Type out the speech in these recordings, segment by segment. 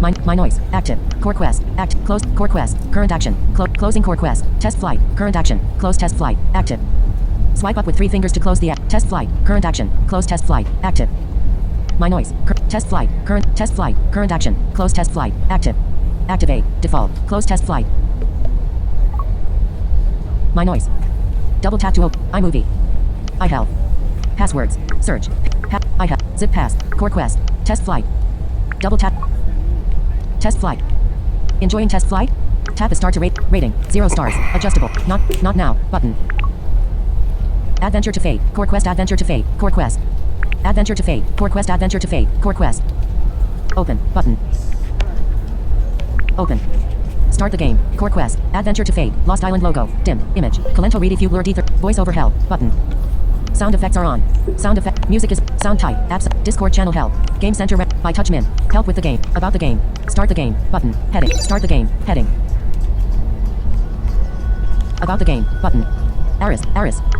My noise. Active. Core quest. Closed. Core quest. Current action. Closing core quest. Test flight. Current action. Close test flight. Active. Swipe up with 3 fingers to close the test flight. Current action. Close test flight. Active. My noise. Test flight. Current test flight. Current action. Close test flight. Active. Activate. Default. Close test flight. My noise. Double tap to open. iMovie. iHealth. Passwords. Search. iHealth. Zip pass. Core quest. Test flight. Double tap. Test flight. Enjoying test flight? Tap is start to rate. Rating. 0 stars. Adjustable. Not now. Button. Adventure to Fate. Core quest. Adventure to Fate. Core quest. Adventure to Fate. Core quest. Adventure to Fate. Core quest. Open. Button. Open. Start the game. Core quest. Adventure to Fate. Lost Island logo. Dim. Image. Calento read if you blurred ether. Voice over hell. Button. Sound effects are on. Sound effect. Music is. Sound type. Apps. Discord channel help. Game center by Touchmin. Help with the game. About the game. Start the game. Button. Heading. Start the game. Heading. About the game. Button. Aris.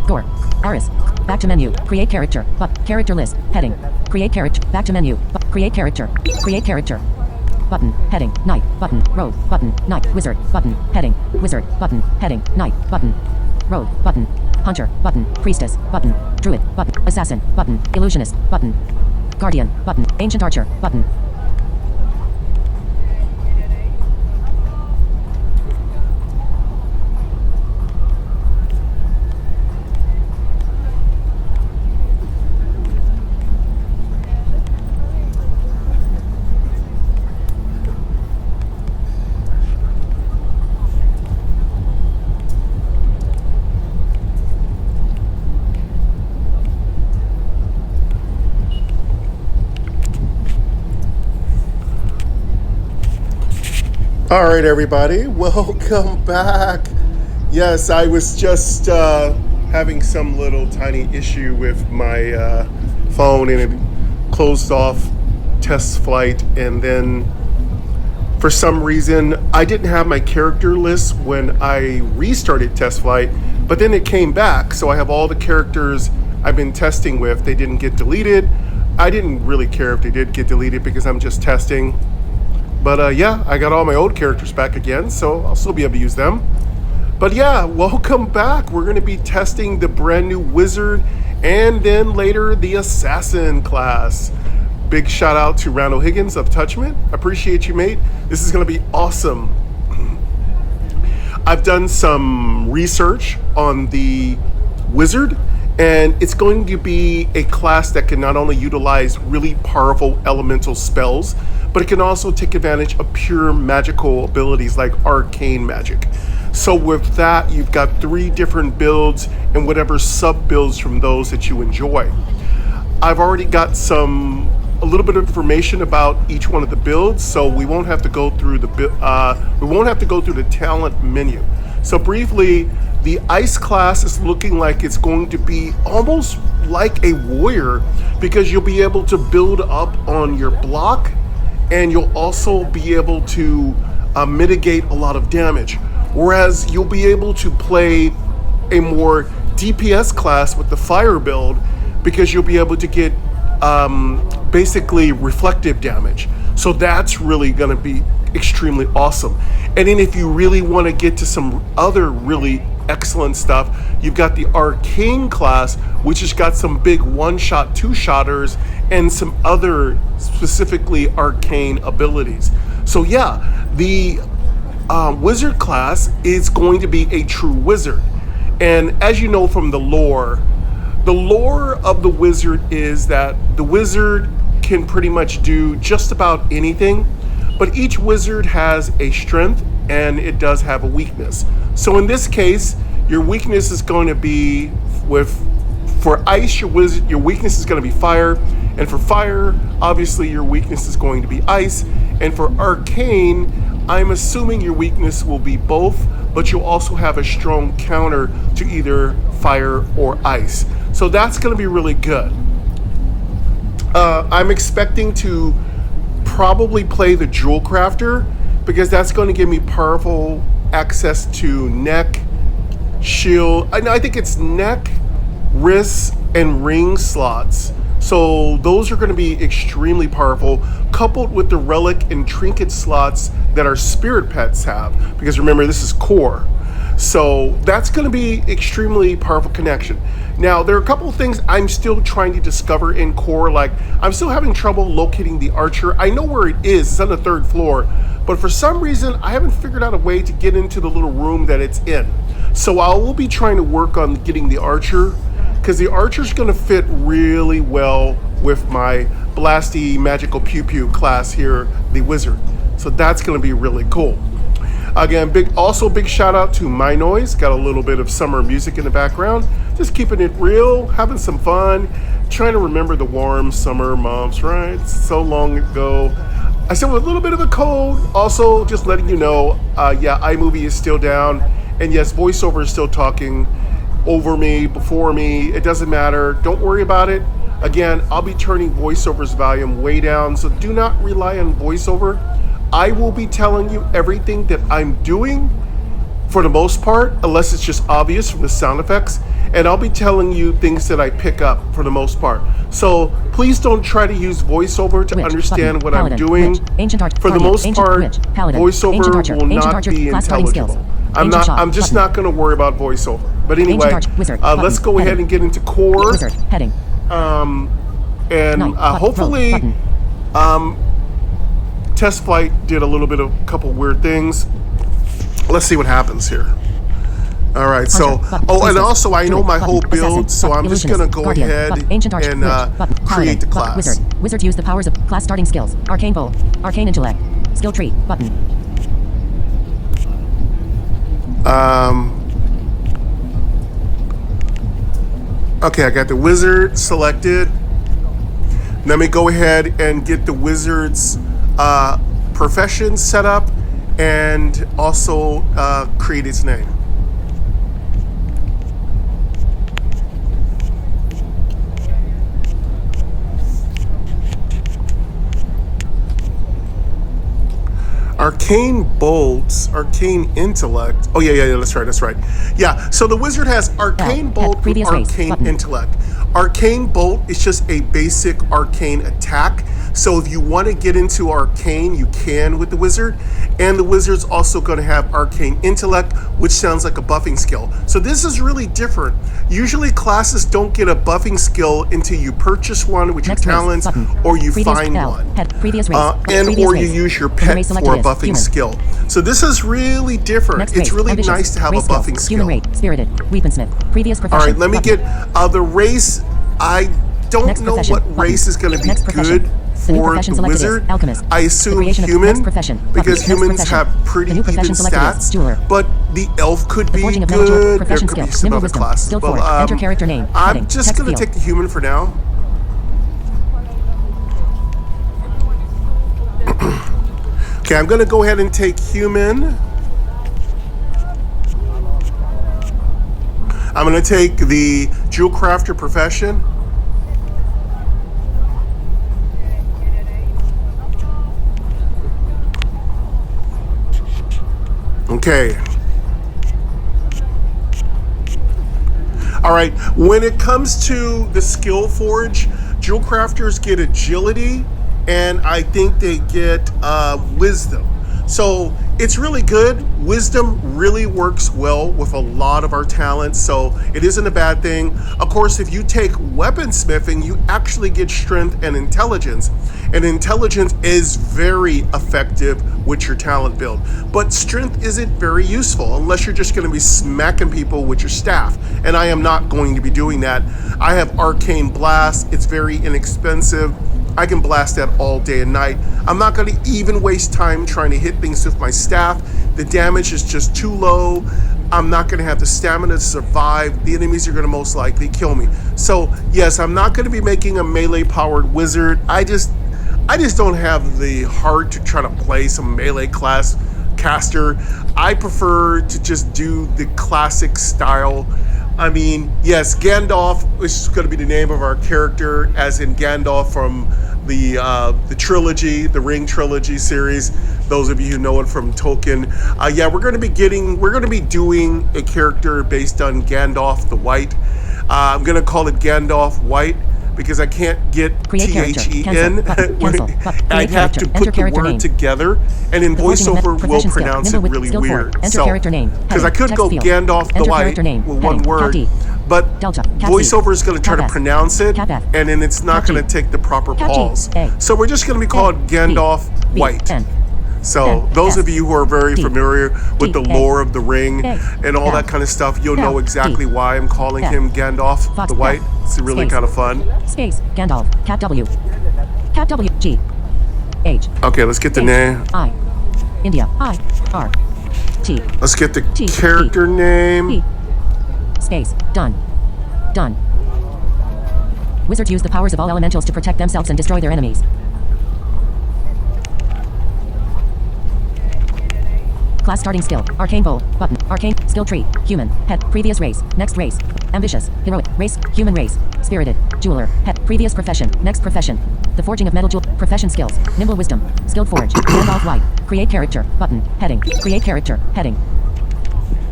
Gore. Aris. Back to menu. Create character. Character list. Heading. Create character. Back to menu. Create character. Create character. Button. Heading. Knight. Button. Rogue. Button. Knight. Wizard. Button. Heading. Wizard. Button. Heading. Knight. Button. Rogue. Button. Hunter. Button. Priestess. Button. Druid. Button. Assassin. Button. Illusionist. Button. Guardian. Button. Ancient Archer. Button. All right, everybody, welcome back. Yes, I was just having some little tiny issue with my phone, and it closed off test flight, and then for some reason I didn't have my character list when I restarted test flight, but then it came back, so I have all the characters I've been testing with. They didn't get deleted. I didn't really care if they did get deleted because I'm just testing. But yeah, I got all my old characters back again, so I'll still be able to use them. But yeah, welcome back. We're going to be testing the brand new Wizard and then later the Assassin class. Big shout out to Randall Higgins of Touchman. Appreciate you, mate. This is going to be awesome. I've done some research on the Wizard, and it's going to be a class that can not only utilize really powerful elemental spells, but it can also take advantage of pure magical abilities like arcane magic. So with that, you've got 3 different builds and whatever sub builds from those that you enjoy. I've already got a little bit of information about each one of the builds, so we won't have to go through the talent menu. So briefly, the Ice class is looking like it's going to be almost like a warrior, because you'll be able to build up on your block, and you'll also be able to mitigate a lot of damage. Whereas you'll be able to play a more DPS class with the fire build, because you'll be able to get basically reflective damage. So that's really gonna be extremely awesome. And then if you really want to get to some other really excellent stuff, you've got the Arcane class, which has got some big one-shot, two-shotters, and some other specifically arcane abilities. So yeah, the Wizard class is going to be a true wizard. And as you know from the lore of the Wizard is that the Wizard can pretty much do just about anything, but each wizard has a strength and it does have a weakness. So in this case, your weakness is going to be for ice, your weakness is going to be fire, and for fire, obviously your weakness is going to be ice, and for arcane, I'm assuming your weakness will be both, but you'll also have a strong counter to either fire or ice. So that's going to be really good. I'm expecting to probably play the Jewel Crafter, because that's going to give me powerful access to neck, shield. I think it's neck, wrists, and ring slots So those are going to be extremely powerful, coupled with the relic and trinket slots that our spirit pets have. Because remember, this is core. So that's going to be extremely powerful connection. Now, there are a couple of things I'm still trying to discover in core. Like, I'm still having trouble locating the archer. I know where it is. It's on the 3rd floor. But for some reason, I haven't figured out a way to get into the little room that it's in. So I will be trying to work on getting the archer, because the archer's going to fit really well with my blasty magical pew pew class here, the wizard. So that's going to be really cool. Again, big shout out to My Noise. Got a little bit of summer music in the background. Just keeping it real, having some fun, trying to remember the warm summer months, right? So long ago. I still have a little bit of a cold. Also, just letting you know, iMovie is still down. And yes, VoiceOver is still talking over me, before me. It doesn't matter. Don't worry about it. Again, I'll be turning VoiceOver's volume way down, so do not rely on VoiceOver. I will be telling you everything that I'm doing for the most part, unless it's just obvious from the sound effects. And I'll be telling you things that I pick up for the most part. So please don't try to use VoiceOver to understand what I'm doing. For the most part, VoiceOver will not be intelligible. I'm just not going to worry about VoiceOver. But anyway, let's go ahead and get into core. Hopefully, test flight did a couple weird things. Let's see what happens here. All right, so, and also I know my whole build, so I'm just going to go ahead and create the class. Wizards use the powers of class starting skills. Arcane Bolt, Arcane Intellect, Skill Tree, button. Okay, I got the wizard selected. Let me go ahead and get the wizard's profession set up and also create its name. Arcane Bolts, Arcane Intellect. Oh, yeah, that's right. Yeah, so the wizard has Arcane Bolt with Arcane Intellect. Arcane Bolt is just a basic arcane attack. So if you want to get into Arcane, you can with the wizard. And the wizard's also going to have Arcane Intellect, which sounds like a buffing skill. So this is really different. Usually classes don't get a buffing skill until you purchase one with your talents or you find one. Or you use your pet for a buffing skill. So this is really different. It's really nice to have a buffing skill. Spirited, Weaponsmith, previous profession. All right, let me get the race. I don't know what race is going to be good for the wizard. I assume human, because humans have pretty even stats, but the elf could be good. There could be some other classes. Well, I'm just going to take the human for now. Okay, I'm going to go ahead and take human. I'm going to take the Jewel Crafter profession. Okay. All right. When it comes to the skill forge, Jewel Crafters get agility, and I think they get wisdom. So it's really good. Wisdom really works well with a lot of our talents, so it isn't a bad thing. Of course, if you take weaponsmithing, you actually get strength and intelligence. And intelligence is very effective with your talent build. But strength isn't very useful unless you're just going to be smacking people with your staff. And I am not going to be doing that. I have Arcane Blast. It's very inexpensive. I can blast that all day and night. I'm not going to even waste time trying to hit things with my staff. The damage is just too low. I'm not going to have the stamina to survive. The enemies are going to most likely kill me. So yes, I'm not going to be making a melee powered wizard. I just don't have the heart to try to play some melee class caster. I prefer to just do the classic style. I mean, yes, Gandalf, which is going to be the name of our character, as in Gandalf from the trilogy, the Ring trilogy series. Those of you who know it from Tolkien, yeah, we're going to be doing a character based on Gandalf the White. I'm going to call it Gandalf White. because I can't get Create character. THEN. Cancel. I have to put the word name. together, and then The forging of voiceover will profession skill. pronounce it Nimble with really skill weird. Enter So, character name. because I Heading. could Text go field. Gandalf the Enter White character name. with one Heading. word, Cat D. but Delta. Cat voiceover is going to try to Cap S. pronounce it, Cap F. and then it's not Cap G. going to take the proper Cap G. pause. A. So we're just going to be called A. Gandalf B. White. N. So N. those S. of you who are very D. familiar with D. the A. lore of the ring A. and all F. that kind of stuff, you'll L. know exactly D. why I'm calling F. him Gandalf Fox the White. F. It's really Space. kind of fun. Space. Gandalf. Cat W. Cat W. G. H. Okay, let's get the H. name. I. India. I. R. T. Let's get the T. character P. name. P. Space. Done. Done. Wizards use the powers of all elementals to protect themselves and destroy their enemies. Class starting skill. Arcane bowl. Button. Arcane. Skill tree. Human. Pet. Previous race. Next race. Ambitious. Heroic. Race. Human race. Spirited. Jeweler. Pet. Previous profession. Next profession. The forging of metal jewel. Profession skills. Nimble wisdom. Skilled forge. Gandalf White. Create character. Button. Heading. Create character. Heading.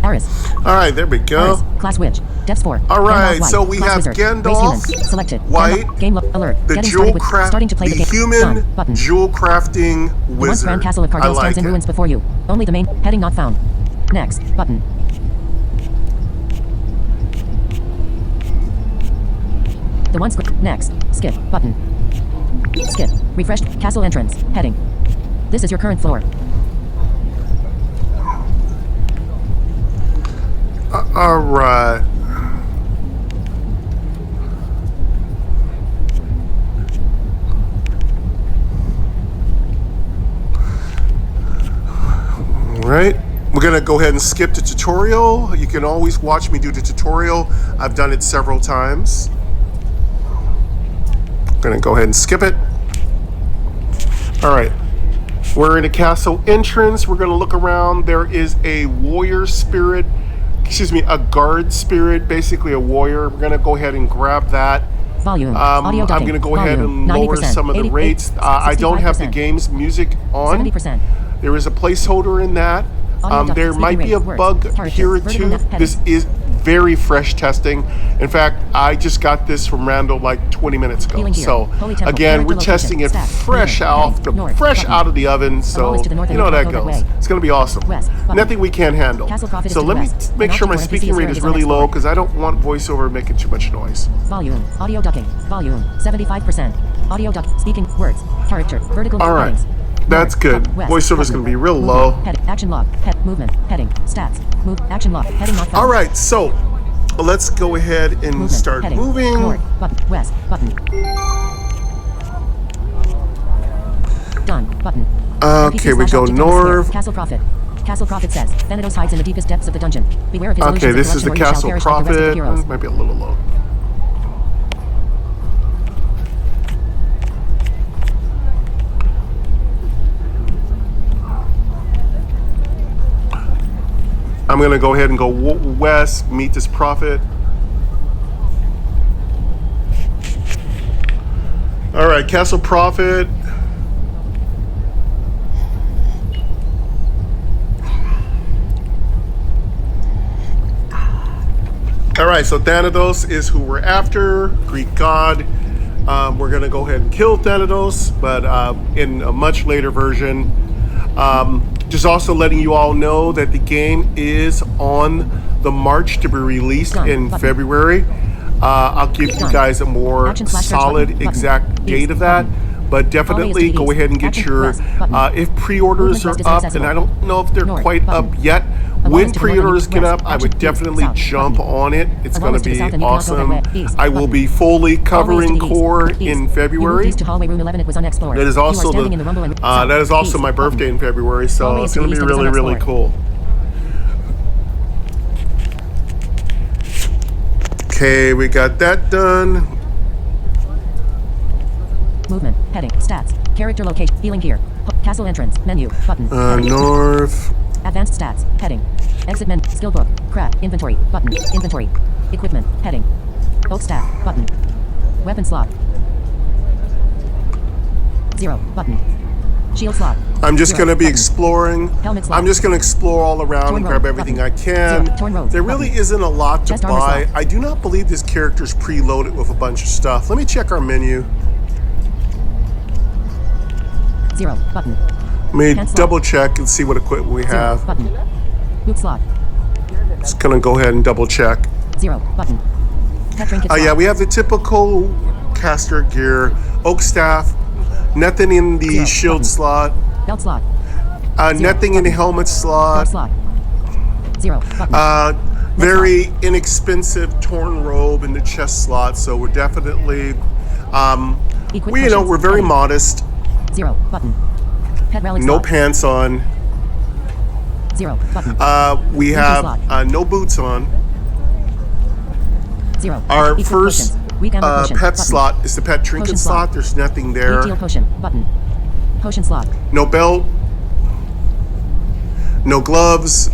Aris. All right, there we go. Aris. Class witch. Depths 4. All right, White. so we Class have wizard. Gandalf Race human. Selected. White, Gandalf. Game alert. The Getting jewel started with craft, starting to play the the game. human Done. Button. jewel crafting The once wizard. grand castle of I Cargill like stands in it. ruins before you. Only the main heading not found. Next button. The once next skip button. Skip. Refreshed castle entrance heading. This is your current floor. All right. Right, we're gonna go ahead and skip the tutorial. You can always watch me do the tutorial. I've done it several times. I'm gonna go ahead and skip it. All right, we're in a castle entrance. We're gonna look around. There is a warrior spirit, a guard spirit, basically a warrior. We're gonna go ahead and grab that. Volume. I'm Audio going to go ahead and lower 90%, some of the 88, rates. I don't have the 65%, game's music on. 70%. There is a placeholder in that. There might be a bug here or two. This is very fresh testing. In fact, I just got this from Randall like 20 minutes ago. So again, we're testing it fresh out of the oven. So you know how that goes. It's going to be awesome. Nothing we can't handle. So let me make sure my speaking rate is really low because I don't want voiceover making too much noise. Volume. Audio ducking. Volume. 75%. Audio duck. Speaking words. Character. Vertical. All right. Headings. That's good. Voiceover is going to be real low. Action log. Head. Movement. Heading. Stats. Move. Action log. Heading not found. All right. So let's go ahead and Movement. start Heading. moving. North. Button. West. Button. Done. Button. Okay, we go north. Castle Prophet. Castle Prophet says, Thanatos hides in the deepest depths of the dungeon. Beware of his Okay, illusions this of is the corruption or you shall Castle perish like the rest of the Prophet. heroes. Might be a little low. I'm going to go ahead and go west, meet this prophet. All right, Castle Prophet. All right, so Thanatos is who we're after, Greek god. We're going to go ahead and kill Thanatos, but in a much later version. Just also letting you all know that the game is on the march to be released in February. I'll give you guys a more solid exact date of that, but definitely go ahead and get your, if pre-orders are up, and I don't know if they're quite up yet. When pre-orders get up, I would definitely jump on it. It's going to be awesome. I will be fully covering Core in February. That is also my birthday in February, so it's going to be really, really cool. Okay, we got that done. Movement, heading, stats, character location, healing gear, castle entrance, menu, button. North. Advanced stats, heading. Exit menu, skill book, craft, inventory, button, inventory. Equipment, heading. Oak staff, button. Weapon slot. 0, button. Shield slot. I'm just 0 going to be button. exploring. Helmet slot. I'm just going to explore all around Torn and grab robe, everything button. I can. 0 torn robes, There really button. isn't a lot to Chest armor buy. slot. I do not believe this character's preloaded with a bunch of stuff. Let me check our menu. 0 button. Let me Pants slot. double check and see what equipment we 0 have. button. Boot slot. Just going to go ahead and double check. 0 button. Pet trinket Oh slot. yeah, we have the typical caster gear, oak staff, nothing in the 0 shield button. slot, Belt slot. 0 nothing in the helmet Glove slot, slot. 0 button. very inexpensive torn robe in the chest slot. So we're definitely, Equip we potions. we're very Heading. modest. 0 button. Pet relic No slot. pants on. 0 button. We Winter have slot. no boots on. 0 Our Equip first potions. Weak ammo potion. pet Button. slot is the pet trinket Potion slot. slot. There's nothing Weak there. deal potion button. Potion slot. No belt. No gloves.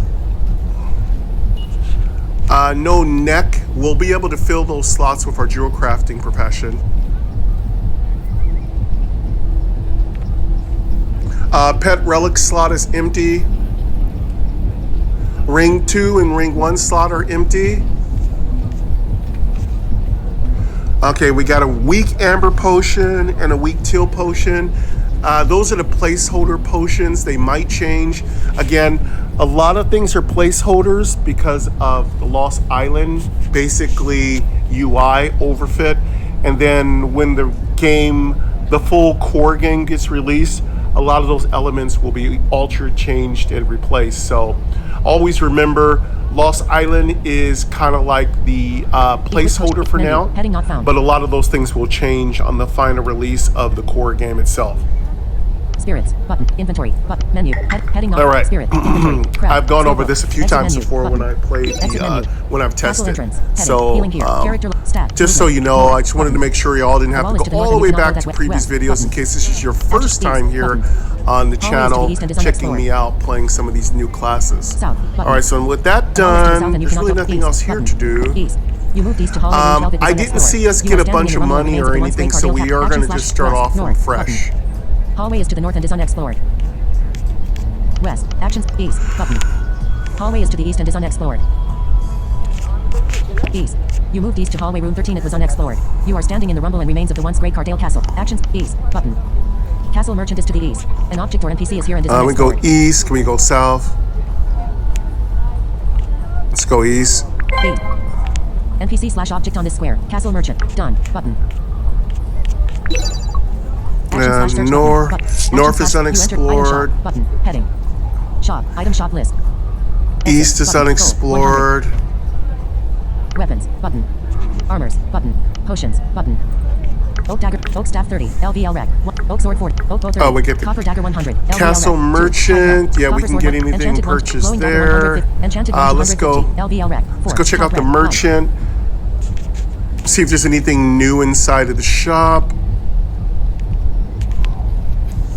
No neck. We'll be able to fill those slots with our jewel crafting profession. Pet relic slot is empty. Ring 2 and ring 1 slot are empty. Okay, we got a weak amber potion and a weak teal potion. Those are the placeholder potions. They might change. Again, a lot of things are placeholders because of the Lost Island, basically UI overfit. And then when the full core game gets released, a lot of those elements will be altered, changed, and replaced. So always remember, Lost Island is kind of like the placeholder for Menu. now, Heading not found. but a lot of those things will change on the final release of the core game itself. Spirits button. Inventory button. Menu. Heading not All right. Spirit. Inventory. Crowd. I've gone Skill over book. this a few Exit times menu, before when button. I played Exit menu. when I've Castle tested. entrance. Heading. So Healing gear. Character stat. just so you know, I just wanted to make sure y'all didn't have Wall is to to go the all north the way and you back cannot to go previous west, videos in button. case this is your Action first east, time here button. on the Hallways to the channel, east and is checking unexplored. me out, playing some of these new classes. South, button. All right, so with that Hallways to the south done, and you there's cannot really go nothing east, else here button. to do. East. You moved east to hallway room Celtic is I unexplored. didn't see us You get are a standing bunch in of the rumble money remains or of the once anything, great so Cardale we are Action going to just slash start west, off from north, fresh. button. Hallway is to the north and is unexplored. West. Actions. East. Button. Hallway is to the east and is unexplored. East. You moved east to hallway room 13. It was unexplored. You are standing in the rumble and remains of the once great Cardale Castle. Actions. East. Button. Castle merchant is to the east. An object or NPC is here and is We go unexplored. east. Can we go south? Let's go east. East. NPC slash object on this square. Castle merchant. Done. Button. Action slash search North. button. Action North is slash- you entered item unexplored. shop. Button. Heading. Shop. Item shop list. East Exit. is Button. Goal. unexplored. 100. Weapons. Button. Armors. Button. Potions. Button. Oak dagger. Oak staff 30. LVL rec. Oak sword 40. Oak bow 30. Oh, we get the Copper dagger 100. LVL Castle rec. 2. Merchant. Top rec. Yeah, we Copper can sword get 1. anything Enchanted one. purchased Glowing dagger there. 150. Enchanted one Let's go. 250. LVL rec. 4. Let's go check Top out the rec. 1. merchant. See if there's anything new inside of the shop.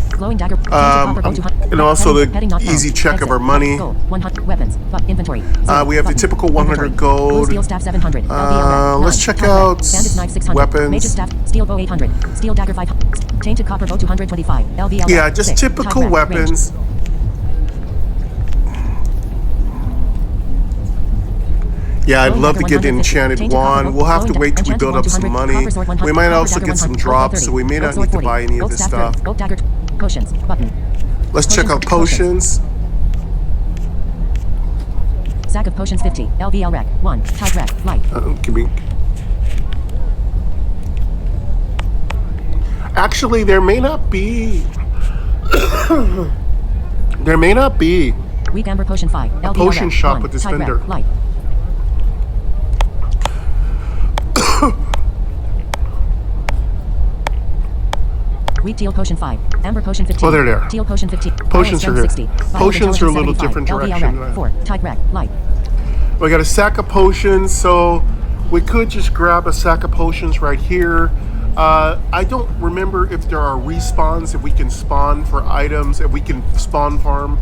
Glowing dagger. Copper bow 200. and also the Heading not found. easy check of Exit. our money. Gold. 100. Weapons. Inventory. We have the typical 100 Inventory. gold. Blue steel staff 700. LVL rec. Let's 9. check Top rec. out Bandit knife 600. weapons. Major staff. Steel bow 800. Steel dagger 500. Tainted copper bow 225. LVL Yeah, rec. just 6. typical Top rec. Range. weapons. Yeah, I'd Glowing love to dagger get an 150. enchanted Tainted copper wand. bow. We'll have to Glowing wait till we enchanted build wand up some 200. money. Copper sword 100. We might Copper also dagger get some 100. drops, so we may Oak not sword need to 40. buy any of Oak this staff stuff. 30. Oak dagger. Potions. Button. Let's check out potions. Sack of potions 50. LVL rec. 1. Tide rec. Light. Give me. Actually, there may not be. There may not be. Weak amber potion 5. LVL potion rec. shop 1. with this Tide rec. vendor. Light. Weak teal potion 5. Amber potion 15. Oh, they're there. Teal potion 15. Potions Iron are here. 60. Fire Potions are a little intelligence 75. different LVL direction. rec. 4. Tide rec. Light. We got a sack of potions, so we could just grab a sack of potions right here. I don't remember if there are respawns, if we can spawn for items, if we can spawn farm.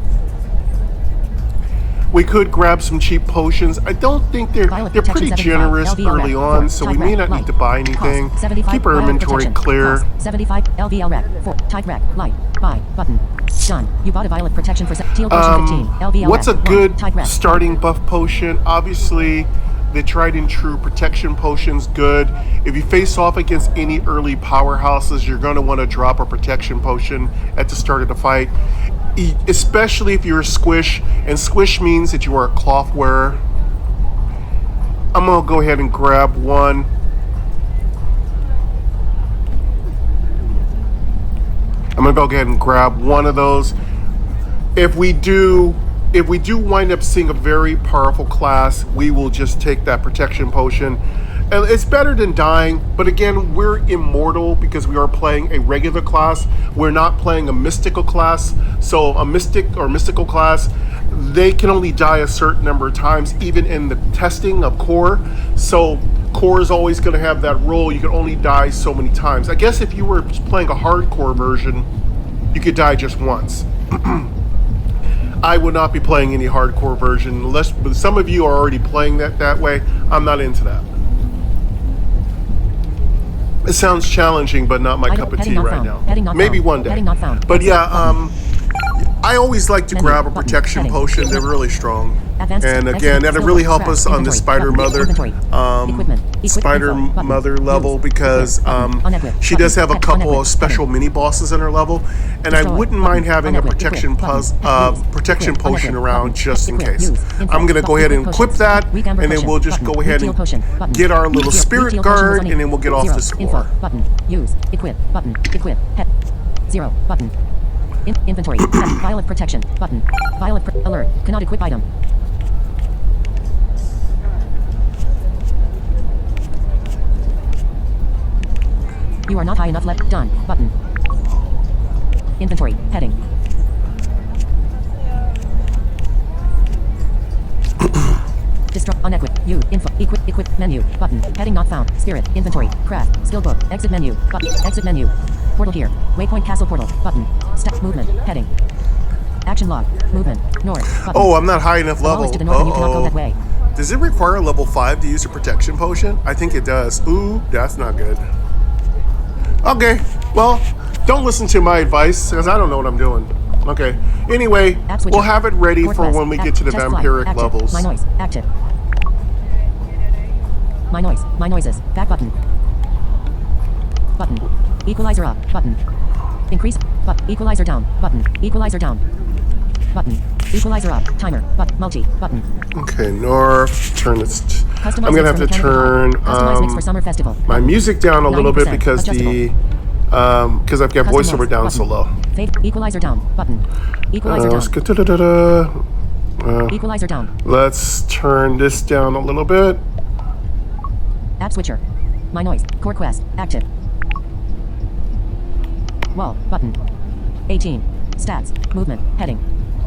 We could grab some cheap potions. I don't think they're Violet pretty protection 75. generous LVL early rec. on, 4. so we Tide may rec. not Light. need to buy anything. Cost 75. Keep our Violet inventory protection. clear. Cost 75. LVL rec. 4. Tide rec. Light. Buy. Button. Done. You bought a violet protection for teal potion 15. LBLS. What's a 1. good Tide red. starting buff potion? Obviously, the tried and true protection potion's good. If you face off against any early powerhouses, you're going to want to drop a protection potion at the start of the fight, especially if you're a squish, and squish means that you are a cloth wearer. I'm going to go ahead and grab one. I'm going to go ahead and grab one of those. If we do wind up seeing a very powerful class, we will just take that protection potion. And it's better than dying, but again, we're immortal because we are playing a regular class. We're not playing a mystical class. So a mystic or mystical class, they can only die a certain number of times, even in the testing of core. So core is always going to have that rule. You can only die so many times. I guess if you were playing a hardcore version, you could die just once. I would not be playing any hardcore version unless, but some of you are already playing that way. I'm not into that. It sounds challenging, but not my cup of tea right now. Maybe one day. But yeah, I always like to grab a protection potion. They're really strong. And again, that'll really help us on the Spider Mother level, because she does have a couple of special mini bosses in her level, and I wouldn't mind having a protection potion around just in case. I'm gonna go ahead and equip that, and then we'll just go ahead and get our little spirit guard, and then we'll get off the score. Button. Use. Equip. Button. Equip. Pet. 0. Button. Inventory. Violet protection. Button. Violet alert. Cannot equip item. You are not high enough left. Done. Button. Inventory. Heading. Destroy. Unequip. You. Info. Equip. Menu. Button. Heading not found. Spirit. Inventory. Craft. Skill book. Exit menu. Button. Exit menu. Portal here. Waypoint castle portal. Button. Step movement. Heading. Action log. Movement. North. Button. Oh, I'm not high enough level. To the north and you cannot go that way. Does it require level 5 to use a protection potion? I think it does. Ooh, that's not good. Okay, well, don't listen to my advice, because I don't know what I'm doing. Okay, anyway, we'll have it ready for when we get to the vampiric levels. My noise, active. My noises, back button. Button. Equalizer up, button. Increase, equalizer down, button. Equalizer down. Button. Equalizer up, timer, multi, button. Okay, north, turn this. I'm gonna have to turn my music down a little bit because because I've got voiceover down so low. Equalizer down, button. Equalizer down. Equalizer down. Let's turn this down a little bit. App switcher. My noise. Core quest. Active. Wall. Button. 18. Stats. Movement. Heading.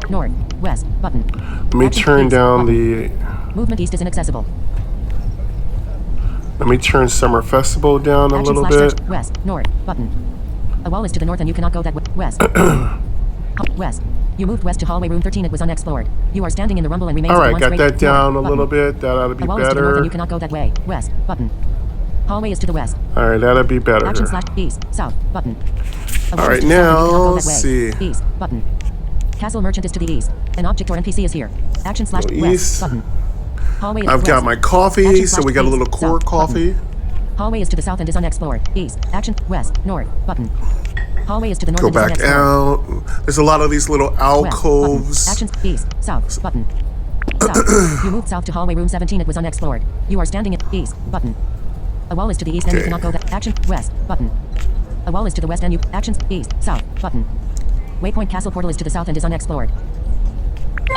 North. West. Button. Let me turn down the... Movement east is inaccessible. Let me turn Summer Festival down a little bit. West. North. Button. A wall is to the north and you cannot go that way. West. West. You moved west to hallway room 13. It was unexplored. You are standing in the rumble and remains. All right, got that down a little bit. That ought to be better. A wall is to the north and you cannot go that way. West. Button. Hallway is to the west. All right, that'll be better. Action / east. South. Button. All right, now let's see. East. Button. Castle merchant is to the east. An object or NPC is here. Action / west. Button. Hallway is I've got my coffee, so we got a little core coffee. Hallway is to the south and is unexplored. East. Action. West. North. Button. Hallway is to the north. Go back out. There's a lot of these little alcoves. Actions. East. South. Button. South. You moved south to hallway room 17. It was unexplored. You are standing at east. Button. A wall is to the east and you cannot go that. Action. West. Button. A wall is to the west and you. Actions. East. South. Button. Waypoint castle portal is to the south and is unexplored.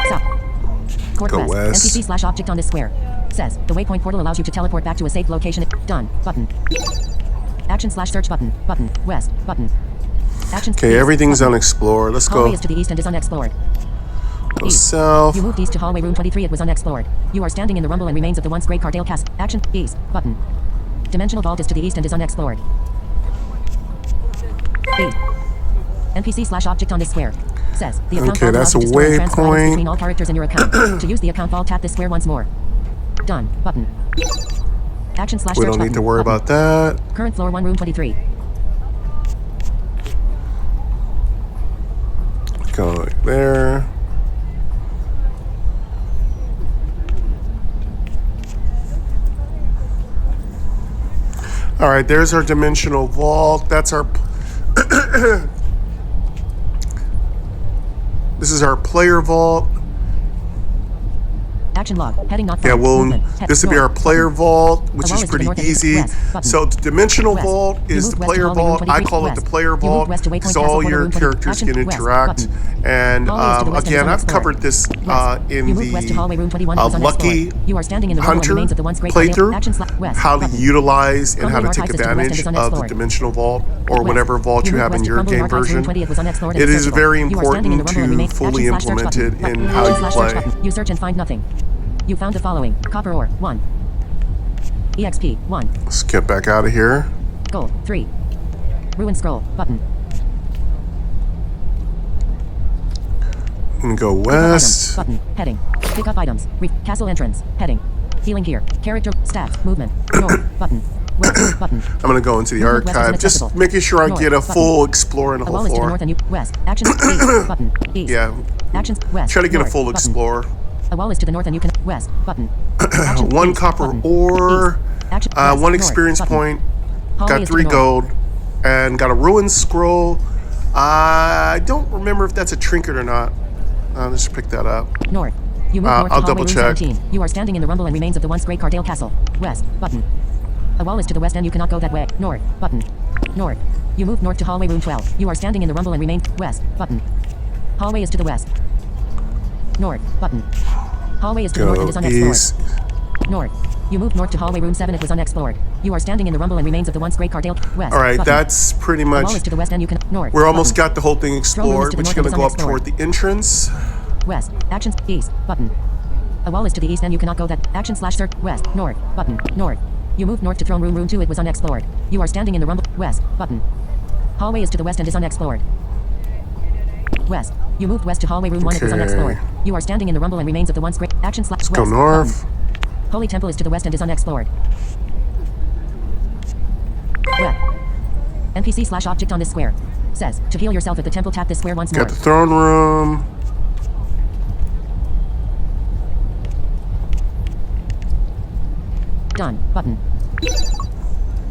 South. Court Go west. NPC / object on this square. Says, the waypoint portal allows you to teleport back to a safe location. Done. Button. Action / search button. Button. West. Button. Actions. Okay, everything's unexplored. Let's go. Hallway is to the east and is unexplored. Go south. You moved east to hallway room 23. It was unexplored. You are standing in the rumble and remains of the once great Cardale Castle. Action. East. Button. Dimensional vault is to the east and is unexplored. East. NPC / object on this square. Says, the account okay, that's a waypoint. Between all characters in your account. To use the account vault, tap this square once more. Done. Button. Action / search We don't need to worry about that. Current floor 1 room 23. Go like there. All right, there's our dimensional vault. That's our... This is our player vault. Action log. Heading not Yeah, found. well, Movement. this would be our player vault, which A wall is is to the pretty north and east. easy. West. Button. So the dimensional West. vault You is moved the west to player hallway room vault. I 23. call it the West. player You moved vault west to Waypoint because Castle all Portal your room 20. characters Action can west. interact. Button. And Hallway is to the west and again, is I've unexplored. covered this West. in You moved west to hallway room 21 the was unexplored. Lucky You are standing in the rumble and Hunter remains of the once great Action playthrough, west. how to Button. utilize and how to Crumbling take archives is to the west and advantage is of the unexplored. dimensional vault or West. whatever vault you moved have west in to your Crumbling game archives room version. 20 was unexplored and It is searchable. very You are standing in the important rumble and to remain fully action / search implement it button. in how you Action / play. search button. You search and find nothing. You found the following: copper ore 1, EXP 1, Let's get back out of here. gold 3, ruin scroll button. And go Pick up items west. button. Heading. Pick up items. Castle entrance. Heading. Healing gear. Character. Stats. Movement. North. Button. West. Button. I'm going to go into the Movement west is archive, just inaccessible. making sure I North, get a button. full explore in the A whole wall is to the floor. north and you west. Actions. East. Button. East. Yeah, Actions. West. try to get a north, full button. explore. A wall is to the north and you can west. Button. Actions, One east, copper button. ore, East. Action, west, one north, experience button. point, Hallway got is to 3 the north. gold, and got a ruined scroll. I don't remember if that's a trinket or not. Let's pick that up. North. You move north to I'll hallway double room check. 17. You are standing in the rumble and remains of the once great Cardale Castle. West. Button. A wall is to the west and you cannot go that way. North. Button. North. You move north to hallway room 12. You are standing in the rumble and remain west. Button. Hallway is to the west. North. Button. Hallway is to the north and is Go unexplored. east. North. You moved north to hallway room 7. It was unexplored. You are standing in the rumble and remains of the once great Cardale West. All right, Button. that's pretty A wall much. is to the west and you can north. We're almost Button. got the whole thing explored. to We're the just north going to and go is up toward the entrance. West. Actions. East. Button. A wall is to the east and you cannot go that. Action / search. West. North. Button. North. You moved north to throne room 2. It was unexplored. You are standing in the rumble. West. Button. Hallway is to the west and is unexplored. West. You moved west to hallway room 1. It was Okay. unexplored. You are standing in the rumble and remains of the once great. Action / Let's west. go north. Button. Holy temple is to the west and is unexplored. West. NPC / object on this square. Says, to heal yourself at the temple, tap this square once more. Got the throne room. Done. Button.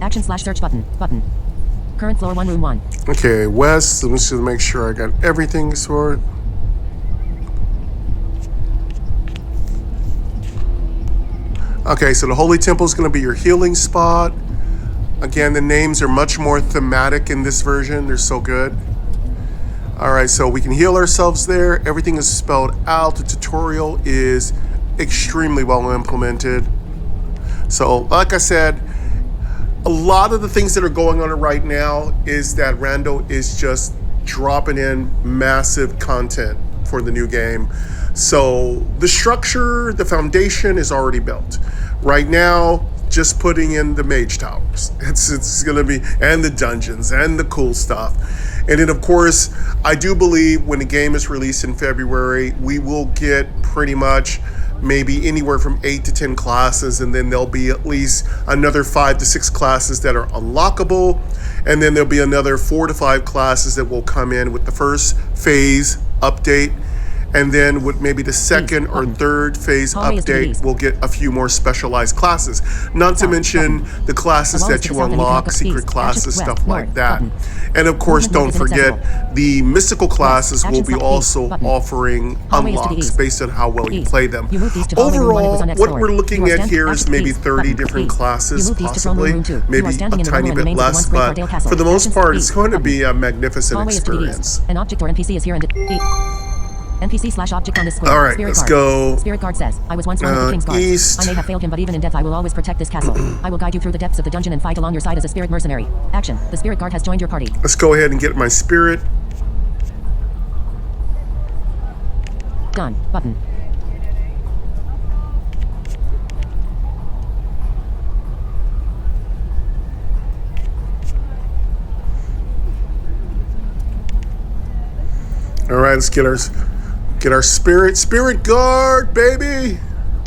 Action / search button. Button. Current floor 1 room 1. Okay, west. I'm just going to make sure I got everything sorted. Okay, so the Holy Temple is going to be your healing spot. Again, the names are much more thematic in this version. They're so good. All right, so we can heal ourselves there. Everything is spelled out. The tutorial is extremely well implemented. So, like I said, a lot of the things that are going on right now is that Rando is just dropping in massive content for the new game. So the structure, the foundation is already built. Right now, just putting in the mage towers. It's gonna be, and the dungeons and the cool stuff. And then of course, I do believe when the game is released in February, we will get pretty much maybe anywhere from 8 to 10 classes, and then there'll be at least another 5 to 6 classes that are unlockable, and then there'll be another 4 to 5 classes that will come in with the first phase update, and then with maybe the second or third phase update, we'll get a few more specialized classes. Not to mention the classes that you unlock, secret classes, stuff like that. And of course, don't forget, the mystical classes will be also offering unlocks based on how well you play them. Overall, what we're looking at here is maybe 30 different classes, possibly, maybe a tiny bit less, but for the most part, it's going to be a magnificent experience. An object or NPC is here and NPC / object on this square. All right, Spirit let's guard. go. Spirit guard says, I was once one of the king's guards. East. I may have failed him, but even in death I will always protect this castle. I will guide you through the depths of the dungeon and fight along your side as a spirit mercenary. Action. The spirit guard has joined your party. Let's go ahead and get my spirit. Done. Button. All right, let's get our spirit guard, baby.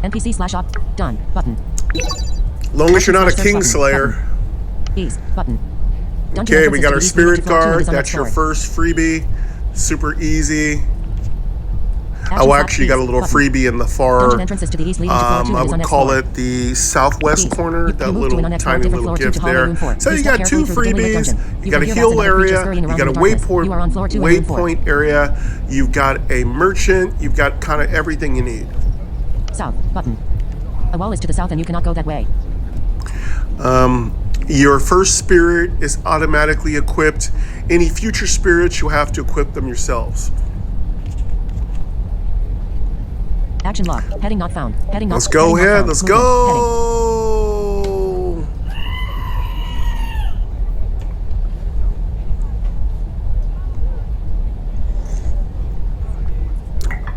NPC / op. Done. Button. Long as you're not a Action / king search slayer. Button. Ease. Button. Dungeon Okay, entrance we is got to our the east, spirit movement to floor 2 guard. is That's your unexplored. first freebie. Super easy. Action Oh, slash actually got a east little button. freebie in the far, Dungeon entrances to the east leading to floor 2 I is would unexplored. call it the southwest East. corner, You that move to little an unexplored tiny different little floor 2 gift to hallway there. room 4. So you step got 2 carefully through the dimly lit freebies. dungeon. You got a can hear heal rats and other creatures area, scurrying you around got a in the darkness. You are on floor 2 in room 4. waypoint area, you've got a merchant, you've got kind of everything you need. South button. A wall is to the south and you cannot go that way. Your first spirit is automatically equipped. Any future spirits, you have to equip them yourselves. Action log. Heading not found. Heading not. Let's go heading not ahead. found. Let's Movement. go.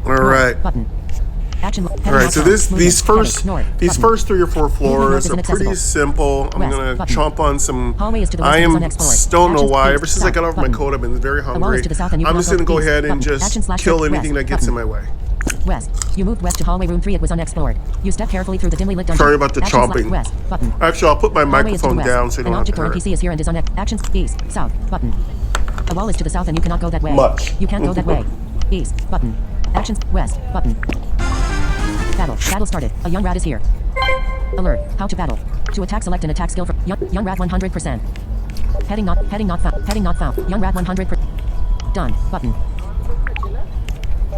All right. Button. Action. All right. So these first 3 or 4 floors are pretty simple. I'm gonna chomp on some. I don't know why. Ever since I got off my coat, I've been very hungry. I'm just gonna go ahead and just kill anything that gets in my way. West. You moved west to hallway room 3. It was unexplored. You step carefully through the dimly lit dungeon. Sorry about the chomping. West. Button. Actually, I'll put my microphone down so you An don't have to object or hear NPC it. is here and is on actions east south button. A wall is to the south and you cannot go that way. Much. You can't go that way. East button. Actions west button. Battle started. A young rat is here. Alert. How to battle. To attack, select an attack skill for young rat 100%. Heading not found. Young rat 100%. Done button.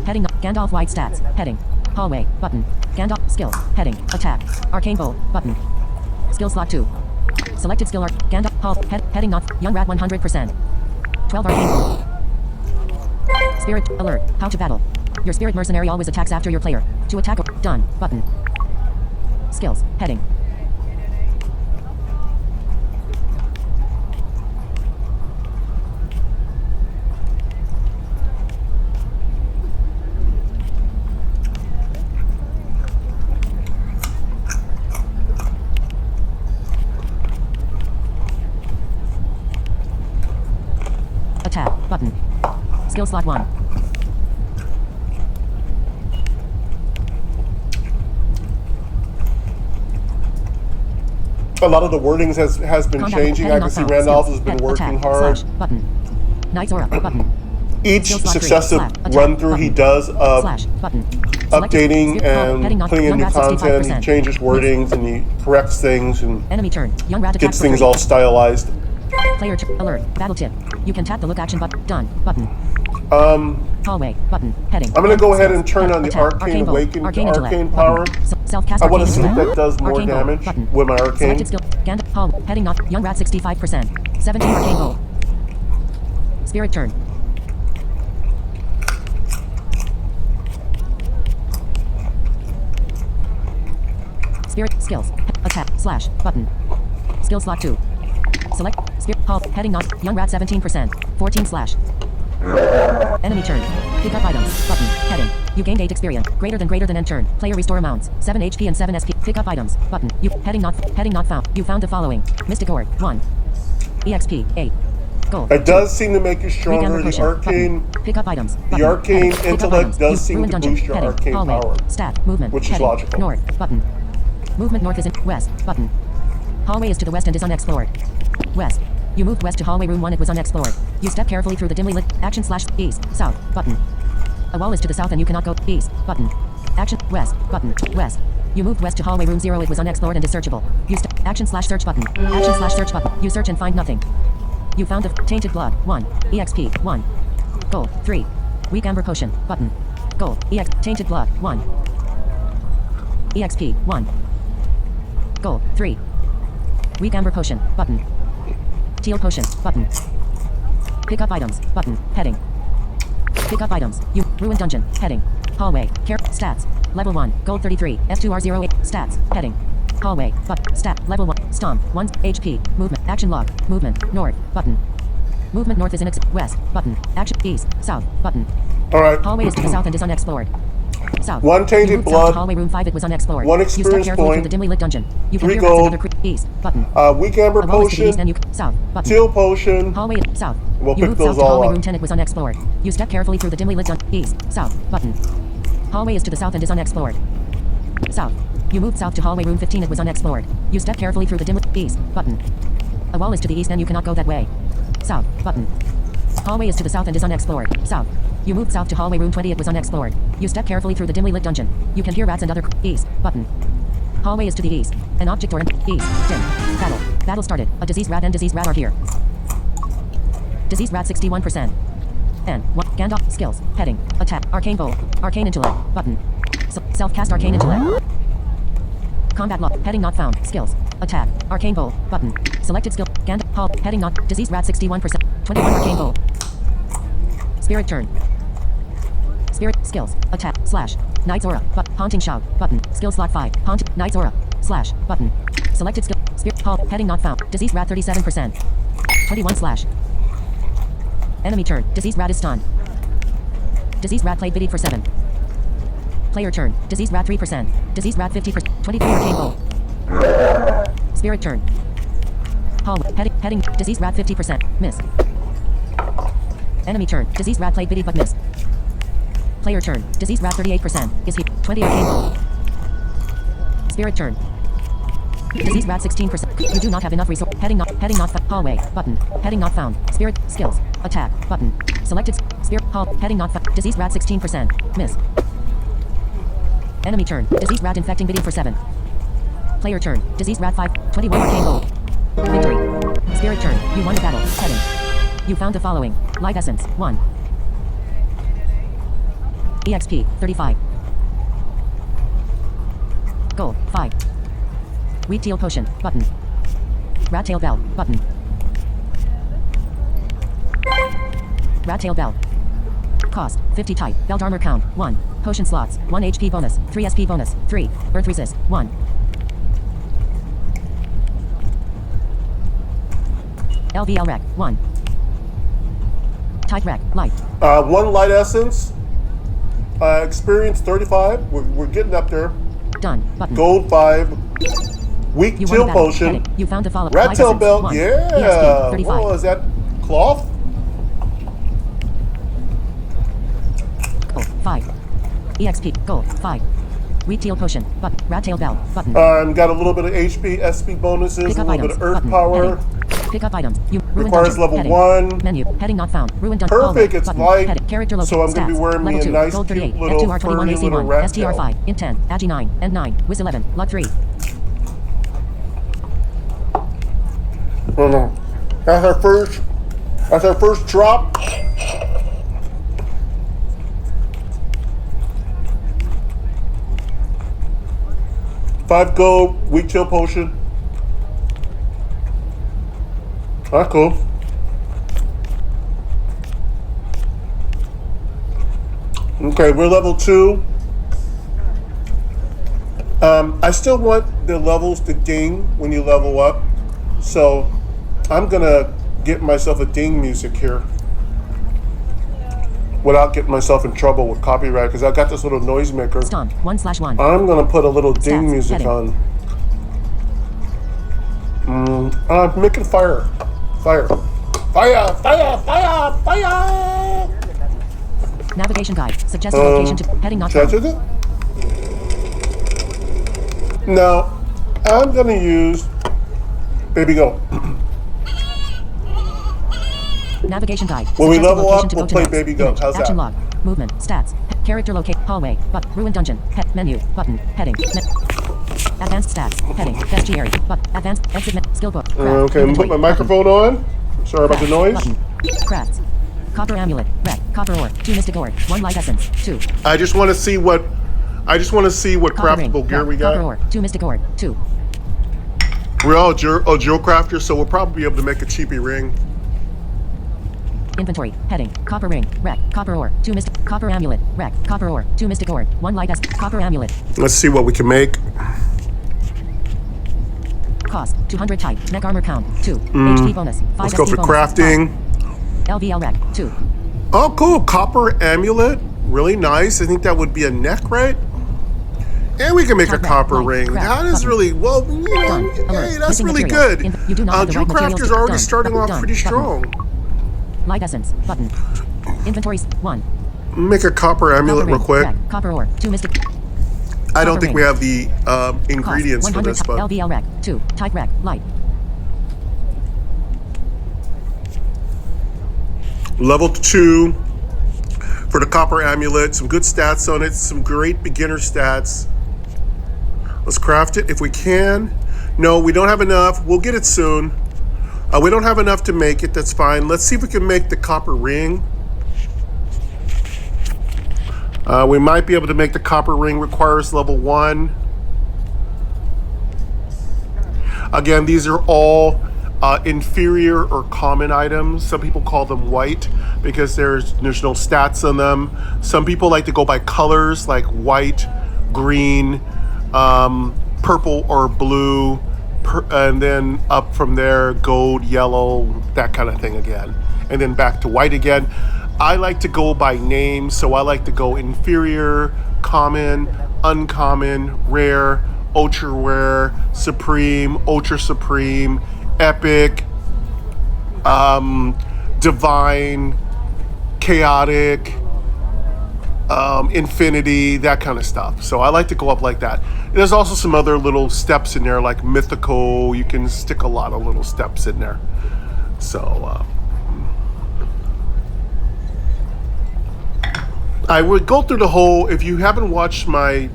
Heading not Gandalf wide stats. Heading. Hallway button. Gandalf skill. Heading. Attack. Arcane bow button. Skill slot 2. Selected skill art. Gandalf hall heading not young rat 100%. 12 arcane bow. Spirit alert. How to battle. Your spirit mercenary always attacks after your player. To attack or done button. Skills. Heading. Attack button. Skill slot 1. A lot of the wordings has been changing. I can see Randolph has been working hard. Button. Knight's aura button. Each successive run through he does of updating and putting in new content, he changes wordings and he corrects things and enemy turn. Young rat gets things all stylized. Player alert. Battle tip. You can tap the look action button. Done button. Hallway button. Heading. I'm gonna go ahead and turn on the Arcane Awaken arcane power. Self-cast. I want to see if that does more damage with my arcane. Selected skill. Gandalf hall. Heading not. Young rat 65%. 17 arcane bow. Spirit turn. Spirit skills. Attack slash button. Skill slot 2. Select spirit hall. Heading not. Young rat 17%. 14 slash. Enemy turn. Pick up items. Button. Heading. You gained 8 experience. Greater than end turn. Player restore amounts. 7 HP and 7 SP. Pick up items. Button. You heading not found. You found the following. Mystic Orb 1. EXP 8. Gold. It does seem to make you stronger. The arcane. Button. Pick up items. Button. The arcane Heading. intellect does seem to dungeon. boost your Heading. arcane Hallway. power, Stat. Movement. which is Heading. logical. North. Button. Movement north is in west. Button. Hallway is to the west and is unexplored. West. You moved west to hallway room 1. It was unexplored. You step carefully through the dimly lit action slash east south button. A wall is to the south and you cannot go east button. Action west button west. You moved west to hallway room 0. It was unexplored and is searchable. You step action slash search button. Action slash search button. You search and find nothing. You found the tainted blood 1. EXP 1. Gold 3. Weak amber potion button. Gold EX tainted blood 1. EXP 1. Gold 3. Weak amber potion button. Teal potion button. Pick up items button. Heading. Pick up items. You ruined dungeon. Heading. Hallway. Care stats. Level 1. Gold 33. F2R08. Stats. Heading. Hallway. But stat. Level 1. Stomp. 1 HP. Movement. Action log. Movement. North. Button. Movement north is in west. Button. Action east. South. Button. All right. Hallway is to the south and is unexplored. South. 1 tainted blood. Hallway room 5. It was unexplored. 1 You step experience carefully point. through the dimly lit dungeon. You can 3 hear rats and gold. other east. Button. Weak amber A wall is to the east potion. and you south. Button. Teal potion. Hallway south. We'll You pick moved those south to all hallway up. room 10. It was unexplored. You step carefully through the dimly lit east, south, button. Hallway is to the south and is unexplored. South. You moved south to hallway room 15. It was unexplored. You step carefully through the dimly east, button. A wall is to the east and you cannot go that way. South, button. Hallway is to the south and is unexplored. South. You moved south to hallway room 20. It was unexplored. You step carefully through the dimly lit dungeon. You can hear rats and other east button. Hallway is to the east. An object or east. Dim. Battle. Battle started. A diseased rat and diseased rat are here. Diseased rat 61%. N. What? Gandalf. Skills. Heading. Attack. Arcane bowl. Arcane intellect. Button. Self-cast arcane intellect. Combat log. Heading not found. Skills. Attack. Arcane bowl. Button. Selected skill. Gandalf. Hall. Heading not. Diseased rat 61%. 21 arcane bowl. Spirit turn. Spirit. Skills. Attack. Slash. Knight's aura. But. Haunting shout. Button. Skill slot 5. Haunt. Knight's aura. Slash. Button. Selected skill. Spirit. Hall. Heading not found. Diseased rat 37%. 21 slash. Enemy turn. Diseased rat is stunned. Diseased rat played biddied for 7. Player turn. Diseased rat 3%. Diseased rat 50%. 23 arcane bowl. Spirit turn. Hallway. Heading. Diseased rat 50%. Miss. Enemy turn. Diseased rat played biddied but missed. Player turn. Diseased rat 38%. Is he? 20 arcane bowl. Spirit turn. Diseased rat 16%. You do not have enough resource. Heading not hallway. Button. Heading not found. Spirit. Skills. Attack. Button. Selected. Spirit. Hall. Heading not found. Diseased rat 16%. Miss. Enemy turn. Diseased rat infecting bidding for 7. Player turn. Diseased rat 5. 21 arcane bowl. Victory. Spirit turn. You won the battle. Heading. You found the following. Life essence. 1. EXP. 35. Gold. 5. Wheat teal potion. Button. Rat tail bell. Button. Rat tail bell. Cost. 50 type. Belt armor count. 1. Potion slots. 1 HP bonus. 3 SP bonus. 3. Earth resist. 1. LVL rec. 1. Type rec. Light. 1 light essence. Experience 35. We're getting up there. Done. Button. Gold 5. Weak teal potion. Heading. You found the follow. Rat tail belt. 1. Yeah. EXP. 35. Whoa, is that cloth? Gold. 5. EXP. Gold. 5. Wheat teal potion. Button. Rat tail bell. Button. Got a little bit of HP, SP bonuses, Pick a up little items. bit of earth Button. power. Heading. Pick up items. You Requires level heading. 1. Menu. Heading not found. Ruined dungeon. Perfect. It's button. light. Heading. Character location. So I'm going to be wearing me level a 2. nice, Gold 38. cute little F2R21 furry little AC1. rat STR 5. Int 10. Agi 9. End 9. Wiz 11. Lug 3. Oh no. That's our first drop. Five gold, weak chill potion. Alright, cool. Okay, we're level 2. I still want the levels to ding when you level up. So I'm gonna get myself a ding music here without getting myself in trouble with copyright, because I got this little noisemaker. Stomp. 1/1. I'm gonna put a little ding Stats. music Heading. on. I'm making fire. Fire. Fire! Fire! Fire! Fire! Navigation guide. Suggested location to heading not Should I found. do that? Now, I'm gonna use Baby Go. Navigation guide. When we Suggested level location up, to we'll go to play next. Baby Go. Image. How's Action that? log. Movement. Stats. Character locate. Hallway. But. Ruined dungeon. Pet. Menu. Button. Heading. Advanced stats. Heading. Bestiary. But. Advanced. Exit. Skill book. Craft. Okay, I'm gonna put my microphone on. Sorry about the noise. Button. Crafts. Copper amulet. Red. Copper ore. 2 mystic ore. 1 light essence. 2. I just want to see what Copper ring. craftable gear we Copper got. ore. 2 mystic ore. 2. We're all drill crafters, so we'll probably be able to make a cheapy ring. Inventory. Heading. Copper ring. Rack. Copper ore. 2 mystic. Copper amulet. Rack. Copper ore. 2 mystic ore. 1 light essence. Copper amulet. Let's see what we can make. Cost. 200 type. Neck armor count. 2. HP bonus. 5 Let's go SP for bonus. crafting. 5. LVL rack. 2. Oh, cool. Copper amulet. Really nice. I think that would be a neck, right? And we can make a Type rack, copper light, ring. craft, That is button. really, well, you know, Done. hey, Alert. that's Missing really materials. good. You do not have the Drill right materials crafters to- are already done. starting off Done. pretty Button. strong. Light essence. Button. Inventories. 1. Make a copper amulet Copper real ring, quick. rack, copper ore. 2 mystic. I don't copper think ring. we have the ingredients Cost. for 100 this, but LVL rack. 2. Type rack. Light. Level 2 for the copper amulet. Some good stats on it. Some great beginner stats. Let's craft it if we can. No, we don't have enough. We'll get it soon. We don't have enough to make it. That's fine. Let's see if we can make the copper ring. We might be able to make the copper ring. Requires level 1. Again, these are all inferior or common items. Some people call them white because there's no stats on them. Some people like to go by colors like white, green, purple or blue, and then up from there, gold, yellow, that kind of thing again. And then back to white again. I like to go by name, so I like to go inferior, common, uncommon, rare, ultra rare, supreme, ultra supreme, epic, divine, chaotic, infinity, that kind of stuff. So I like to go up like that. There's also some other little steps in there, like mythical. You can stick a lot of little steps in there. So I would go through the whole, if you haven't watched my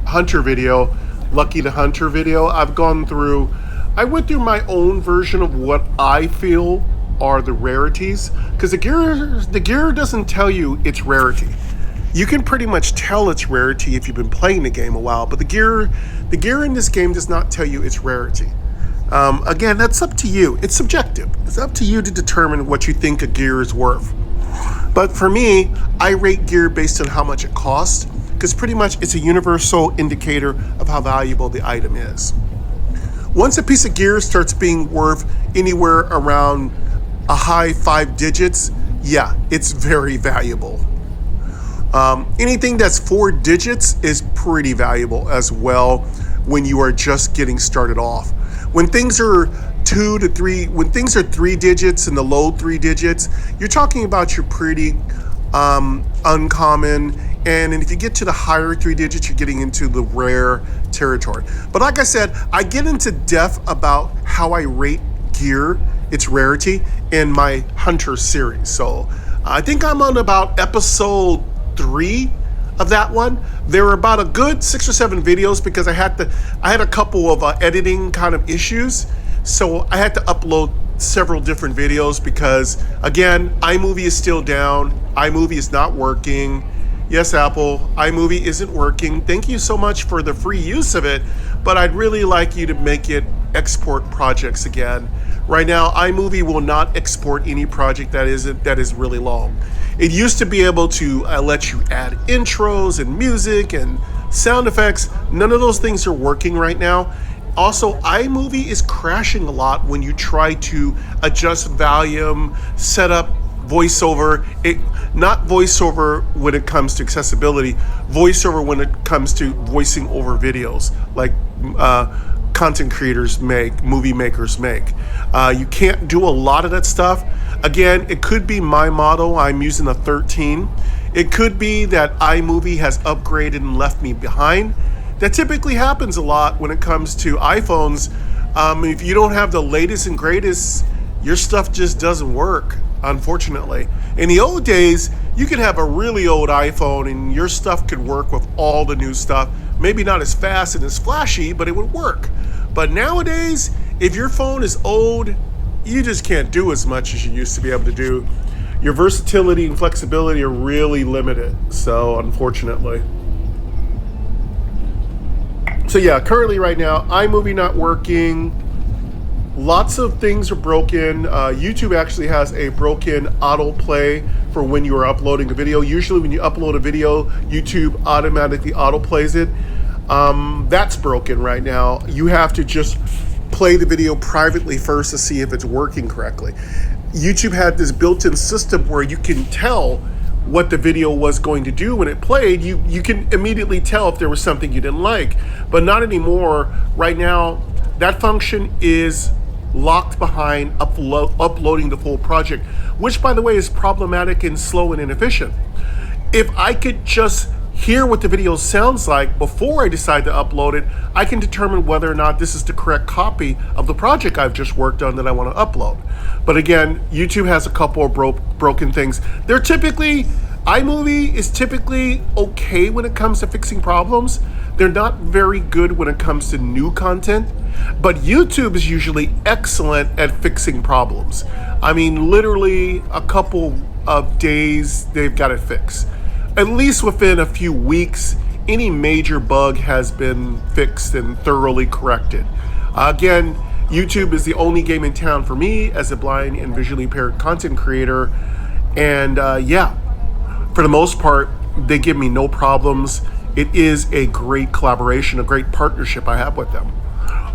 hunter video, Lucky the Hunter video, I went through my own version of what I feel are the rarities, because the gear doesn't tell you its rarity. You can pretty much tell its rarity if you've been playing the game a while, but the gear in this game does not tell you its rarity. Again, that's up to you. It's subjective. It's up to you to determine what you think a gear is worth. But for me, I rate gear based on how much it costs, because pretty much it's a universal indicator of how valuable the item is. Once a piece of gear starts being worth anywhere around a high 5 digits, yeah, it's very valuable. Anything that's 4 digits is pretty valuable as well when you are just getting started off. When things are 2 to 3, when things are 3 digits in the low 3 digits, you're talking about your pretty uncommon, and if you get to the higher 3 digits, you're getting into the rare territory. But like I said, I get into depth about how I rate gear, its rarity, in my Hunter series. So I think I'm on about episode 3 of that one. There were about a good 6 or 7 videos because I had a couple of editing kind of issues, so I had to upload several different videos because, again, iMovie is still down. iMovie is not working. Yes, Apple, iMovie isn't working. Thank you so much for the free use of it, but I'd really like you to make it export projects again. Right now, iMovie will not export any project that is really long. It used to be able to let you add intros and music and sound effects. None of those things are working right now. Also, iMovie is crashing a lot when you try to adjust volume, set up voiceover. Not voiceover when it comes to accessibility, voiceover when it comes to voicing over videos, like content creators make, movie makers make. You can't do a lot of that stuff. Again, it could be my model. I'm using a 13. It could be that iMovie has upgraded and left me behind. That typically happens a lot when it comes to iPhones. If you don't have the latest and greatest, your stuff just doesn't work, unfortunately. In the old days, you could have a really old iPhone and your stuff could work with all the new stuff. Maybe not as fast and as flashy, but it would work. But nowadays, if your phone is old, you just can't do as much as you used to be able to do. Your versatility and flexibility are really limited, so unfortunately. So yeah, currently right now, iMovie not working. Lots of things are broken. YouTube actually has a broken autoplay for when you are uploading a video. Usually when you upload a video, YouTube automatically autoplays it. That's broken right now. You have to just play the video privately first to see if it's working correctly. YouTube had this built-in system where you can tell what the video was going to do when it played. You can immediately tell if there was something you didn't like, but not anymore. Right now, that function is locked behind uploading the full project, which by the way is problematic and slow and inefficient. If I could just hear what the video sounds like before I decide to upload it, I can determine whether or not this is the correct copy of the project I've just worked on that I want to upload. But again, YouTube has a couple of broken things. They're typically, iMovie is typically okay when it comes to fixing problems. They're not very good when it comes to new content, but YouTube is usually excellent at fixing problems. I mean, literally a couple of days, they've got it fixed. At least within a few weeks, any major bug has been fixed and thoroughly corrected. Again, YouTube is the only game in town for me as a blind and visually impaired content creator. And yeah, for the most part, they give me no problems. It is a great collaboration, a great partnership I have with them.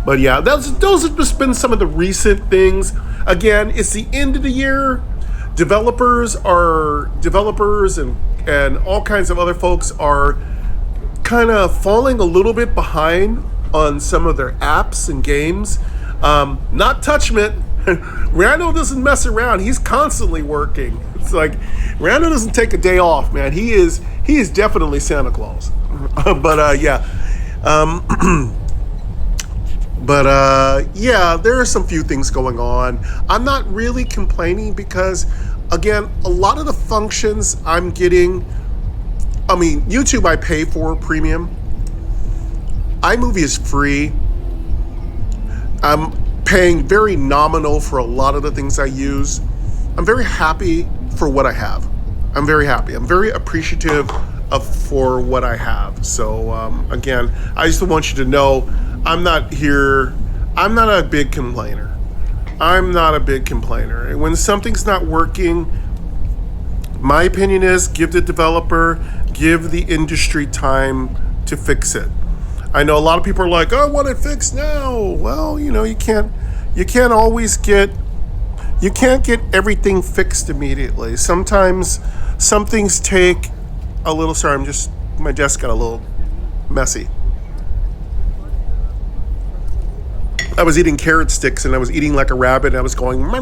But yeah, those have just been some of the recent things. Again, it's the end of the year. Developers and all kinds of other folks are kind of falling a little bit behind on some of their apps and games. Not Touchment. Rando doesn't mess around. He's constantly working. It's like Rando doesn't take a day off, man. He is definitely Santa Claus. But yeah. Yeah, there are some few things going on. I'm not really complaining because, again, a lot of the functions I'm getting, I mean, YouTube I pay for premium. iMovie is free. I'm paying very nominal for a lot of the things I use. I'm very happy for what I have. I'm very happy. I'm very appreciative for what I have. So again, I just want you to know I'm not a big complainer. I'm not a big complainer. And when something's not working, my opinion is give the developer, give the industry time to fix it. I know a lot of people are like, I want it fixed now. Well, you know, you can't get everything fixed immediately. Sometimes some things take a little, sorry, my desk got a little messy. I was eating carrot sticks and I was eating like a rabbit and I was going, I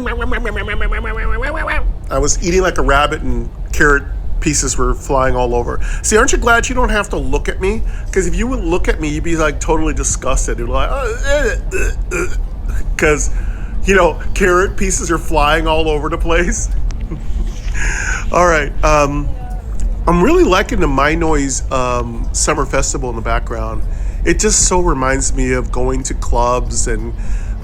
was eating like a rabbit and carrot pieces were flying all over. See, aren't you glad you don't have to look at me? Because if you would look at me, you'd be like totally disgusted. You'd be like, because, you know, carrot pieces are flying all over the place. All right. I'm really liking the My Noise Summer Festival in the background. It just so reminds me of going to clubs and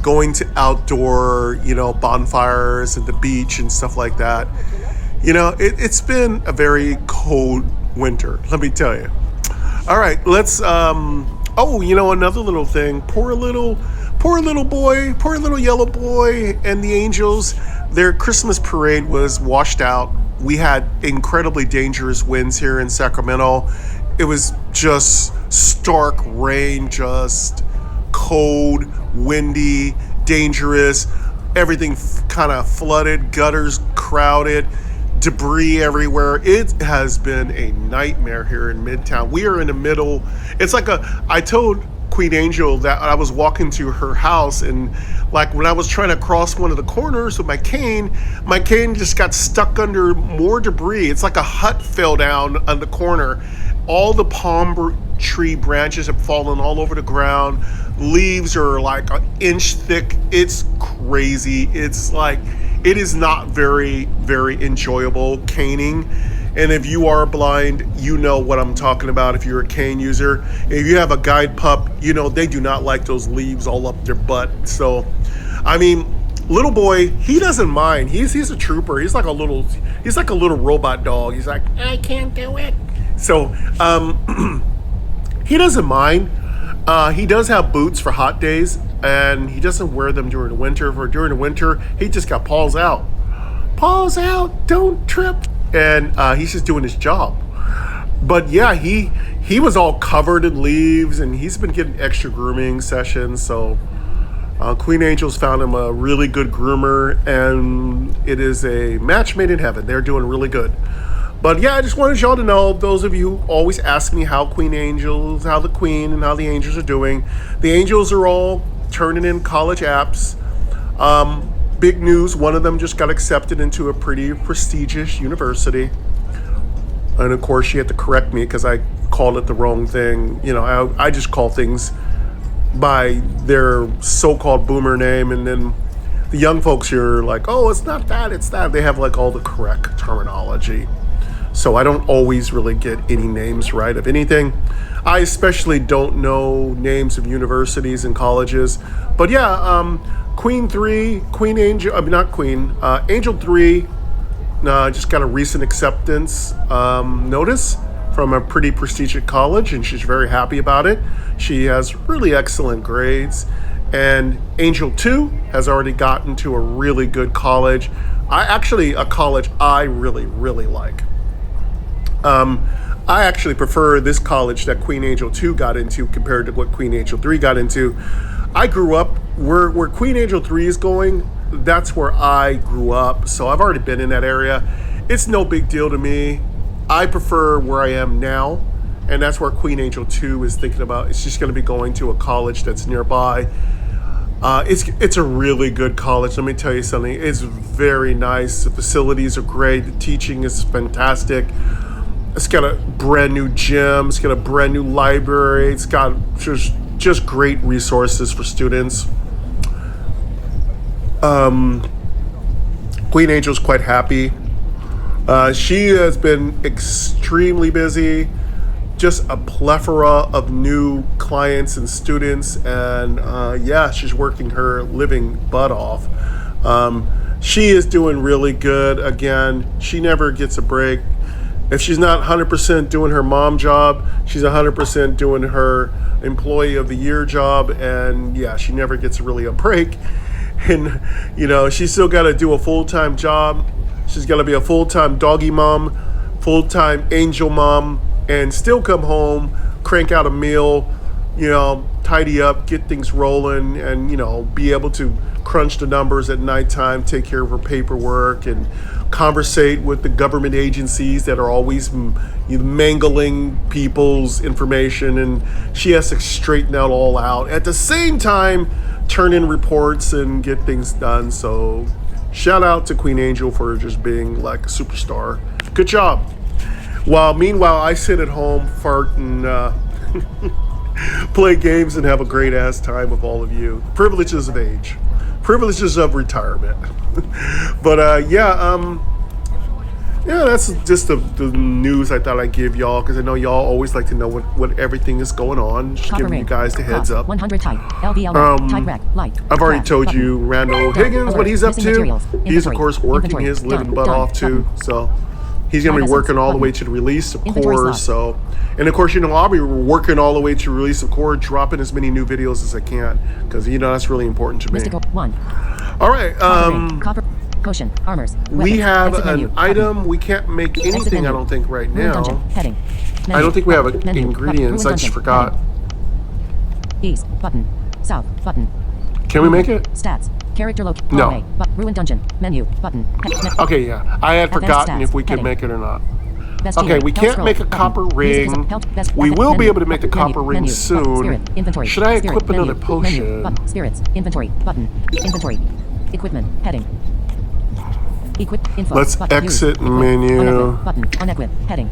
going to outdoor, you know, bonfires at the beach and stuff like that. You know, it's been a very cold winter, let me tell you. All right, let's, oh, you know, another little thing. Poor little yellow boy and the Angels, their Christmas parade was washed out. We had incredibly dangerous winds here in Sacramento. It was just stark rain, just cold, windy, dangerous. Everything kind of flooded, gutters crowded, debris everywhere. It has been a nightmare here in Midtown. We are in the middle. It's like I told Queen Angel that I was walking to her house and like when I was trying to cross one of the corners with my cane just got stuck under more debris. It's like a hut fell down on the corner. All the palm tree branches have fallen all over the ground. Leaves are like an inch thick. It's crazy. It's like, it is not very, very enjoyable caning. And if you are blind, you know what I'm talking about if you're a cane user. If you have a guide pup, you know they do not like those leaves all up their butt. So, I mean, little boy, he doesn't mind. He's a trooper. He's like a little robot dog. He's like, I can't do it. So, he doesn't mind. He does have boots for hot days, and he doesn't wear them during the winter. During the winter, he just got paws out. Paws out, don't trip. And he's just doing his job. But yeah, he was all covered in leaves, and he's been getting extra grooming sessions. So Queen Angel's found him a really good groomer, and it is a match made in heaven. They're doing really good. But yeah, I just wanted y'all to know, those of you who always ask me how the Queen and how the Angels are doing. The Angels are all turning in college apps. Big news, one of them just got accepted into a pretty prestigious university. And of course, she had to correct me because I called it the wrong thing. You know, I just call things by their so-called boomer name, and then the young folks here are like, oh, it's not that, it's that. They have like all the correct terminology. So I don't always really get any names right of anything. I especially don't know names of universities and colleges. But yeah, Queen 3, Queen Angel, not Queen, Angel 3 just got a recent acceptance notice from a pretty prestigious college, and she's very happy about it. She has really excellent grades. And Angel 2 has already gotten to a really good college. A college I really, really like. I actually prefer this college that Queen Angel 2 got into compared to what Queen Angel 3 got into. I grew up where Queen Angel 3 is going. That's where I grew up. So I've already been in that area. It's no big deal to me. I prefer where I am now. And that's where Queen Angel 2 is thinking about. It's just going to be going to a college that's nearby. It's a really good college. Let me tell you something. It's very nice. The facilities are great. The teaching is fantastic. It's got a brand new gym. It's got a brand new library. It's got just great resources for students. Queen Angel's quite happy. She has been extremely busy. Just a plethora of new clients and students, and yeah, she's working her living butt off. She is doing really good. Again, she never gets a break. If she's not 100% doing her mom job, she's 100% doing her employee of the year job, and yeah, she never gets really a break. And you know, she's still got to do a full-time job. She's got to be a full-time doggy mom, full-time angel mom, and still come home, crank out a meal, you know, tidy up, get things rolling, and, you know, be able to crunch the numbers at nighttime, take care of her paperwork, and conversate with the government agencies that are always mangling people's information. And she has to straighten that all out. At the same time, turn in reports and get things done. So shout out to Queen Angel for just being like a superstar. Good job. Meanwhile, I sit at home, fart, and play games and have a great ass time with all of you. Privileges of age, privileges of retirement. But yeah, that's just the news I thought I'd give y'all, because I know y'all always like to know what everything is going on. Just giving you guys the heads up. 100 type, LVL, type rec, light. I've already told you Randall Higgins what he's up to. He's of course working his living butt off too. So he's going to be working all the way to the release of Core. So, and of course, you know, I'll be working all the way to release of Core, dropping as many new videos as I can, because, you know, that's really important to me. Mystical 1. All right. Copper, potion, armors. We weapons, have exit an menu, item. button. We can't make Exit anything, I menu. don't think, right Ruin now. dungeon, heading. I Menu, don't think we have button, menu, ingredients. button, I just ruin forgot. dungeon, east, button. South, button. Can we make it? Stats. Character location. No. Hallway, ruin dungeon. Menu. Button. Okay, yeah. I had Advanced forgotten stats, if we could heading. make it or not. Best Okay, gear, we health can't scroll, make a button. copper Music ring. is health, best, We button, will be menu, able to make the menu, copper ring menu, soon. Spirit, inventory. Should I Spirit, equip another menu, potion? Menu, button, spirits, inventory, button, inventory, equipment, heading. Equip, info, Let's button, exit use, menu. Unequip, button, unequip, heading.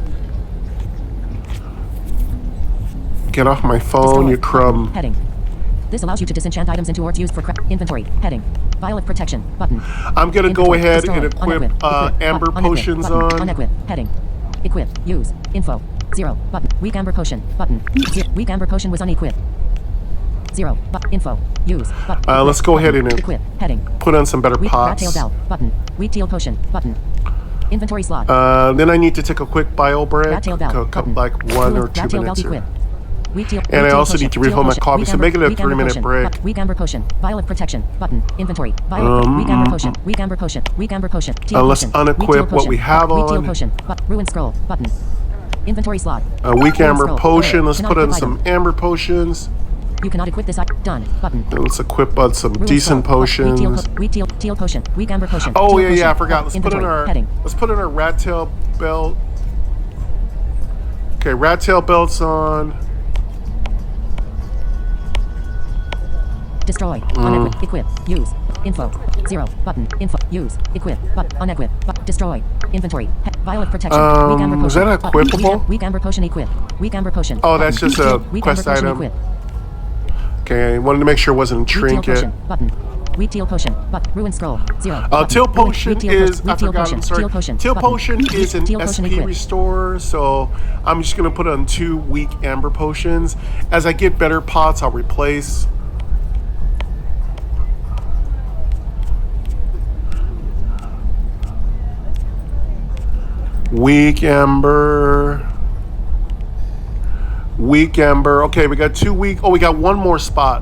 Get off my phone, Destroy, you crumb. button, heading. This allows you to disenchant items into orbs used for inventory, heading. Vial of protection, button. I'm going to go Inventory, ahead destroy, and equip unequip, amber unequip, potions button, on. Unequip, heading. Equip, use, info, 0, button, weak amber potion, button, weak amber potion was unequipped. 0, info, use, button. Let's go ahead and equip, heading. put on some better Weak rat tail pots. bell, button, weak teal potion, button. Inventory slot. Then I need to take a quick bio break, Rat tail bell, button. like 1 or Rat 2 tail bell minutes here. equip. Weak teal, And I weak also teal need to potion, refill my teal coffee, potion, so make it a weak amber 3-minute potion, break. Weak amber potion, vial of protection, button, inventory, vial of, weak amber potion, weak amber potion, weak amber potion, teal Let's potion, weak unequip teal what potion, we have weak teal on. potion, ruin scroll, button. Inventory slot. A weak Ruin amber scroll, potion. alert, Let's cannot put on equip some item. amber potions. You cannot equip this item. Done. Button. And let's equip on some Ruin decent scroll, potions. Weak teal potion, weak amber potion. Oh teal yeah, potion, I forgot. Let's put in inventory, our heading. rat tail belt. Okay, rat tail belts on. Destroy. Unequip. Equip. Use. Info. 0. Button. Info. Use. Equip. But. Unequip. But. Destroy. Inventory. Vial of protection. Weak amber potion. Is that equipable? Weak amber potion equip. Weak amber potion. Oh, that's just a weak quest amber potion item. Equip. Okay, I wanted to make sure it wasn't a Weak teal trinket. potion. Button. Weak teal potion. But. Ruin scroll. 0. Teal potion is, I forgot, potion. I'm sorry. Teal potion. Teal Button. potion is an Teal potion SP equip. restore, so I'm just going to put on 2 weak amber potions. As I get better pots, I'll replace. Weak amber. Weak amber. Okay, we got 2 weak. Oh, we got 1 more spot.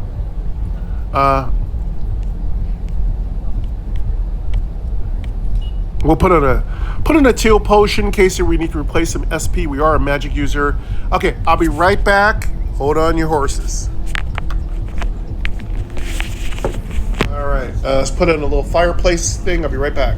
We'll put in a teal potion in case we need to replace some SP. We are a magic user. Okay, I'll be right back. Hold on your horses. All right, let's put in a little fireplace thing. I'll be right back.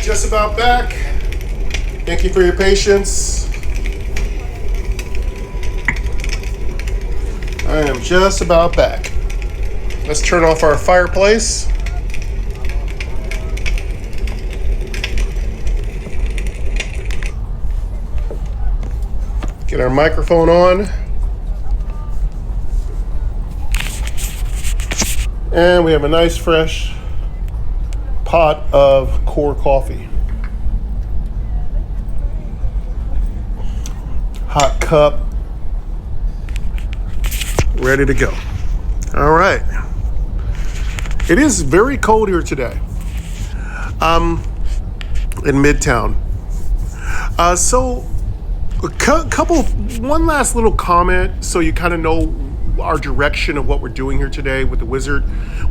Just about back. Thank you for your patience. I am just about back. Let's turn off our fireplace. Get our microphone on. And we have a nice fresh pot of Core coffee. Hot cup. Ready to go. All right. It is very cold here today. In Midtown. One last little comment so you kind of know our direction of what we're doing here today with the wizard.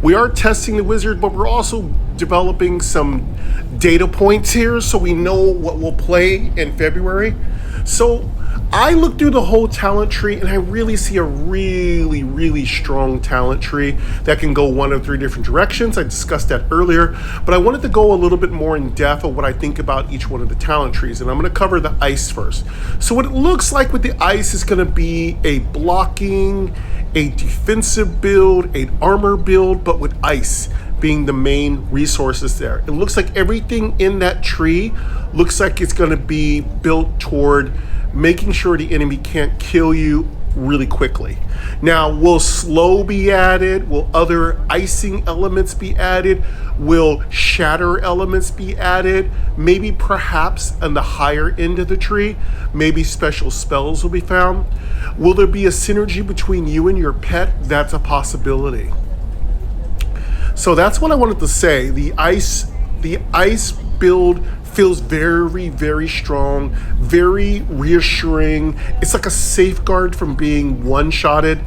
We are testing the wizard, but we're also developing some data points here so we know what we'll play in February. So I looked through the whole talent tree and I really see a really strong talent tree that can go one of three different directions. I discussed that earlier, but I wanted to go a little bit more in depth of what I think about each one of the talent trees, and I'm going to cover the ice first. So what it looks like with the ice is going to be a blocking, a defensive build, an armor build, but with ice being the main resources there. It looks like everything in that tree looks like it's going to be built toward making sure the enemy can't kill you really quickly. Now, will slow be added? Will other icing elements be added? Will shatter elements be added? Maybe perhaps on the higher end of the tree, maybe special spells will be found. Will there be a synergy between you and your pet? That's a possibility. So that's what I wanted to say. The ice build feels very strong, very reassuring. It's like a safeguard from being one-shotted,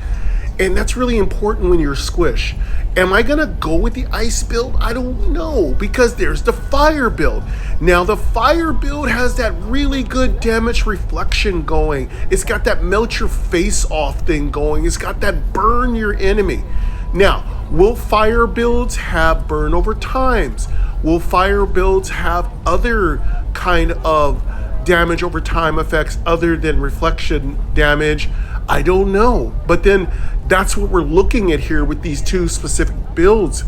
and that's really important when you're squish. Am I gonna go with the ice build? I don't know, because there's the fire build. Now the fire build has that really good damage reflection going. It's got that melt your face off thing going. It's got that burn your enemy. Now, will fire builds have burn over times? Will fire builds have other kind of damage over time effects other than reflection damage? I don't know. But then that's what we're looking at here with these two specific builds.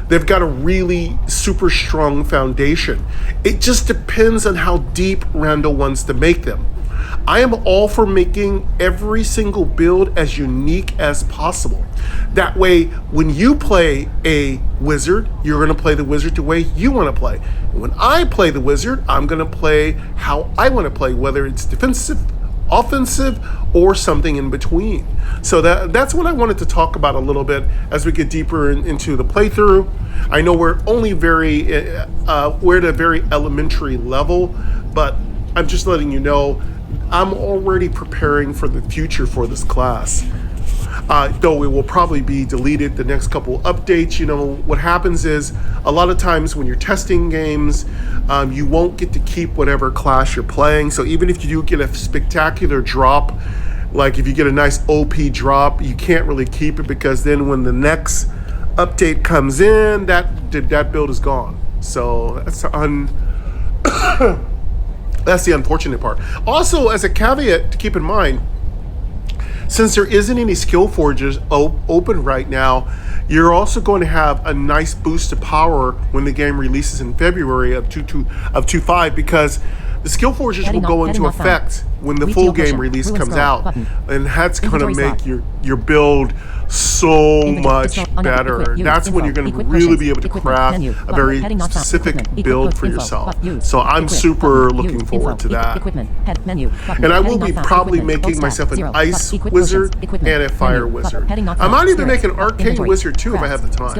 They've got a really super strong foundation. It just depends on how deep Randall wants to make them. I am all for making every single build as unique as possible. That way, when you play a wizard, you're going to play the wizard the way you want to play. And when I play the wizard, I'm going to play how I want to play, whether it's defensive, offensive, or something in between. So that's what I wanted to talk about a little bit as we get deeper into the playthrough. I know we're only we're at a very elementary level, but I'm just letting you know I'm already preparing for the future for this class. Though it will probably be deleted the next couple updates. You know, what happens is a lot of times when you're testing games, you won't get to keep whatever class you're playing. So even if you do get a spectacular drop, like if you get a nice OP drop, you can't really keep it, because then when the next update comes in, that build is gone. So that's the unfortunate part. Also, as a caveat to keep in mind, since there isn't any skill forges open right now, you're also going to have a nice boost of power when the game releases in February of 2.5, because the skill forges will go into effect when the full game release comes out, and that's going to make your build so much better. That's when you're going to really be able to craft a very specific build for yourself. So I'm super looking forward to that. And I will be probably making myself an ice wizard and a fire wizard. I might even make an arcane wizard too if I have the time.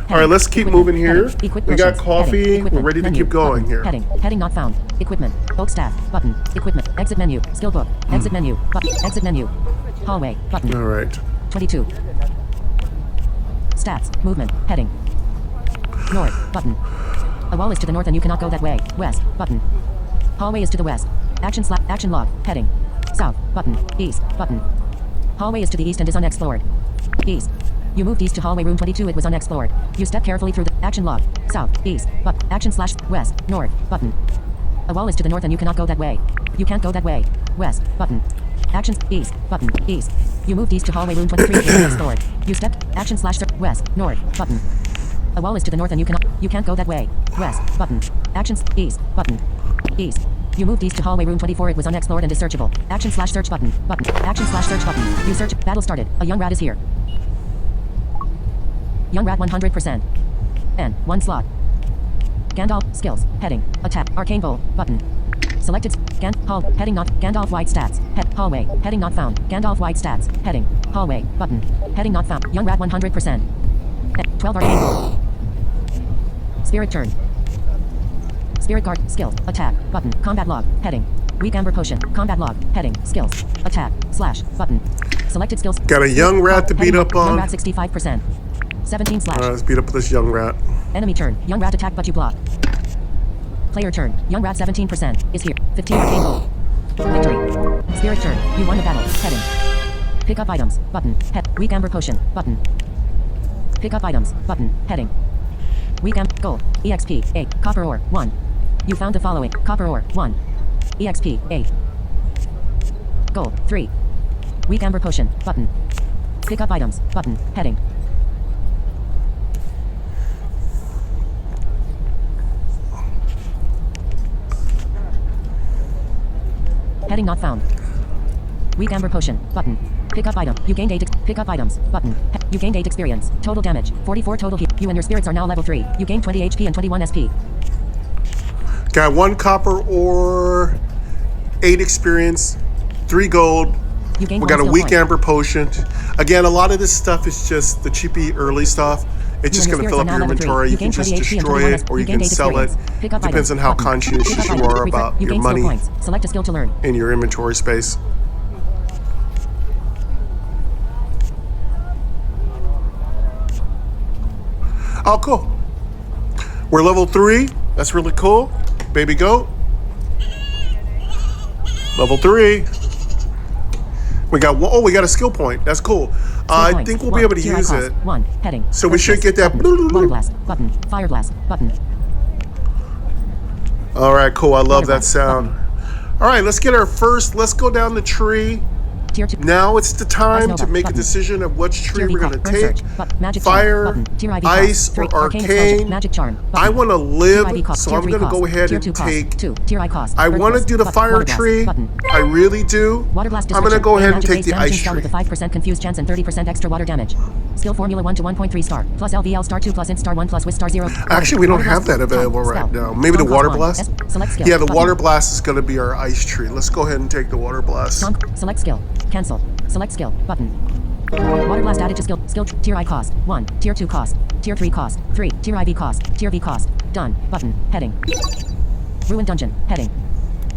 All right, let's keep moving here. We got coffee. We're ready to keep going here. Heading not found. Equipment. Oak staff. Button. Equipment. Exit menu. Skill book. Exit menu. Button. Exit menu. Hallway. Button. All right. 22. Stats. Movement. Heading. North. Button. A wall is to the north and you cannot go that way. West. Button. Hallway is to the west. Action log. Heading. South. Button. East. Button. Hallway is to the east and is unexplored. East. You moved east to hallway room 22. It was unexplored. You step carefully through the action log. South. East. But action/west. North. Button. A wall is to the north and you cannot go that way. You can't go that way. West. Button. Actions. East. Button. East. You moved east to hallway room 23. It was unexplored. You stepped action/west. North. Button. A wall is to the north and you can't go that way. West. Button. Actions. East. Button. East. You moved east to hallway room 24. It was unexplored and is searchable. Action slash search button. Button. Action slash search button. You search. Battle started. A young rat is here. Young rat 100%. N. 1 slot. Gandalf. Skills. Heading. Attack. Arcane bowl. Button. Selected. Hall. Heading not. Gandalf wide stats. Hallway. Heading not found. Gandalf wide stats. Heading. Hallway. Button. Heading not found. Young rat 100%. 12 arcane bowl. Spirit turn. Spirit guard. Skills. Attack. Button. Combat log. Heading. Weak amber potion. Combat log. Heading. Skills. Attack. Slash. Button. Selected skills. Got a young rat to beat up on. Young rat 65%. 17 slash. Let's beat up this young rat. Enemy turn. Young rat attack but you block. Player turn. Young rat 17% is here. 15 arcane bowl. Victory. Spirit turn. You won the battle. Heading. Pick up items. Button. Weak amber potion. Button. Pick up items. Button. Heading. Weak amber. Gold. EXP. 8. Copper ore. 1. You found the following. Copper ore. 1. EXP. 8. Gold. 3. Weak amber potion. Button. Pick up items. Button. Heading. Heading not found. Weak amber potion. Button. Pick up item. You gained 8. Pick up items. Button. You gained 8 experience. Total damage. 44 total heal. You and your spirits are now level 3. You gain 20 HP and 21 SP. Got 1 copper ore, 8 experience, 3 gold. You gain We got a weak point. amber potion. Again, a lot of this stuff is just the cheapy early stuff. It's just going to fill up your inventory. You can just destroy it or you can sell it. Depends on how conscientious you are about your money Select a skill to learn. in your inventory space. Oh, cool. We're level 3. That's really cool. Baby goat. Level 3. We got a skill point. That's cool. I think we'll be able to use it. 1. Heading. So we should get that. Water blast. Button. Fire blast. Button. All right, cool. I love that sound. All right, let's get our first. Let's go down the tree. Tier 2. Now it's the time to make a button. decision of which tree Tier we're V going to cost. take. Search. Magic Fire, charm. Button. Tier IV ice, cost. 3. or Arcane explosion. arcane. Magic charm. Button. I want to Tier IV live, cost. so Tier I'm 3 going to cost. go ahead Tier and 2 cost. take. 2. Tier I cost. I Earth want to blast. do the Button. fire Water blast. tree. Button. I really do. Water blast I'm going to go ahead and take the ice spell tree. with a 5% confused chance and 30% extra water damage. Skill formula 1 to 1.3 star. Plus LVL star 2 plus int star 1 plus with star 0. Actually, we don't Water have blast. that available Spell. right now. Maybe the Strong water cost 1. blast? Select skill. Yeah, the Button. water blast is going to be our ice tree. Let's go ahead and take the water blast. Strong. Select skill. Cancel. Select skill. Button. Water blast added to skill. Skill. Tier I cost. 1. Tier 2 cost. Tier 3 cost. 3. Tier IV cost. Tier V cost. Done. Button. Heading. Ruined dungeon. Heading.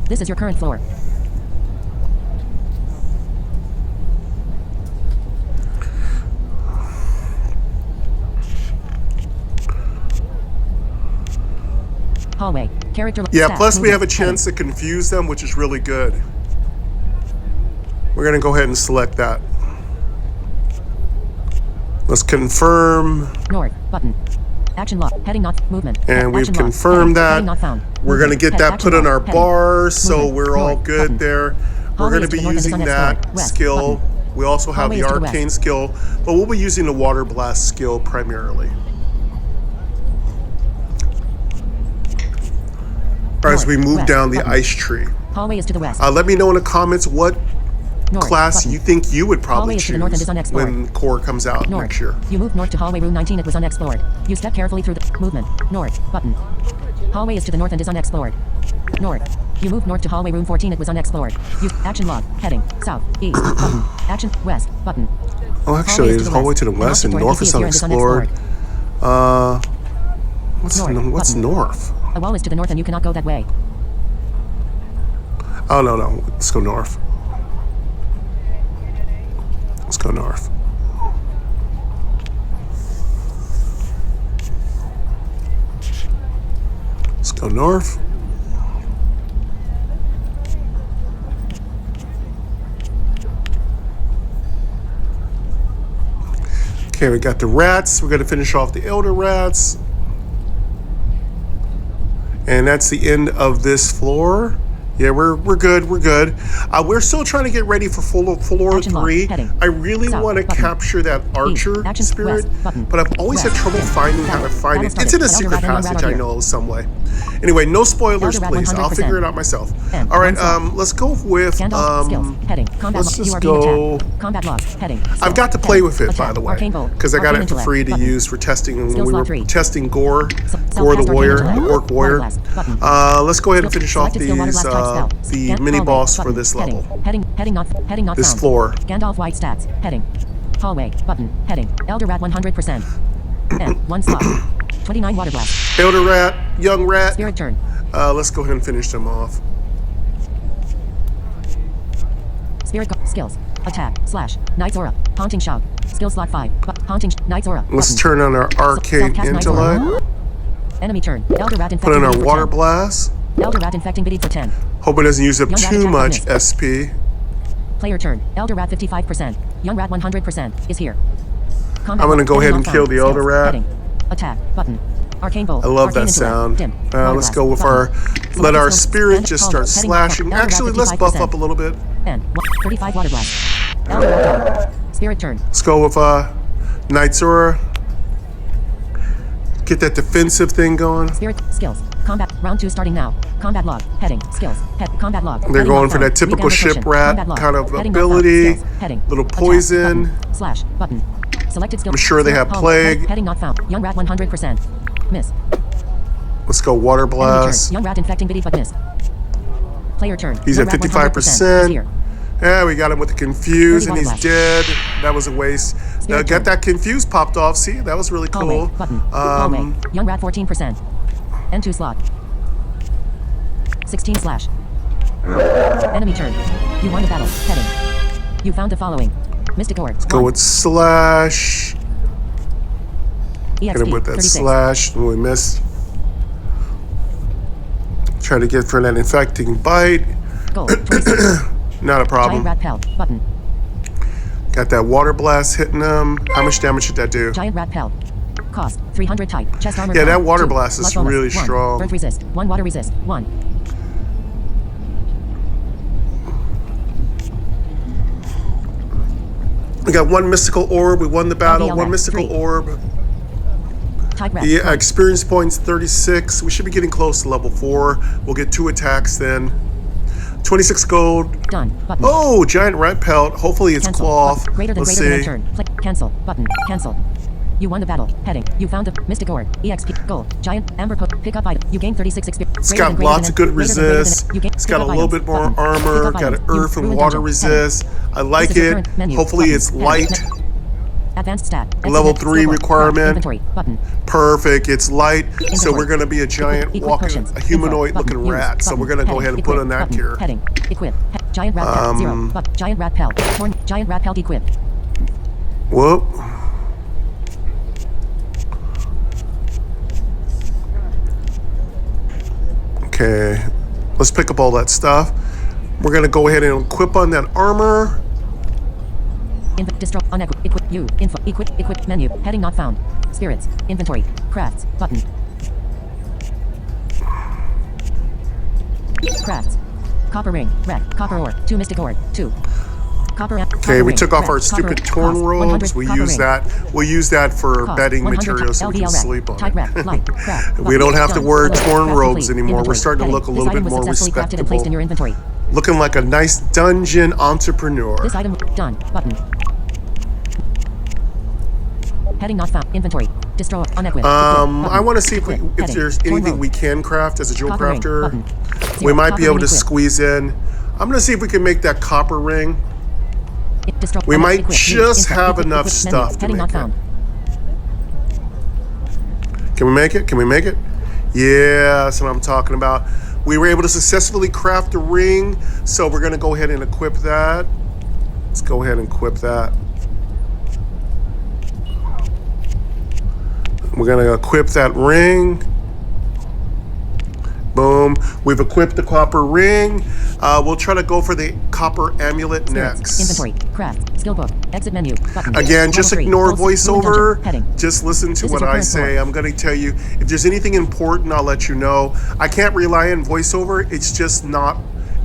This is your current floor. Hallway. Character. Yeah, stats, plus we have a movement, chance to confuse them, which is really good. We're going to go ahead and select that. Let's confirm. heading. North. Button. Action lock. Heading not. Movement. And we've Action lock. confirmed Heading. that. Heading not found. We're going to get that Action put on lock. our Heading. bar, so Movement. we're all North. good Button. there. We're Hallway going is to to be the north and is using unexplored. that West. skill. Button. We also have Hallway the is to the arcane west. skill, but we'll be using the water blast skill primarily. All right, as we move West. down the Button. ice tree. Hallway is to the west. Let me know in the comments what North. class Button. you think you would probably Hallway is to the north and choose is unexplored. when Core comes out North. next year. You move north to hallway room 19. It was unexplored. You step carefully through the movement. North. Button. Hallway is to the north and is unexplored. North. You move north to hallway room 14. It was unexplored. You action log. Heading south. East. Button. Action west. Button. Oh, actually, it's hallway to the west and north is unexplored. What's North. what's Button. north? A wall is to the north and you cannot go that way. Oh, no. Let's go north. Let's go north. Let's go north. Okay, we got the rats. We're going to finish off the elder rats. And that's the end of this floor. Yeah, we're good. We're good. We're still trying to get ready for floor Action log. 3. Heading. I really South. want to Button. capture that archer Action. spirit, West. Button. but I've always had West. trouble Dim. finding how to Battle. find Battle it. It's in a started. secret Elder Rat passage, here. I know, some way. Anyway, no spoilers, Elder Rat please. I'll 100%. figure it out myself. And All right, one slot. let's go with Gandalf skills. Heading. Combat let's log. just You are being go. attacked. Combat log. Heading. I've Skills. got to play Heading. with it, by Attack. the way, Arcane bolt. because I got Arcane it for intellect. free to Button. use for testing when Skill we slot were 3. testing Gore, Self-cast Gore the arcane warrior, intellect. orc warrior. Water blast. Button. Let's go ahead and finish off Selected skill water these blast type spell. the Gan- mini hallway. boss for Button. this Heading. level. Heading not This found. floor. Gandalf white stats. Heading. Hallway. Button. Heading. Elder Rat 100%. And one slot. 29 water blast. Elder rat, young rat. Spirit turn. Let's go ahead and finish them off. Spirit skills. Attack. Slash. Knight's aura. Haunting shout. Skill slot 5. Haunting Knight's aura. Let's Button. turn on our arcade Self-cast Knight's aura. intellect. Enemy turn. Elder Rat infecting Put in our BD for water 10. blast. Elder Rat infecting BD for 10. Hope it doesn't use up Young rat too attack much bonus. SP. Player turn. Elder Rat 55%. Young Rat 100% is here. Combat I'm gonna log. go ahead Heading and not kill found. the Elder Skills. Rat. Heading. Attack. Button. Arcane bolt. I love Arcane that intellect. sound. Dim. Water Let's blast. go with Button. our. Select Let our skills. spirit Stand just tall. start Heading slashing. Elder Rat Actually, let's buff 55%. up a little bit. And 35 water blast. Elder Rat down. Spirit turn. Let's go with Knight's Aura. Get that defensive thing going. Spirit skills. Combat round 2 starting now. Combat log. Heading. Skills. Head. Combat log. They're Heading going not for found. that typical Weak ambush ship potion. rat Combat log. kind of Heading not found. ability. Skills. Heading. Little Attack. poison. Button. Slash. Button. Selected skill. I'm sure they have Hallway. plague. Heading not found. Young Rat 100%. Miss. Let's go water Enemy turn. blast. Young Rat infecting BD but miss. Player turn. He's Young at Rat 55%. is here. Yeah, we got him with the confuse, 30 and he's water dead. That was a waste. Spirit Got turn. that confuse popped off. See, that was really Hallway. cool. Button. Hallway. Young Rat 14%. N2 slot. 16 slash. Enemy turn. You won the battle. Heading. You found the following. Mystic Orb. Go with slash. Hit him EXP with that 36. slash. And we missed. Try to get for that infecting bite. Gold. 26. Not a Giant problem. Rat Pelt. Button. Got that water blast hitting him. How much damage should that do? Giant Rat Pelt. Cost 300 type. Chest armor. Yeah, that found. water 2. blast is Luck bonus. really 1. strong. Burnt resist. 1 water resist. 1. We got 1 mystical orb. We won the battle. LBL 1 mystical 3. orb. Type rat. Yeah, 1. experience points 36. We should be getting close to level 4. We'll get 2 attacks then. 26 gold. Done. Button. Oh, giant rat pelt. Hopefully it's Cancel. cloth. Button. Greater than Let's greater than see. turn. Cancel. Button. Cancel. You won the battle. Heading. You found a Mystic Orb. EXP. Gold. Giant Amber Coat. Pick up item. You gain 36 experience. It's got lots of good resist. It's got a little bit more armor. Got an earth and water resist. I like This is your it. current menu. Hopefully Button. it's Heading. light. Advanced stat. Level Estimate. 3 Skill book. requirement. Inventory. Button. Perfect. It's light. So Inventory. we're going to be a giant Equip walking, potions. a humanoid Info. looking Button. rat. Use. So Button. we're going to go Heading. ahead and Equip. put on that Button. here. Heading. Equip. Giant rat pelt. 0. Giant rat pelt. Torn. Giant rat pelt equip. Whoop. Okay. Let's pick up all that stuff. We're going to go ahead and equip on that armor. Distro. Unequip. Equip. You. Info. Equip. Equip. Menu. Heading not found. Spirits. Inventory. Crafts. Button. Crafts. Copper ring. Red. Copper ore. 2 mystic ore. 2. Copper. Okay, we took off our stupid torn robes. We use that. We'll use that for bedding materials so we can sleep on it. We don't have to wear torn robes anymore. We're starting to look a little bit more respectable. In your inventory. Looking like a nice dungeon entrepreneur. This item done. Button. Heading not found. Inventory. Distro. Unequip. I want to see if there's anything we can craft as a jewel crafter. We might be able to squeeze in. I'm gonna see if we can make that copper ring. We might just have enough stuff to make it. Can we make it? Can we make it? Yeah, that's what I'm talking about. We were able to successfully craft a ring, so we're gonna go ahead and equip that. Let's go ahead and equip that. We're gonna equip that ring. Boom. We've equipped the copper ring. We'll try to go for the copper amulet next. Inventory. Craft. Skill book. Exit menu. Button. Again, just Level 3. ignore Full voiceover. Heading. Just listen to This is what your I current say. floor. I'm going to tell you. If there's anything important, I'll let you know. I can't rely on voiceover. It's just not.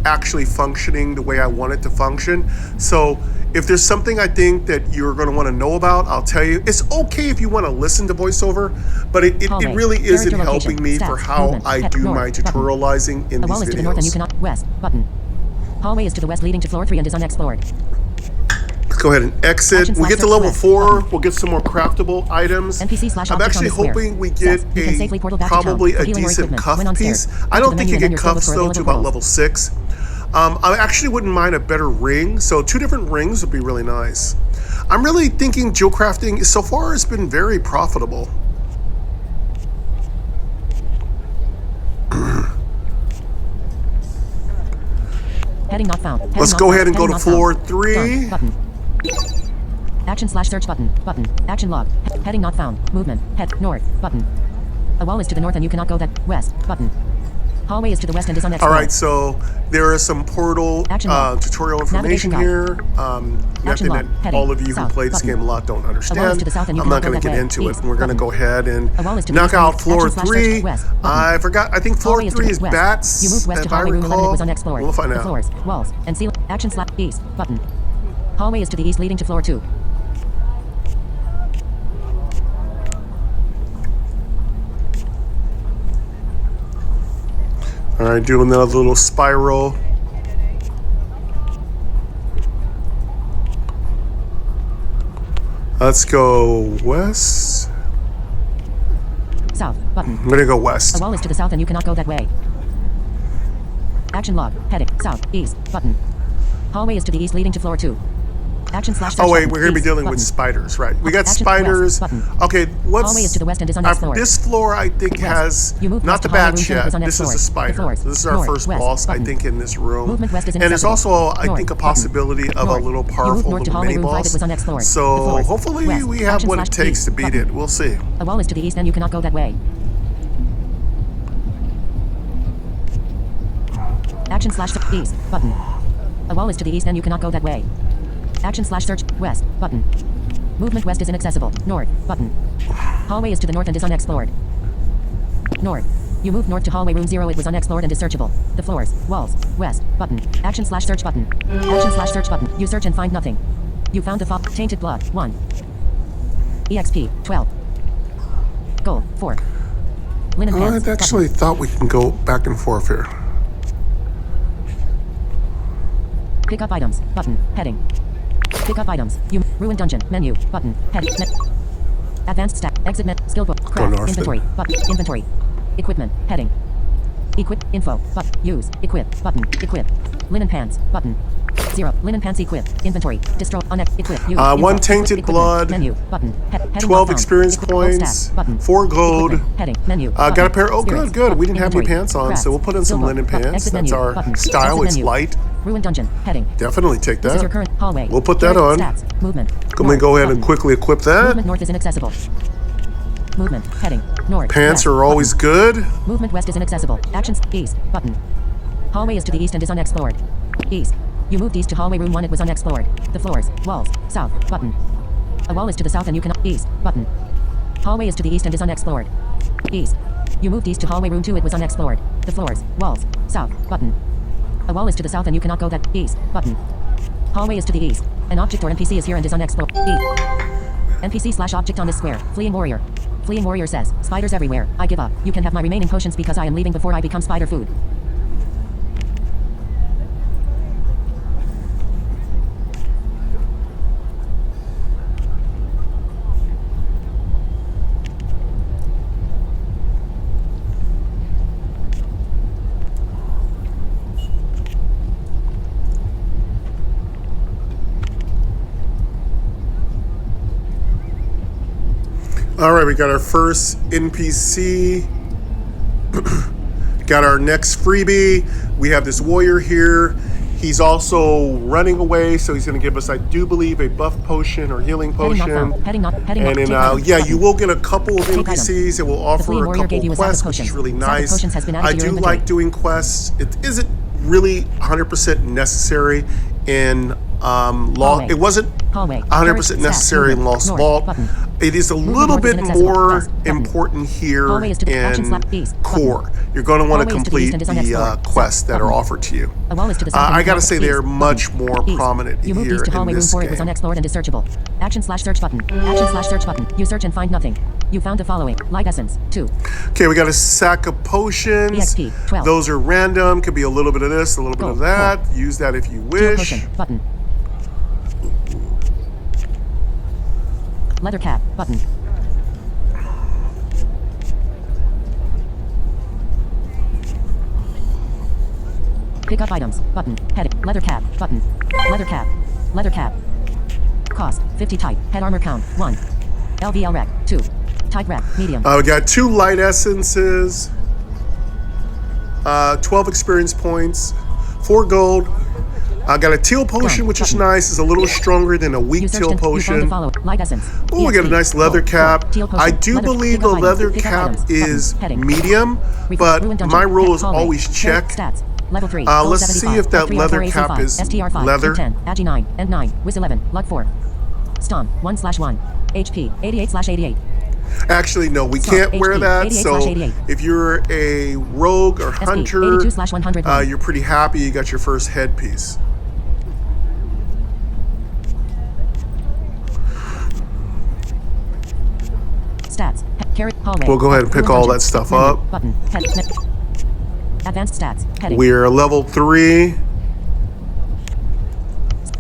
actually functioning the way I want it to function. So if there's something I think that you're going to want to know about, I'll tell you. It's okay if you want to listen to voiceover, but it really isn't helping me for how I do my tutorializing in these videos. A wall is to the north and you cannot west button. Hallway is to the west leading to floor 3 and is unexplored. Let's go ahead and exit. We'll get to level 4. We'll get some more craftable items. I'm actually hoping we get probably a decent cuff piece. I don't think you get cuffs though to about level 6. I actually wouldn't mind a better ring. So 2 different rings would be really nice. I'm really thinking jewel crafting so far has been very profitable. Heading not found. Let's go ahead and go to floor 3. Button. Action / search button. Button. Action log. Heading not found. Movement. Head north. Button. A wall is to the north and you cannot go that west. Button. Hallway is to the west and is unexplored. Alright, so there is some portal tutorial information here. Nothing that all of you who played this game a lot don't understand. I'm not going to get into it. We're going to go ahead and knock out floor 3. I forgot. I think floor 3 is bats. You moved west to hallway room 11 was unexplored. We'll find out. Floors, walls, and ceiling. Action / east. Button. Hallway is to the east leading to floor 2. Alright, doing that little spiral. Let's go west. South. Button. I'm gonna go west. A wall is to the south and you cannot go that way. Action log. Heading. South. East. Button. Hallway is to the east leading to floor 2. Action / oh wait, we're going to be dealing with spiders, right? We got spiders. Okay, Hallway is to the west and is unexplored. This floor I think has not the bats yet. This is a spider. This is our first boss, I think, in this room. And there's also, I think, a possibility of a little powerful little mini boss. So hopefully we have what it takes to beat it. We'll see. A wall is to the east and you cannot go that way. Action / east. Button. A wall is to the east and you cannot go that way. Action / search west button. Movement west is inaccessible. North button. Hallway is to the north and is unexplored. North. You moved north to hallway room 0. It was unexplored and is searchable. The floors, walls, west button. Action / search button. Action / search button. You search and find nothing. You found the tainted blood 1. EXP 12. Gold 4. Linen pants. I actually thought we can go back and forth here. Pick up items button. Heading. Pick up items. You ruined dungeon menu button. Head. Advanced stack. Exit skill book. Craft. Inventory button. Inventory. Equipment. Heading. Equip info. Use. Equip button. Equip. Linen pants button. 0. Linen pants equip. Inventory. Destroy. Equip. Use. 1 tainted blood. Menu button. 12 experience points. 4 gold. Heading. Menu. Got a pair. Oh, good. We didn't have any pants on, so we'll put in some linen pants. That's our style. It's light. Ruined dungeon. Heading. Definitely take that. This is your current hallway. We'll put that on. Stats. Movement. Let me go ahead and quickly equip that. Movement north is inaccessible. Movement. Heading. North. Pants are always good. Movement west is inaccessible. Actions. East. Button. Hallway is to the east and is unexplored. East. You moved east to hallway room 1. It was unexplored. The floors. Walls. South. Button. A wall is to the south and you cannot. East. Button. Hallway is to the east and is unexplored. East. You moved east to hallway room 2. It was unexplored. The floors. Walls. South. Button. A wall is to the south and you cannot go that. East. Button. Hallway is to the east. An object or NPC is here and is unexplored. NPC / object on this square. Fleeing warrior. Fleeing warrior says, spiders everywhere. I give up. You can have my remaining potions because I am leaving before I become spider food. All right, we got our first NPC. Got our next freebie. We have this warrior here. He's also running away, so he's going to give us, I do believe, a buff potion or healing potion. You will get a couple of NPCs. It will offer a couple of quests, which is really nice. I do like doing quests. It isn't really 100% necessary in Lost. It wasn't 100% necessary in Lost Vault. It is a Movement little north is bit inaccessible. more West, button. important here Hallway is to the action in east, core. You're going to want to Hallway is to the east complete and is unexplored. the quests that are Button. offered to you. A wall is to the south. I and gotta north, say east, they're button. much more East. prominent You moved here east to in hallway room this 4. It was game. unexplored and is searchable. Action/search button. Action/search button. You search and find nothing. You found the following. Light essence 2. Okay, we got a sack of potions. EXP 12. Those are random. Could be a little bit of this, a little bit of that. Use that if you Steel wish. potion button. Leather cap button. Pick up items button. Heading. Leather cap button. Leather cap. Leather cap. Cost 50 type. Head armor count 1. LVL rack 2. Type rack medium. We got 2 light essences, 12 experience points, 4 gold. I got a teal potion, which is nice. It's a little stronger than a weak teal potion. Light essence. Oh, we got a nice leather cap. Teal potion. I do Leather- believe pick the up leather items. Pick up cap items. is Button. Heading. medium, but Ruined dungeon. my rule is Hallway. always check. Stats. Level 3. Let's 75, see if that 3R4, leather AC5, cap is STR5, leather. 10, Agi 9, and 9, Wiz 11, Lug 4. Stomp 1/1. HP 88/88. Actually, no, we Stop. can't wear HP, that. 88 So slash 88. if you're a rogue or SP hunter, 82/100. you're pretty happy you got your first headpiece. Stats. Carrot hallway. We'll go ahead and pick Ruined all dungeon. that stuff Menu. up. Button. Advanced stats. Heading. We're level 3.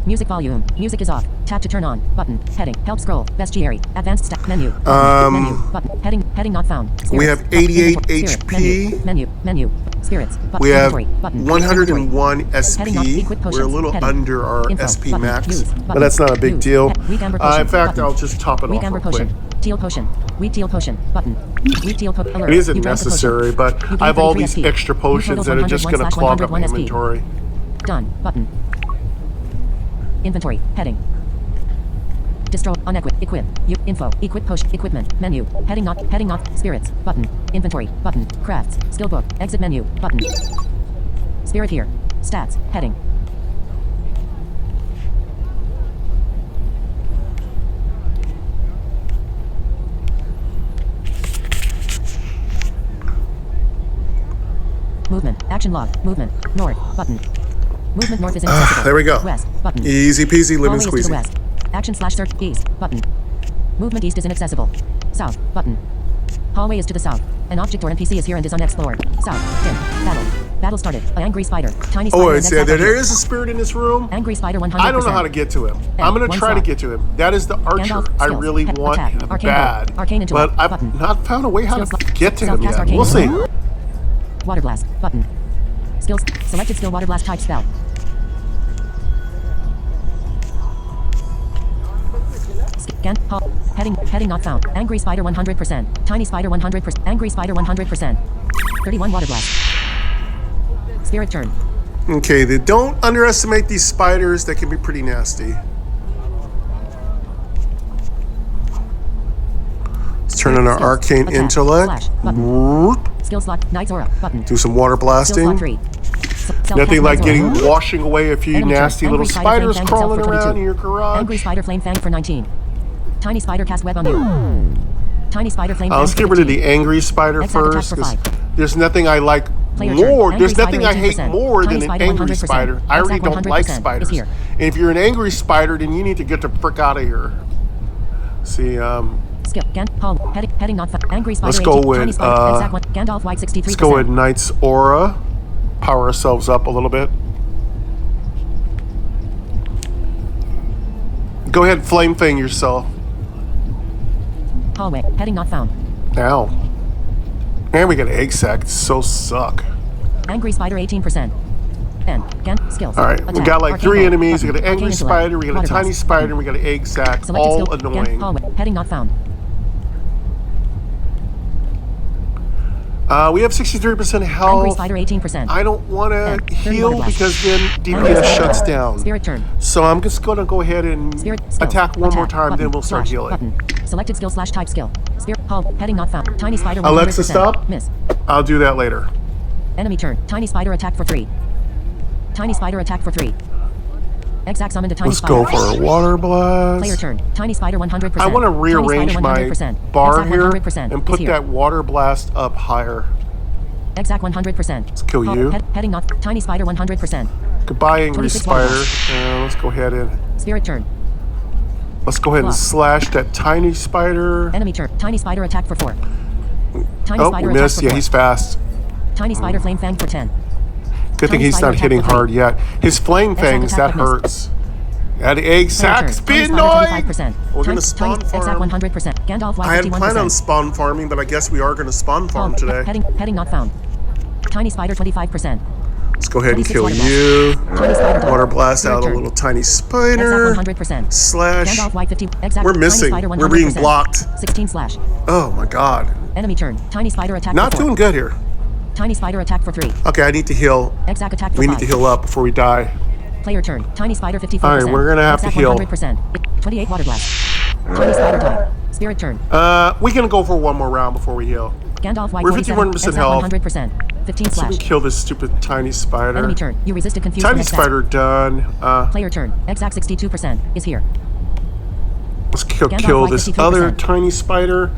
Music volume. Music is off. Tap to turn on. Button. Heading. Help scroll. Bestiary. Advanced stat. Menu. Menu. Button. Heading not found. Spirits. We have Button. 88 Inventory. Spirit. HP. Menu. Spirits. Button. We have Inventory. Button. 101 Heading not. SP. Equip potions. We're a little Heading. under our Info. SP Button. max, Use. but Button. that's not a big Use. deal. Weak amber potion. In fact, Button. I'll just top it Weak off amber real quick. potion. Teal potion. Weak teal potion. Button. Weak teal potion. Alert. It isn't You drank the potion. necessary, but You gained I have all 33 these SP. extra You potions totaled that are just going to clog up my 101/101 SP. inventory. Done. Button. Inventory. Heading. Distro. Unequip. Equip. Info. Equip potion. Equipment. Menu. Heading not. Spirits. Button. Inventory. Button. Crafts. Skill book. Exit menu. Button. Spirit here. Stats. Heading. Movement. Action log. Movement. North. Button. Movement north is inaccessible. There we go. West. Button. Easy peasy, lemon Hallway is to the squeezy. west. Action/search east. Button. Movement east is inaccessible. South. Button. Hallway is to the south. An object or NPC is here and is unexplored. South. Dim. Battle. Battle started. An angry spider. Tiny spider. Oh, and it's, next there attack. is a spirit in this room. Angry spider 100%. I don't know how to get to him. I'm going to one try to slot. get to him. That is the archer Gandalf, I skills, really pet, want attack, him arcane bad. bolt, arcane into But it, I've button. not found a way how Skills, to get to him self-cast yet. arcane We'll see. into it. Water blast. Button. Skills. Selected skill water blast type spell. Heading not found. Angry spider 100%. Tiny spider 100%. Angry spider 100%. 31 water blast. Spirit turn. Okay, don't underestimate these spiders. They can be pretty nasty. Let's turn on our Skills. arcane Attack. intellect. Flash. Button. Skill slot. Knight's aura. Button. Do some water Skill blasting. slot 3. Nothing like washing away a few Enemy turn. nasty Angry little spider spiders flame fang crawling itself for around 22. in your garage. Angry spider flame fang for 19. Tiny spider cast web on you. Tiny spider flame fang Let's for get rid of 15. the angry spider Exact attack first, for 'cause 5. there's nothing I like Player more. turn. There's Angry nothing spider I hate 18%. more Tiny than an spider angry 100%. spider. I already Exact don't like 100% spiders. is here. And if you're an angry spider, then you need to get the frick out of here. See, Skill. Heading not found. Angry spider Let's 18. go with, Tiny spider. Exact one. Gandalf white 63%. let's go with Knight's Aura. Power ourselves up a little bit. Go ahead, flame fang yourself. Hallway. Heading not found. Ow. And we got an egg sack. So suck. Angry spider 18%. N. Skills. All right, we Attack. got like Arcane 3 bolt. enemies. We Button. got an angry Arcane spider, intellect. we got a Water tiny blast. spider, and we got an egg sack. Selected All skill. annoying. Hallway. Heading not found. We have 63% Angry health. spider 18%. I don't want to 30 heal water blast. because then Angry DPS spider shuts blast. down. Spirit turn. So I'm just going to go ahead and Spirit skill. attack one more Attack. time, Button. then we'll start Slash. healing. Button. Selected skill / type skill. Spirit. Heading not found. Tiny spider 100%. Alexa, stop. Miss. I'll do that later. Enemy turn. Tiny spider attack for 3. Tiny spider attack for 3. Exact summon to tiny Let's spider. go for a water blast. Player turn. Tiny spider 100%. I want to rearrange my bar exact here 100% and put is that water blast up higher. Exact 100%. Let's kill you. Heading off. Tiny spider 100%. Goodbye, angry 26 water spider. Let's go ahead and Spirit turn. let's go ahead and Block. slash that tiny spider. Enemy turn. Tiny spider attack for 4. Tiny Oh, spider we attack missed. for Yeah, 4. he's fast. Tiny spider flame fang for 10. Good thing Tiny he's spider not hitting attack for hard yet. His flame fangs, that attack but hurts. That egg sack's Tiny been spider annoying. 25%. We're gonna Tiny- spawn Exact farm. 100%. Gandalf Y I hadn't 51%. planned on spawn farming, but I guess we are gonna spawn farm today. Heading not found. Tiny spider 25%. Let's go ahead and 26 kill water you. Tiny spider die. Water blast Your out a turn. little tiny Exact spider. 100%. Slash. Gandalf Y 50. Exact. We're Tiny missing. spider We're being 100%. blocked. 16 slash. Oh my god. Enemy turn. Tiny spider attack Not for 4. doing good here. Tiny spider attack for 3. Okay, I need to heal. Exact attack for We 5. need to heal up before we die. Player turn. Tiny spider 54%. All right, we're gonna have to Exact heal. 100%. 28 water blast. Tiny spider die. Spirit turn. We're gonna go for one more round before we heal. Gandalf Y We're 47. 51% Exact health. 100%. 15 So we slash. can kill this stupid tiny spider. Enemy turn. You resisted confusion. Tiny exact. spider done. Player turn. Exact 62% is here. Let's kill Gandalf this 53%. other tiny spider.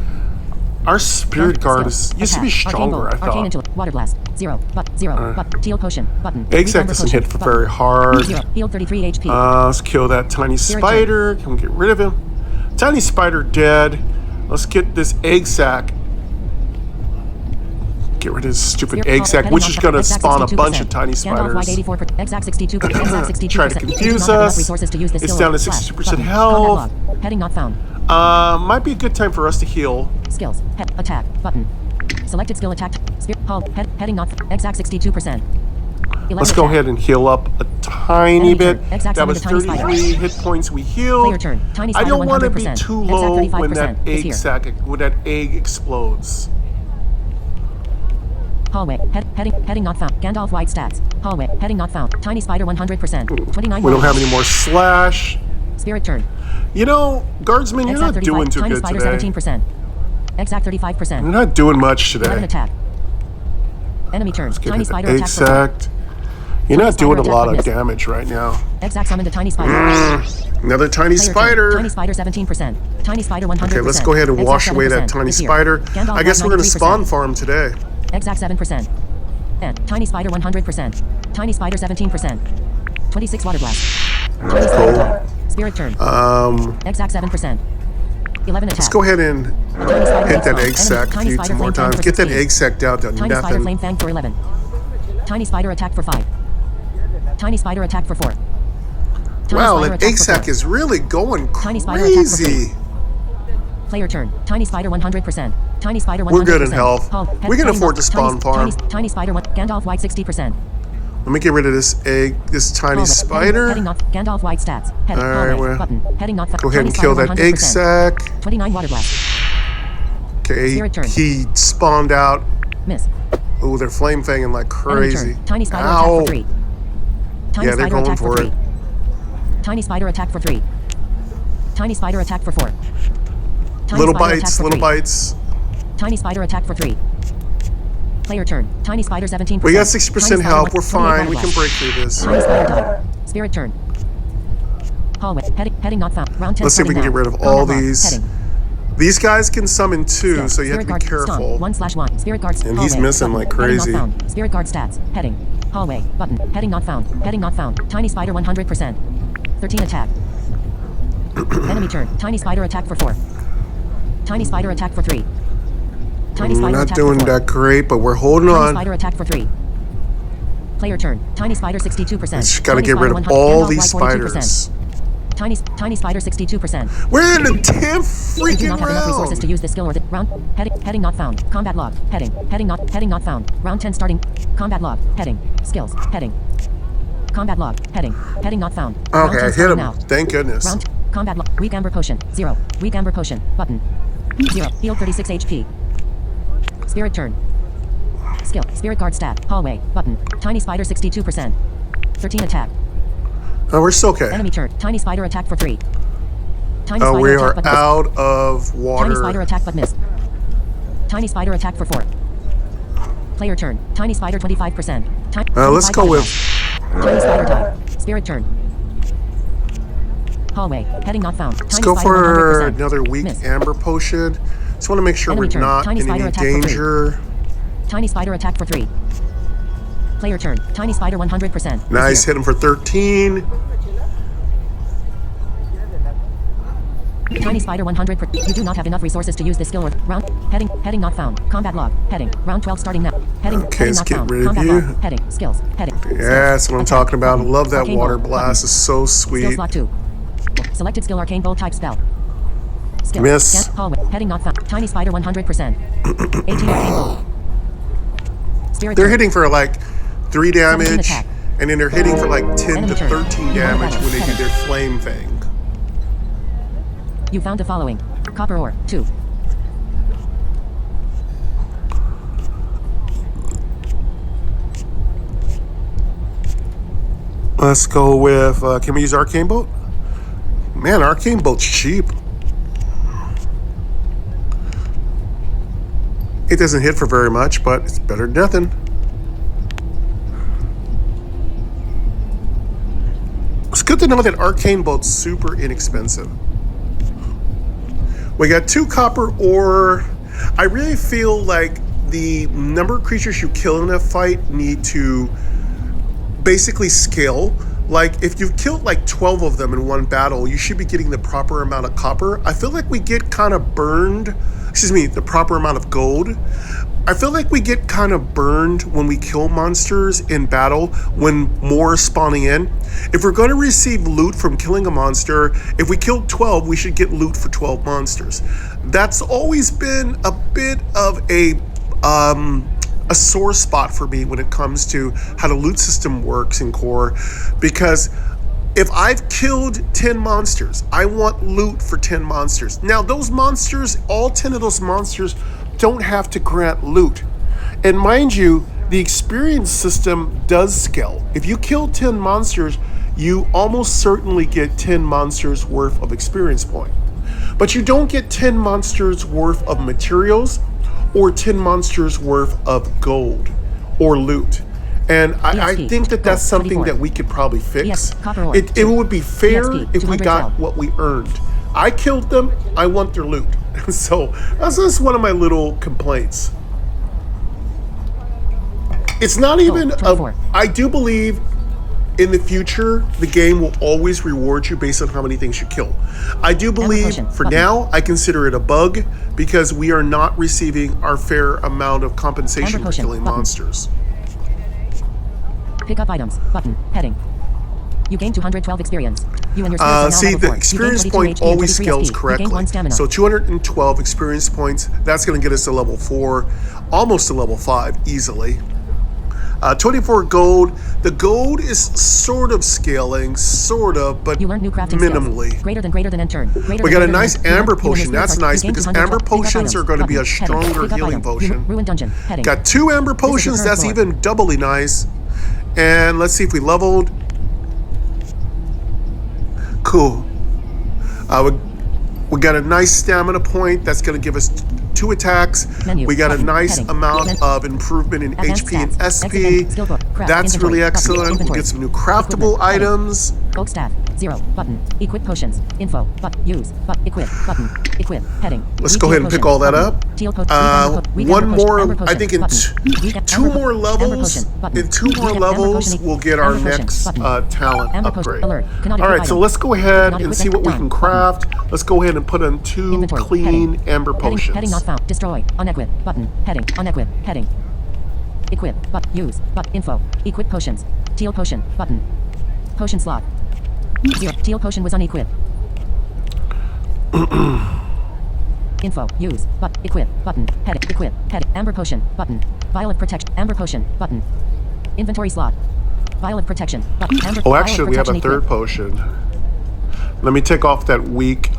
Our spirit guard used to be stronger, I Arcane thought. into water blast. 0. Teal potion. Button. Egg sac Reamber doesn't potion. hit for Button. very hard. 0. Healed 33 HP. Let's kill that tiny Spirit spider. Can we get rid of him? Tiny spider dead. Let's get this egg sac. Get rid of this stupid egg sac, which is going to spawn a bunch of tiny spiders. Exact 62. Exact 62%. Try to confuse You do not have enough us. resources to use this It's skill. down to Slash. 62% Button. health. Combat log. Heading not found. Might be a good time for us to heal. Skills. Attack. Button. Selected skill attack. Heading not. Exact 62%. Let's go ahead and heal up a tiny Enemy bit. turn. Exact That was summon the tiny 33 hit points we healed. Player turn. Tiny I spider don't want to be 100%. too Exact low when 35% that is egg here. sac, when that egg explodes. Hallway. Heading not found. Gandalf wide stats. Hallway. Heading not found. Tiny spider 100%. 29. We don't have any more slash. Spirit turn. You know, guardsman, you're Exact not 35. doing too Tiny good spider today. 17%. Exact 35%. You're not doing much 11 today. attack. Enemy turn. Get Tiny hit spider egg attack for 4. sac. You're not spider doing a attack lot of witness. damage right now. Exact summon the tiny spider. Another tiny Player turn. spider. Tiny spider 17%. Tiny spider 100%. Okay, let's go ahead and Exact wash away that 7% tiny is here. spider. Gandalf I guess we're going to 93%. spawn farm today. Exact 7%. And tiny spider 100%. Tiny spider 17%. 26 water blast. Tiny spider die. Spirit turn. Exact 7%. 11 attack. Let's go ahead and Tiny spider hit that hits egg spawn. sac a Tiny few spider more flame fang times. for Get that 16. egg sac down to Tiny spider flame nothing. fang for 11. Tiny spider attack for 5. Tiny spider attack for 4. Tiny Wow, spider that attack egg for sac 4. is really going Tiny spider attack for crazy. Player turn. Tiny spider 100%. Tiny spider 100%. We're good in health. We can heading afford not- to spawn tiny, farm. Tiny spider 1. Gandalf wide 60%. Let me get rid of this egg, this tiny Heading spider. not. Gandalf wide stats. Head. All right, Hallway. well, Button. Heading not. Go ahead and kill that egg sac. 29 water blast. Okay, Spirit turn. he spawned out. Miss. Oh, they're flame fanging like Enemy crazy. turn. Tiny spider Ow. attack for 3. Tiny Yeah, they're spider going attack for 3. it. Tiny spider attack for 3. Tiny spider attack for 4. Tiny Little spider attack bites, for little 3. bites. Tiny spider attack for 3. Player turn. Tiny spider 17%. We got 60% Tiny health. spider We're 28 fine. water We can blast. break through this. Tiny spider die. Spirit turn. Hallway. Heading not found. Round 10. Let's see if we can starting get now. rid of all Combat log. these. Heading. These guys can summon too, Skill. so you have to Spirit be guard. careful. 1/1. Spirit guards. And he's Hallway. missing Button. like Heading crazy. not found. Spirit guard stats. Heading. Hallway. Button. Heading not found. Heading not found. Tiny spider 100%. 13 attack. Enemy turn. Tiny spider attack for 4. Tiny spider attack for 3. Tiny We're spider not attack doing for 4. that great, but we're holding Tiny on. spider attack for 3. Player turn. Tiny spider 62%. Just gotta Tiny get rid spider of 100. all Gandalf these Y 42%. spiders. Tiny spider 62%. We're in the 10th You do freaking not have enough resources to round. use this skill or the round. Heading not found. Combat log. Heading not found. Round 10 starting. Combat log. Heading. Skills. Heading. Combat log. Heading not found. Round Okay, 10 I hit starting him. now. Thank goodness. Round. Combat log. Weak amber potion. 0. Weak amber potion. Button. 0. Heal 36 HP. Spirit turn. Skill. Spirit guard stat. Hallway. Button. Tiny spider 62%. 13 attack. Oh, we're still okay. Enemy turn. Tiny spider attack for 3. Tiny Oh, spider we attack are but miss. out of Tiny spider water. attack but miss. Tiny spider attack for 4. Player turn. Tiny spider 25%. Let's go with. Tiny spider die. Spirit turn. Hallway. Heading not found. Let's Tiny go spider for 100%. another weak Miss. amber potion. Just want to make sure Enemy we're turn. not Tiny in spider any attack for 3. danger. Tiny spider attack for 3. Player turn. Tiny spider 100%. Nice, hit him for 13. Tiny spider 100%. You do not have enough resources to use this skill or round. Heading not found. Combat log. Heading. Round 12 starting now. Heading. Okay, Heading let's not get found. rid of Combat you. log. Heading. Skills. Heading. Yeah, that's what I'm talking about. I love that Arcane water bolt. blast. Button. It's so Skill sweet. slot 2. Selected skill arcane bolt type spell. Skill. Miss. Scan. Hallway. Heading not found. Tiny spider 100%. ATF arcane bolt. Spirit They're turn. hitting for like 3 damage, attack. and then they're hitting for like 10 Enemy to turn. 13 You damage won when they do battle. their flame thing. You found the following. Copper ore 2. Let's go with, can we use Arcane Bolt? Man, Arcane Bolt's cheap. It doesn't hit for very much, but it's better than nothing. It's good to know that Arcane Bolt's super inexpensive. We got 2 copper ore. I really feel like the number of creatures you kill in a fight need to basically scale. Like if you've killed like 12 of them in one battle, you should be getting the proper amount of copper. I feel like we get kind of burned, the proper amount of gold. I feel like we get kind of burned when we kill monsters in battle when more are spawning in. If we're going to receive loot from killing a monster, if we killed 12, we should get loot for 12 monsters. That's always been a bit of a sore spot for me when it comes to how the loot system works in Core, because if I've killed 10 monsters, I want loot for 10 monsters. Now those monsters, all 10 of those monsters don't have to grant loot. And mind you, the experience system does scale. If you kill 10 monsters, you almost certainly get 10 monsters worth of experience point. But you don't get 10 monsters worth of materials or 10 monsters worth of gold or loot. And I think that that's something that we could probably fix. It would be fair if we got what we earned. I killed them, I want their loot. So that's just one of my little complaints. It's not even, I do believe in the future, the game will always reward you based on how many things you kill. I do believe, for now, I consider it a bug because we are not receiving our fair amount of compensation for killing monsters. Pick up items. Button. Heading. You gain 212 experience. You and your spirits are now See, level the 4. experience You gain 22 point HP and always 23 scales SP. You gain correctly. 1 stamina. So 212 experience points, that's going to get us to level 4, almost to level 5 easily. 24 gold. The gold is sort of scaling, but you learned new crafting minimally. Skills. Greater than end turn. We got a nice amber potion. That's nice because amber potions are going to be a stronger healing potion. Ruined dungeon. Heading. Got 2 amber potions. That's even doubly nice. And let's see if we leveled. Cool. We got a nice stamina point. That's going to give us 2 attacks. Menu. We got a nice Heading. amount of improvement in Advanced HP and stats. SP. Skill book. Craft. That's Inventory. really Button. excellent. We'll Inventory. get some new craftable Equipment. items. Oak staff. 0. Button. Equip potions. Info. Use. Equip. Button. Equip. Heading. Let's go ahead and pick all that up. One more, I think in 2 more levels, we'll get our next talent upgrade. All right, so let's go ahead and see what we can craft. Let's go ahead and put on 2 clean amber potions. Heading not found. Destroy. Unequip. Button. Heading. Unequip. Heading. Equip. Use. Info. Equip potions. Teal potion. Button. Potion slot. 0. Teal potion was unequipped. Info. Use. Equip. Button. Heading. Equip. Head. Amber potion. Button. Vial of protection. Amber potion. Button. Inventory slot. Vial of protection. Amber. Oh, actually, we have a 3rd potion. Let me take off that weak.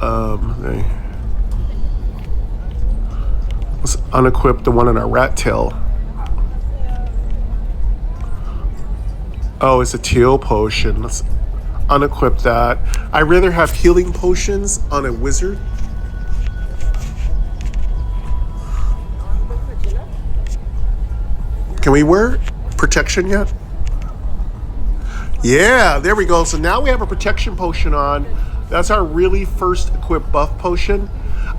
Let's unequip the one in our rat tail. Oh, it's a teal potion. Let's unequip that. I'd rather have healing potions on a wizard. Can we wear protection yet? Yeah, there we go. So now we have a protection potion on. That's our really first equipped buff potion.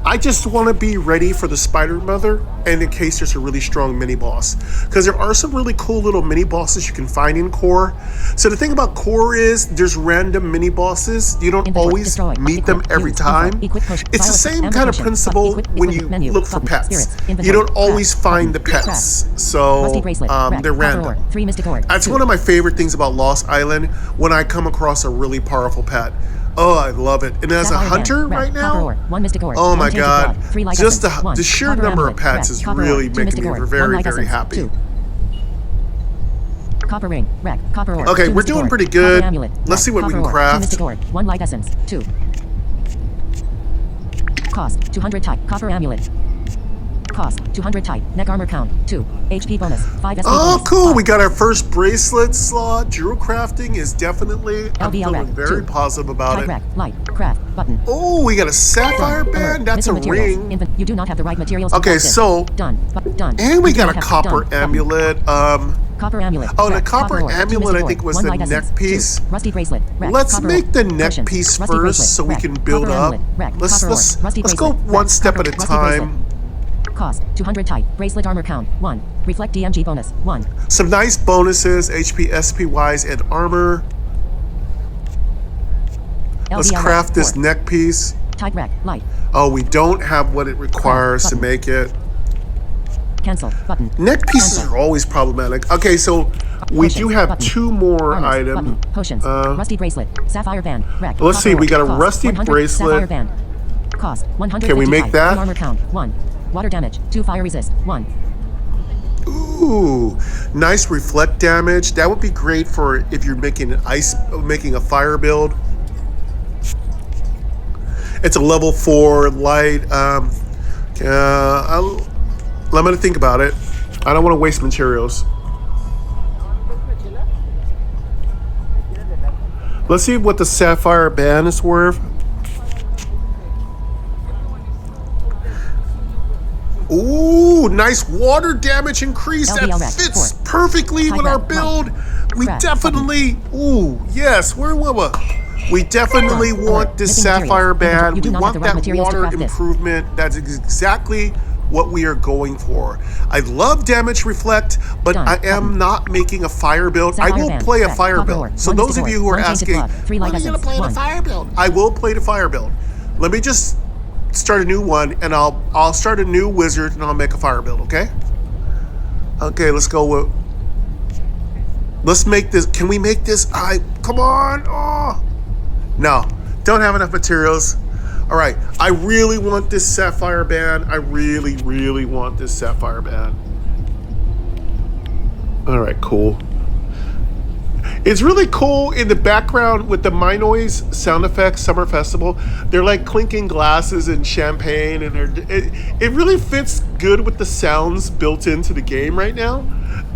I just want to be ready for the spider mother, and in case there's a really strong mini boss, because there are some really cool little mini bosses you can find in core. So the thing about core is there's random mini bosses. You don't always meet them every time. It's the same kind of principle when you look for pets. You don't always find the pets, so they're random. That's one of my favorite things about Lost Island, when I come across a really powerful pet. Oh, I love it. And as a hunter right now, oh my god, just the sheer number of pets is really making me very, very happy. Copper ring, wreck, copper ore. Okay, we're doing pretty good. Let's see what we can craft. 1 light essence, 2. Cost 200 type, copper amulet. Cost 200 type, neck armor count 2. HP bonus 5 SP Oh, bonus, cool. 5. We got our first bracelet slot. Jewel crafting is definitely, I'm feeling very positive about it. Rack, light, craft, button. Oh, we got a sapphire band. That's a ring. You do not have the right materials. Okay, so done. And we got a copper amulet. Copper amulet. Oh, the copper amulet, I think, was the neck piece. Rusty bracelet. Let's make the neck piece first so we can build up. Let's go one step at a time. Cost 200 type, bracelet armor count 1, reflect DMG bonus 1. Some nice bonuses, HP, SP wise, and armor. Let's craft this neck piece. Type rack, light. Oh, we don't have what it requires to make it. Cancel button. Neck pieces are always problematic. Okay, so we do have 2 more items. Potions. Rusty bracelet, sapphire band, rack. Let's see, we got a rusty bracelet. Sapphire band. Cost 100. Can we make that? Armor count 1. Water damage 2. Fire resist 1. Ooh, nice reflect damage. That would be great for if you're making a fire build. It's a level 4 light. I'm gonna think about it. I don't want to waste materials. Let's see what the sapphire band is worth. Ooh, nice water damage increase. That fits perfectly with our build. We definitely, ooh, yes, we definitely want this sapphire band. We want that water improvement. That's exactly what we are going for. I love damage reflect, but I am not making a fire build. I will play a fire build. So those of you who are asking, when are you going to play the fire build? I will play the fire build. Let me just start a new one, and I'll start a new wizard, and I'll make a fire build, okay? Okay, let's go with... Let's make this... Can we make this? Come on! Oh! No, don't have enough materials. All right, I really want this sapphire band. I really, really want this sapphire band. All right, cool. It's really cool in the background with the My Noise sound effects, Summer Festival. They're like clinking glasses and champagne, and it really fits good with the sounds built into the game right now.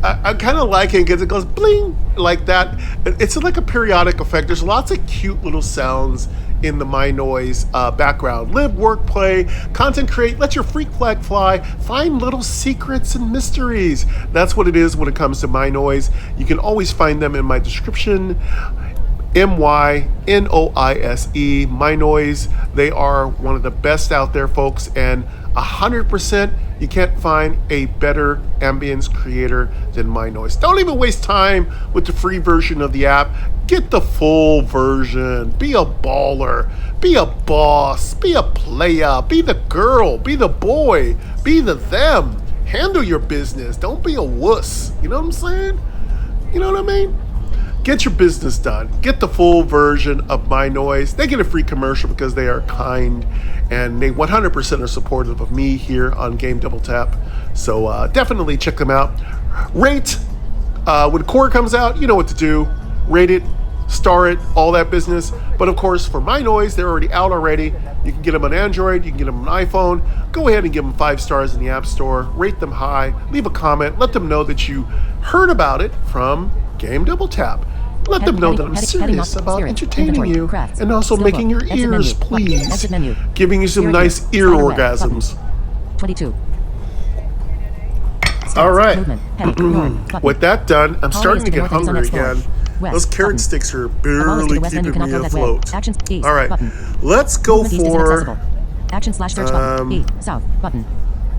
I kind of like it because it goes bling like that. It's like a periodic effect. There's lots of cute little sounds in the My Noise background. Live, work, play, content create, let your freak flag fly, find little secrets and mysteries. That's what it is when it comes to My Noise. You can always find them in my description. MYNOISE, My Noise. They are one of the best out there, folks, and 100% you can't find a better ambience creator than My Noise. Don't even waste time with the free version of the app. Get the full version. Be a baller. Be a boss. Be a player. Be the girl. Be the boy. Be the them. Handle your business. Don't be a wuss. You know what I'm saying? You know what I mean? Get your business done. Get the full version of My Noise. They get a free commercial because they are kind, and they 100% are supportive of me here on Game Double Tap. So definitely check them out. Rate. When Core comes out, you know what to do. Rate it, star it, all that business. But of course, for My Noise, they're already out already. You can get them on Android, you can get them on iPhone. Go ahead and give them 5 stars in the App Store. Rate them high, leave a comment, let them know that you heard about it from Game Double Tap. Let them know that I'm serious about entertaining you and also making your ears please, giving you some nice ear orgasms. 22. All right. With that done, I'm starting to get hungry again. west. Those carrot Button. sticks are A wall is to barely the west end. You keeping cannot me go that way. afloat. Actions. East. All right, Button. let's go Movement east is for. inaccessible. Action slash search button. E. South. Button.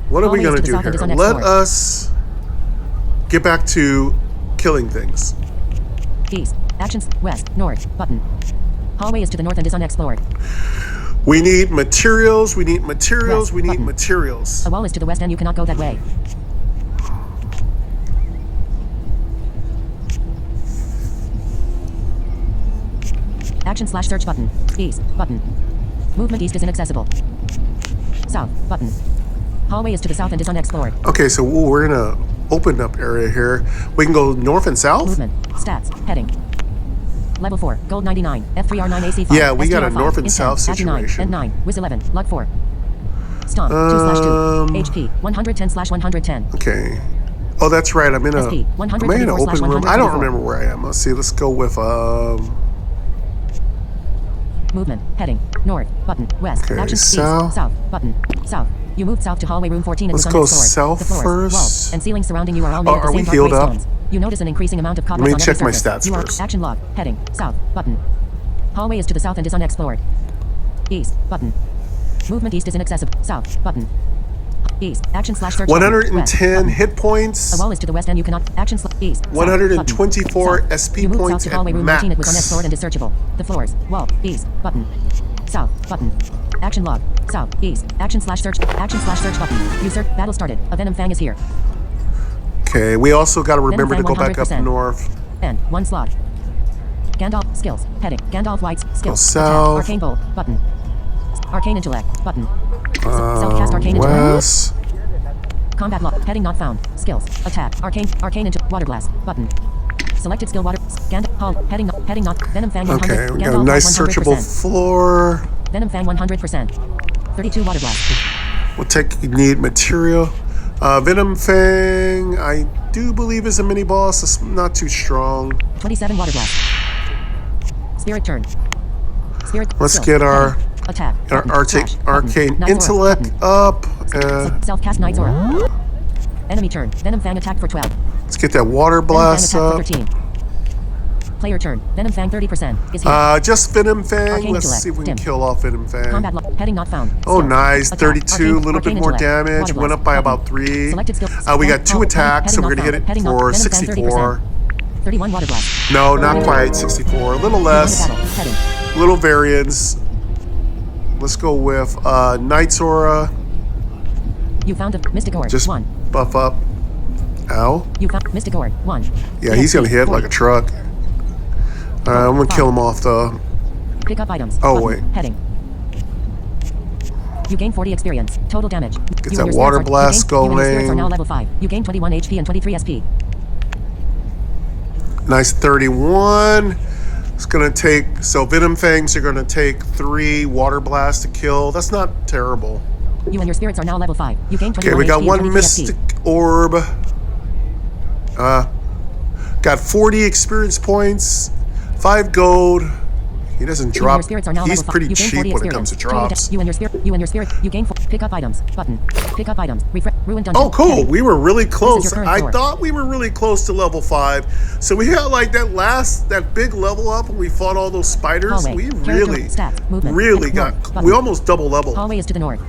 What are we Hallway gonna is to the do south and here? is Let unexplored. us get back to killing things. East. Actions. West. North. Button. Hallway is to the north and is unexplored. We need materials. We need materials. West We need button. materials. A wall is to the west and you cannot go that way. Action slash search button. East. Button. Movement east is inaccessible. South. Button. Hallway is to the south and is unexplored. Okay, so we're in a opened up area here. We can go north and south. Movement. Stats. Heading. Level 4. Gold 99. F3R9 AC5. Yeah, we got a STR5, north and Int south 10, Ag9, situation. N9. Wiz 11. Lug 4. Stomp. 2/2. HP. 110/110. Okay. Oh, that's right. I'm in a. SP, Am I in an open room? I don't remember where I am. Let's see. Let's go with Movement. Heading. North. Button. West. Okay, Action. south. East. South. Button. South. You moved south to hallway room 14 and Let's was go unexplored. south The floors, first. walls, and ceilings surrounding you are all made of the Are we same dark healed gray up? stones. You notice an increasing amount of cobwebs me on every check my surface. stats You are first. action log. Heading. South. Button. Hallway is to the south and is unexplored. East. Button. Movement east is inaccessible. South. Button. East. Action slash search. button. 110 West, hit points. a wall is to the west and you cannot. Action east. South, 124 button. SP You moved points south to at hallway room 19. It was max. unexplored and is searchable. The floors. Wall. East. Button. South. Button. Action log. South. East. Action slash search. Action slash search button. You search. Battle started. A venom fang is here. Okay, we also got to remember to fang go back up 100%. north. And one slot. Gandalf skills. Heading. Gandalf White's skills. south. Attack. Arcane bolt. Button. Arcane intellect. Button. Self-cast arcane intellect. West. Combat lock. Heading not found. Skills. Attack. Arcane into water blast. Button. Selected skill water. Gandalf. Hall. Heading not. Venom fang 100. Okay, we got a Gandalf nice 100%. searchable floor. Venom fang 100%. 32 water blast. We'll take need material. Venom Fang, I do believe is a mini boss. It's not too strong. 27 water blast. Spirit turn. Spirit. Let's skill. get our Heading. Attack. our Button. arcane, Slash. arcane Button. Knight's aura. intellect Button. up. Self-cast Knight's Aura. Enemy turn. Venom Fang attack for 12. Let's get that water Venom Fang blast attack up. for 13. Player turn. Venom Fang 30% is here. Just Venom Fang. Arcane Let's intellect. see if we can Dim. kill off Venom Fang. Combat lock. Heading not found. Oh, Skill. nice. Attack. 32, a little Arcane bit more intellect. damage. Water Went up blast. by Button. about 3. Selected skill. We got 2 Heading attacks, so not we're going to found. hit it Heading not. for Venom Fang 64. 30%. 31 water blast. No, not quite 64. A little less. Battle. Heading. Little variance. Let's go with Knight's Aura. You found a Mystic Ore. Just 1. buff up. Ow. You found Mystic Ore. 1. Yeah, he's going to hit like a truck. I'm going to kill him off though. Pick up items. Oh, Button. wait. Heading. You gain 40 experience. Total damage. Gets You that and your water spirits blast you and your spirits are going. now level 5. You gain 21 HP and 23 SP. Nice 31. It's going to take, so Venom Fangs are going to take 3 water blasts to kill. That's not terrible. You and your spirits are now level 5. You gain 21 Okay, we got HP and 1 23 Mystic SP. Orb. Got 40 experience points. 5 gold. He doesn't You and drop. your spirits are now He's level 5. pretty You gain cheap 40 when it comes to experience. Total drops. You and your spirit. You gain 4. Pick up items. Button. Pick up items. Ruin dungeon. Oh, cool. Heading. We were really close. current I floor. thought we were really close to level 5. So we had like that big level up when we fought all those spiders. Hallway. We Character. really, Stats. Movement. really North. got, Button. we almost double level. Hallway is to the north.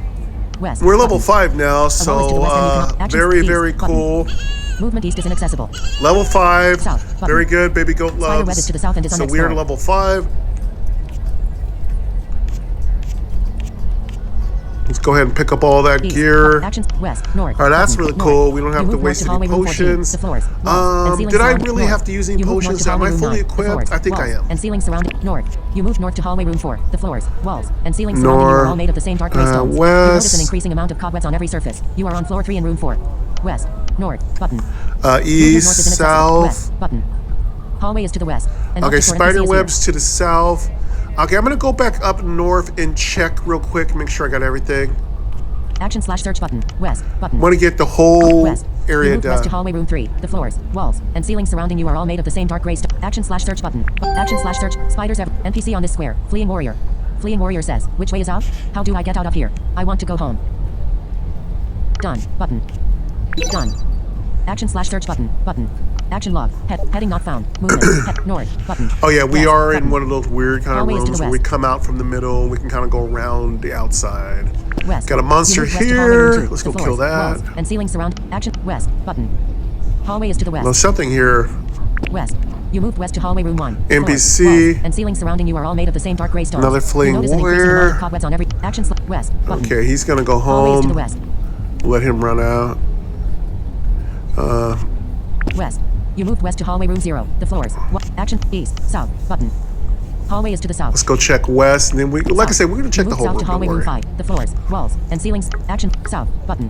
West. We're level Button. 5 now, A wall is to the so west and you cannot- actions very, east. very Button. cool. Movement east is inaccessible. Level 5. South. Button. Very good, baby goat Spider web loves. is to the south and is So we're unexplored. level 5. Let's go ahead and pick up all that East. gear. Actions west, north. All right, that's button, really north. cool. We don't have You to move waste north to any hallway room 14, potions. the floors, walls, and ceilings Did I surrounding- really north. have to use any You move north potions? to Am I hallway room fully 9, the equipped? floors, I think I walls, am. And ceilings surrounding north. You move north to hallway room 4, the floors, walls, and ceilings surrounding you are all made of the same dark gray stones. You west. notice an increasing amount of cobwebs on every surface. You are on floor 3 in room 4. West, north, button. Movement north is East, inaccessible. south. West, button. Hallway is to the west. And Okay, up to Fort spider NPC is webs here. to the south. Okay, I'm gonna go back up north and check real quick, make sure I got everything. Action slash search button. West, button. Want to get the whole West. area You move west to done. hallway room 3. The floors, walls, and ceilings surrounding you are all made of the same dark gray stone. Action slash search button. Action slash search. Spiders ever. NPC on this square. Fleeing warrior. Fleeing warrior says, which way is out? How do I get out of here? I want to go home. Done. Button. Done. Action slash search button. Button. Action log. Heading not found. Movement. North. Button. Oh yeah, we West, are button. in one of those weird kind of Hallway is to rooms the where we west. come out from the middle and we can kind of go around the outside. West. Got a monster You move west to hallway room here. 2. Let's The go kill floors, that. walls, and ceilings surround. Action. West. Button. Hallway is to the west. There's something here. West. You moved west to hallway room 1. The NPC. floors, walls, and ceilings surrounding you are all made of the same dark gray stones. Another fleeing You notice an increasing amount warrior. of cobwebs on every action west. Button. Okay, he's gonna go Hallway is to the home. west. Let him run out. West. You moved west to hallway room 0. The floors. Action. East. South. Button. Hallway is to the south. Let's go check west, and then we, like I said, we're gonna check You the moved whole south to room. hallway Don't room worry. 5. The floors. Walls. And ceilings. Action. South. Button.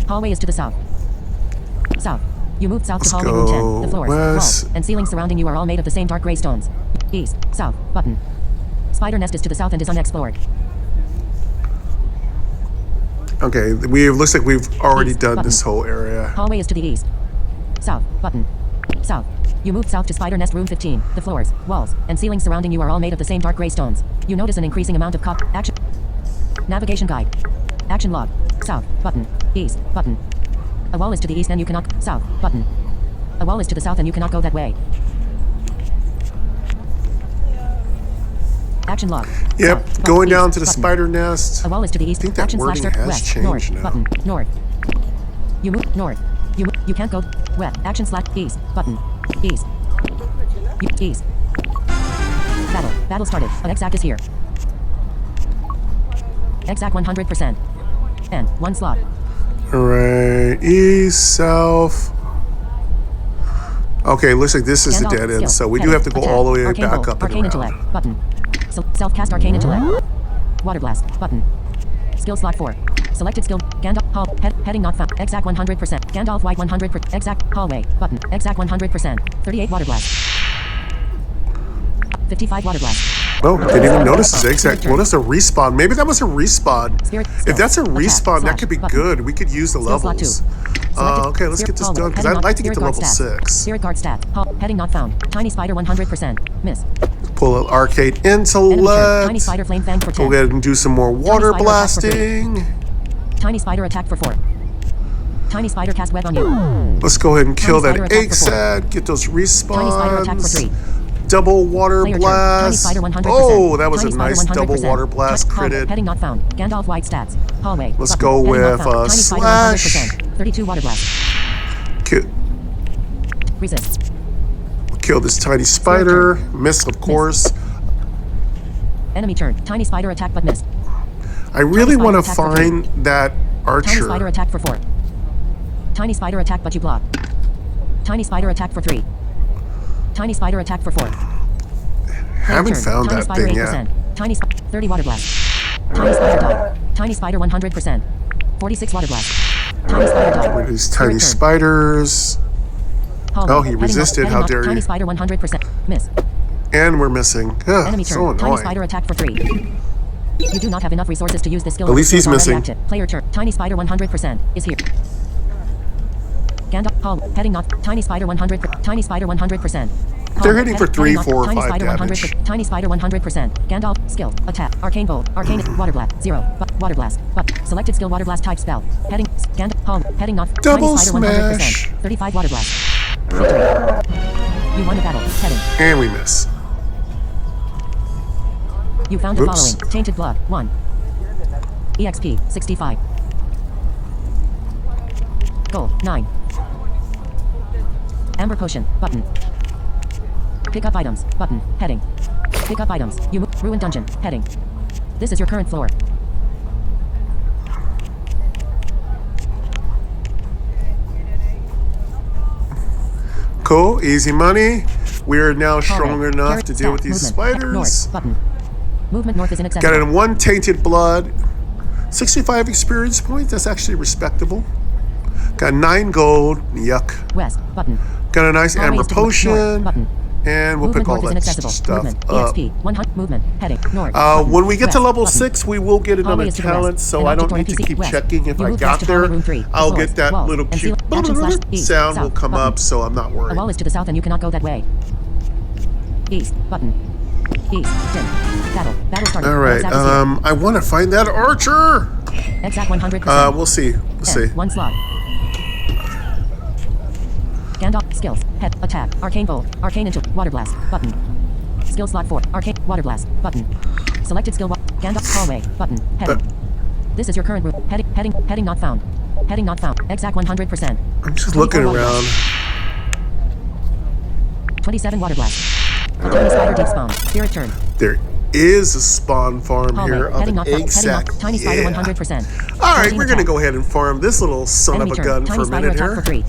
Hallway is to the south. South. You moved south Let's to hallway room 10. go The floors. west. Walls. And ceilings surrounding you are all made of the same dark gray stones. East. South. Button. Spider nest is to the south and is unexplored. Okay, looks like we've already East, done button. this whole area. Hallway is to the east. South. Button. South. You moved south to spider nest room 15. The floors, walls, and ceilings surrounding you are all made of the same dark gray stones. You notice an increasing amount of action. Navigation guide. Action log. South. Button. East. Button. A wall is to the east and you cannot. South. Button. A wall is to the south and you cannot go that way. Action log. Yep, South. going East. down to the Button. spider nest. A wall is to the east. I think that Action wording slash has west. changed North. now. Button. North. You move north. You can't go west. Action slash east. Button. East. East. Battle started. An exact is here. Exact 100%. And 1 slot. Alright, east, south. Okay, looks like this is the Gandalf, dead end, skill, so we do heading, have to go attack, all the way arcane back bolt, up and arcane around. intellect, button. Self-cast arcane intellect. Water blast, button. Skill slot 4. Selected skill, Gandalf, hall, heading not found, exact 100%. Gandalf white 100%, exact, hallway, button, exact 100%. 38 water blast. 55 water blast. Oh, didn't even notice this exact. What is a respawn? Maybe that was a respawn. Spirit, If skill, that's a attack, respawn, that slash, could be button. good. We could use the Skill slot 2. levels. Selected, Okay, let's get this hallway, done, because heading I'd not- like to get to spirit level guard stat. 6. Spirit guard stat. Heading not found. Tiny spider 100%. Miss. Pull out arcade Enemy turn. Tiny intellect. spider flame fang for 10. Go ahead and do some more water spider attack for free. blasting. Tiny spider attack for 4. Tiny spider cast web on you. Let's go ahead and kill Tiny that spider attack egg for 4. set. Get those Tiny spider attack for respawns. 3. Double water Player turn. Tiny blast. spider 100%. Oh, that was Tiny a spider nice double 100%. water blast Hallway, critted. heading not found. Gandalf white stats. Hallway. Let's button, go heading not with, found. Tiny spider slash. 100%. 32 water blast. Resist. Kill this tiny spider. Miss, of course. Enemy turn. Tiny spider attack but missed. I really spider want to attack for find that Tiny spider archer. attack for 4. Tiny spider attack but you block. Tiny spider attack for 3. Tiny spider attack for 4. Haven't turn. found Tiny that spider thing 8%. yet. Tiny 30 water blast. Tiny spider die. Tiny spider 100%. 46 water blast. Tiny spider die. Where are these Spirit tiny turn. spiders? Hallway, Oh, he heading resisted. north, How heading dare north. Tiny you. spider 100%. Miss. And we're missing. Ugh, Enemy so turn. Tiny annoying. spider attack for 3. You do not have enough resources to use this skill. At least Skill is he's already missing. active. Player turn. Tiny spider 100% is here. Gandalf hall heading north. Tiny spider 100. Tiny spider 100%. They're hitting for 3, heading 4, or north. Tiny 5 spider damage. 100%. Tiny spider 100%. Gandalf skill attack. Arcane bolt. Arcane water blast 0. Water blast. Selected skill water blast type spell. Heading Gandalf hall heading north. Double Tiny spider smash. 100%. 35 water blast. Victory. You won the battle. Heading. And we miss. You found the Oops. following. Tainted blood 1. EXP 65. Gold 9. Amber potion button. Pick up items button. Heading. Pick up items. You move. Ruined dungeon. Heading. This is your current floor. Cool, easy money. We are now strong Hallway. enough Carrot to deal with stat. these Movement. spiders. North button. Movement north is Got inaccessible. it in 1 tainted blood. 65 experience points. That's actually respectable. Got 9 gold. Yuck. West button. Got a nice Hallway amber is to the north potion. button. And we'll Movement pick all north is that inaccessible. stuff Movement. up. EXP 100. Movement. Heading north. button. When we get to West, level button. 6, we will get Hallway another is to the talent, west. so And I object don't or need to NPC keep west. checking. If You I move got west to hallway there, room 3. I'll Floors, get that walls, little and cute action slash east, sound south, will come button. up, so I'm not A worried. wall is to the south and you cannot go that way. East button. East dim. Battle started. All right, Exact is here. I want to find that archer. Exact 100%. We'll see. We'll see. 1 slot. Gandalf. Skills. Head. Attack. Arcane Bolt. Arcane into. Water Blast. Button. Skill slot 4. Arcane. Water Blast. Button. Selected skill. Gandalf. Hallway. Button. Heading. This is your current route. Heading not found. Heading not found. Exact 100%. I'm just looking around. 27 Water Blast. A tiny spider deep spawn. Spirit turn. There is a spawn farm Hallway. here of Heading an not egg sack. Tiny spider 100%. All right, 14 we're going to attack. go ahead and farm this little son Enemy of a turn. gun Tiny for a spider minute attack here. for 3.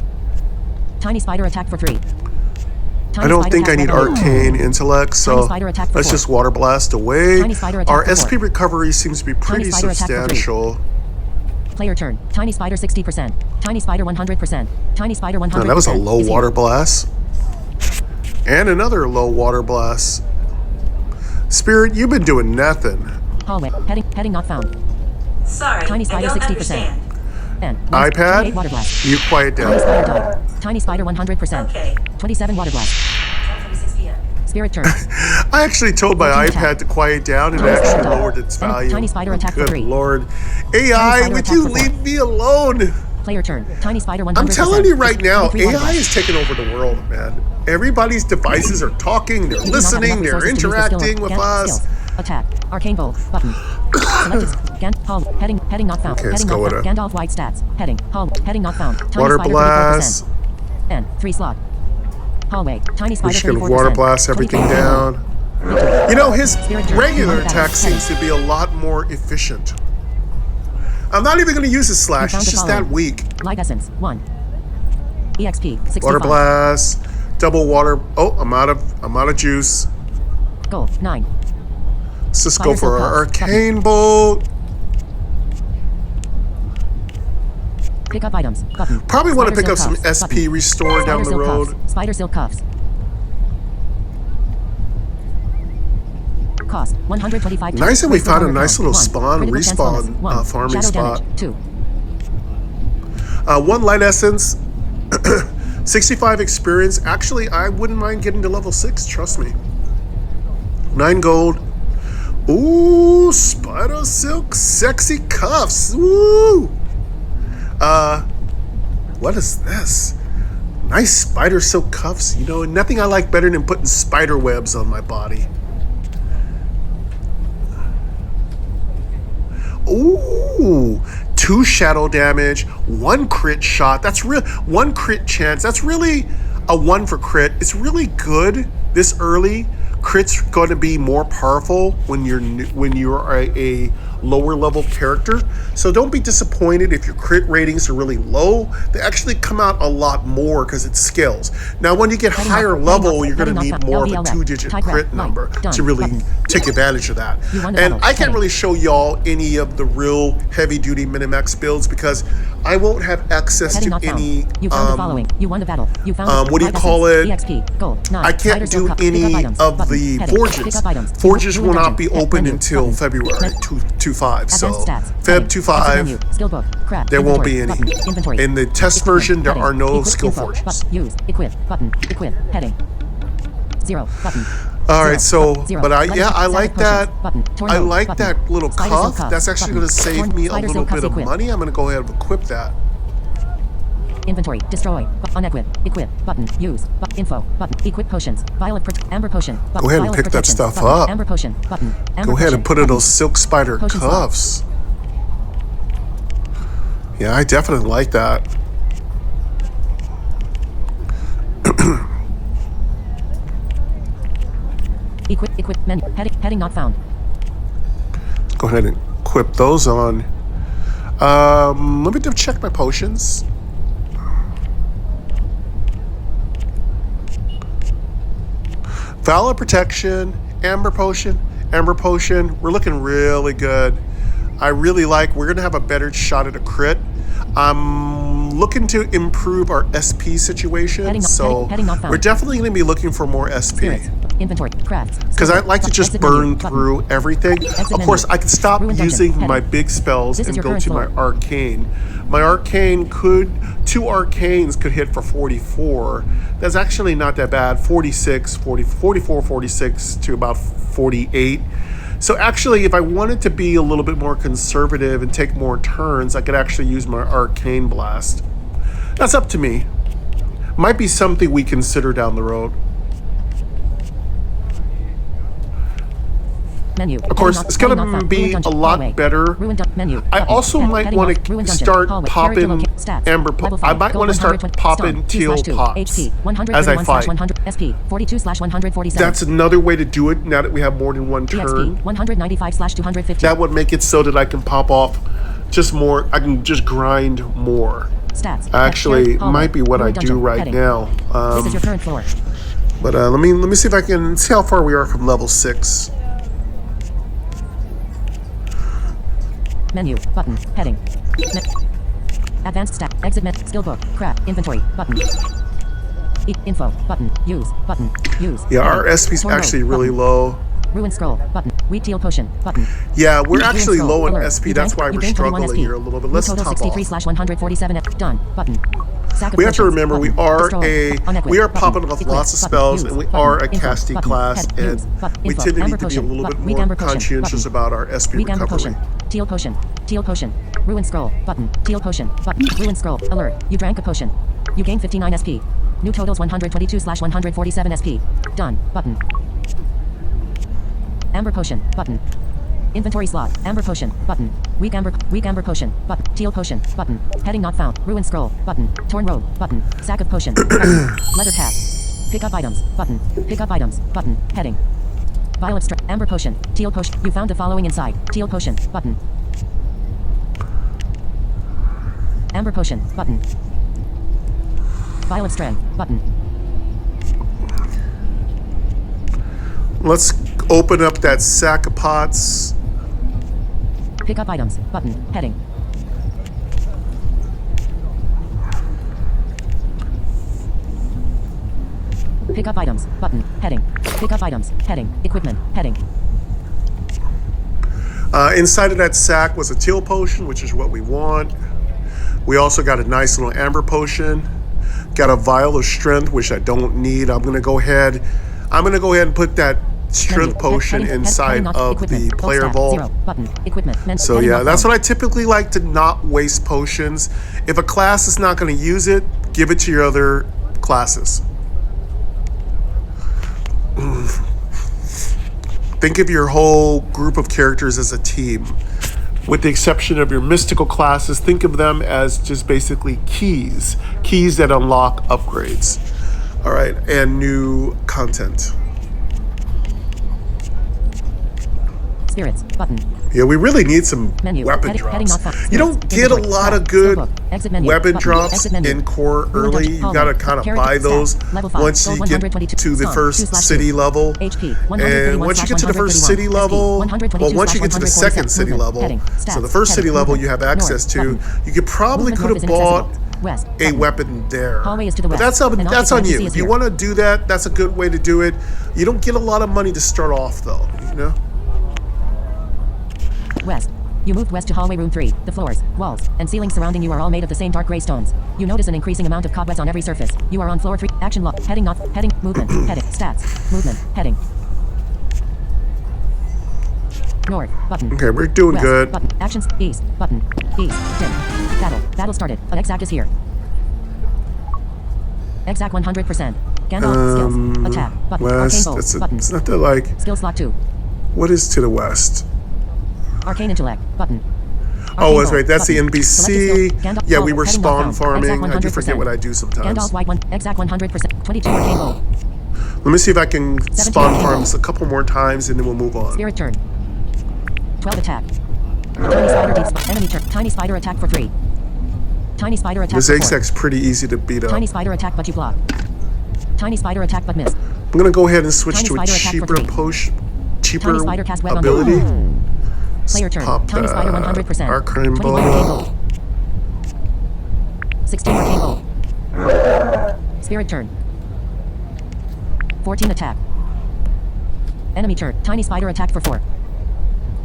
Tiny spider attack for 3. I don't think I need arcane intellect, so spider attack for let's 4. just water blast away. Tiny spider attack Our for SP 4. recovery seems to be pretty spider attack for 3. substantial. Player turn. Tiny spider 60%. Tiny spider 100%. Tiny spider 100%. No, that was a low Is water here. blast. And another low water blast. Spirit, you've been doing nothing. Hallway. Heading not found. Sorry, Tiny I spider don't 60%. understand. And iPad, water blast. you quiet Tiny down. spider died. Tiny spider 100%. Okay. 27 water blast. 12:26 p.m. Spirit turn. I actually told my 14 iPad attack. to quiet down and it Tiny actually spider lowered died. its value. Tiny spider attack for Good 3. Lord. AI, spider would attack you for 4. leave me alone? Player turn. Tiny spider 100%. I'm telling you right now, 23 water AI blast. is taking over the world, man. Everybody's devices are talking, they're You do not have listening, enough they're resources to use the skill interacting of with Gan- us. skills. Attack. Arcane Bolt. Button. Selected. Hall. Heading not found. Okay, let's Heading go not with found. it. Gandalf white stats. Heading. Hall. Heading not found. Tiny Water spider blast. 34%. And 3 slot. Hallway. Tiny We're spider just gonna 34%. water blast everything 23. down. You know, his Spirit turn. regular Heading. attack seems to be a lot more efficient. I'm not even gonna use his slash, found it's the just that following. weak. Light essence. 1. EXP. 65. Water blast, double water. Oh, I'm out of juice. Gold. 9. Let's just go Fire for Silk our Puff. arcane bolt. Pick up items. Button. Probably want to Spider pick up silk some cuffs. SP Button. restore Spider down the silk road. Cuffs. Spider silk cuffs. Cost 125. Nice that we Wasted found a armor nice count. little 1. spawn, Critical chance respawn, bonus. 1. farming Shadow spot. damage. 2. 1 light essence, 65 experience. Actually, I wouldn't mind getting to level 6, trust me. 9 gold. Ooh, spider silk sexy cuffs. Ooh. What is this? Nice spider silk cuffs. You know, nothing I like better than putting spider webs on my body. Ooh, 2 shadow damage, 1 crit shot. That's real. 1 crit chance. That's really a 1 for crit. It's really good this early. Crit's going to be more powerful when you're a lower level character. So don't be disappointed if your crit ratings are really low. They actually come out a lot more because it's skills. Now, when you get higher level, you're going to need more of a 2-digit crit number to really take advantage of that. And I can't really show y'all any of the real heavy-duty Minimax builds because I won't have access to any. You found the following. You won the battle. You found what do you call it? EXP. Gold. 9. I can't do any of the forges. Forges will not be open until February 25. So Feb 25, Skill book. Crap. there won't be any. Inventory. In the test version, there are no Equip skill info. forges. Use. Equip. Button. Equip. Heading. 0. Button. All right, so, 0. but I Button. like Static that. potions. Button. Torn I nose. like Button. that little Spider silk cuff. cuffs. That's actually Button. going to save Torn- me a spider little silk cuffs bit of equip. money. I'm going to go ahead and equip that. Inventory. Destroy. Unequip. Equip. Button. Use. Info. Button. Equip potions. Vial of amber potion. Button. Go ahead and Vial of pick that protection. stuff Button. up. Amber potion. Button. Amber Go ahead and potion. put in Button. those silk spider Potion slot. cuffs. Yeah, I definitely like that. Equip menu. Heading not found. Go ahead and equip those on. Let me just check my potions. Valor protection, amber potion. We're looking really good. I really like. We're gonna have a better shot at a crit. I'm looking to improve our SP situation, heading not found. we're definitely going to be looking for more SP. Spirits. Inventory. Crafts. Because I like to just Exit burn menu. Button. through everything. Exit Of course, menu. I can stop Ruin dungeon. using Heading. my big spells This is and your go current to my floor. arcane. My arcane could, 2 arcanes could hit for 44. That's actually not that bad. 46, 40, 44, 46 to about 48. So actually, if I wanted to be a little bit more conservative and take more turns, I could actually use my arcane blast. That's up to me. Might be something we consider down the road. Menu. Of course, it's going to be a lot better. Menu. I also might want to start popping amber. I might want to start popping teal pops as I fight. SP 42/147. That's another way to do it now that we have more than one turn. 195/250. That would make it so that I can pop off just more. I can just grind more. Stats. Actually, might be what I do right now. This is your current floor. But let me see if I can see how far we are from level 6. Menu, button, heading. Advanced stat, exit menu, skill book, craft, inventory, button. Info, button, use, Yeah, our SP's actually really low. Ruin scroll, button, wheat teal potion, button. Yeah, we're actually scroll, low in alert. SP, that's why we're struggling here a little bit. Let's top off. 63/147, done, button. Sack of We have to potions, remember button. we are popping off Equip, lots of button, spells, use, and we button, are a info, casting button, class, head, and use, button, we info, tend to need amber to be a potion, little bit weak more amber potion, conscientious button. about our SP Weak amber recovery. potion, teal potion, ruin scroll, button, teal potion, button, ruin scroll, alert, you drank a potion. You gain 59 SP. New totals 122/147 SP. Done, button. Amber potion, button. Inventory slot, amber potion, button. Weak amber potion, button. Teal potion, button. Heading not found, ruin scroll, button. Torn robe, button. Sack of potion, button. Leather cap. Pick up items, button. Pick up items, button. Heading. Vial of strength, amber potion, teal potion. You found the following inside. Teal potion, button. Amber potion, button. Vial of strength, button. Let's open up that sack of pots. Pick up items, button. Heading. Pick up items, button. Heading. Pick up items, heading. Equipment, heading. Inside of that sack was a teal potion, which is what we want. We also got a nice little amber potion. Got a vial of strength, which I don't need. I'm gonna go ahead and put that strength potion inside of the player vault. So yeah, that's what I typically like, to not waste potions. If a class is not going to use it, give it to your other classes. Think of your whole group of characters as a team. With the exception of your mystical classes, think of them as just basically keys that unlock upgrades. All right, and new content. Spirits, button. Yeah, we really need some Menu. weapon Heading drops. not found. You don't Spirits, get a inventory, lot of craft, good skill book, exit menu, weapon button, drops exit menu. in core Ruin early. dungeon, You hallway, gotta kind of character, buy those stat, level 5, once gold you get 122, to the song, first 2/2. city level. HP, And once you get to the first city level, well, once you get to the second city level, so the first city level you have access to, you could probably could have bought West, a button. weapon there. Hallway is to the But west, that's and on occupied you. PC is If you here. want to do that, that's a good way to do it. You don't get a lot of money to start off though, you know? West. You moved west to hallway room 3. The floors, walls, and ceilings surrounding you are all made of the same dark gray stones. You notice an increasing amount of cobwebs on every surface. You are on floor 3. Action lock. Heading not. Heading. Movement. Heading. Stats. Movement. Heading. North. Button. Okay, we're doing West, good. Button. Actions. East. Button. East. Dim. Battle. Battle started. Exact is here. Exact 100%. Gandalf. Skills. Attack. Button. Arcane West. bolt. Button. It's not that like. Skill slot 2. What is to the west? Arcane intellect. Button. Oh, that's Arcane right. That's the bolt, button. NPC. Select a skill. Gandalf Yeah, we bolt. were Heading spawn not found. farming. I do Exact forget 100%. what I do sometimes. Gandalf white 1. Exact 100%. 22 arcane bolt. Let me see if I can 17 spawn arcane farm bolt. this a couple more times and then we'll move on. Spirit turn. 12 attack. Tiny spider deep enemy turn. Tiny spider attack for 3. Tiny spider attack This for 4. Zigzag's pretty easy to beat up. Tiny spider attack but you block. Tiny spider attack but miss. I'm gonna go ahead and switch Tiny to a spider attack for cheaper 3. potion, cheaper Tiny spider cast web on ability. Player turn. Pop Tiny spider 100%. Arcane 21 arcane bolt. bolt. 16 arcane bolt. Spirit turn. 14 attack. Enemy turn. Tiny spider attack for 4.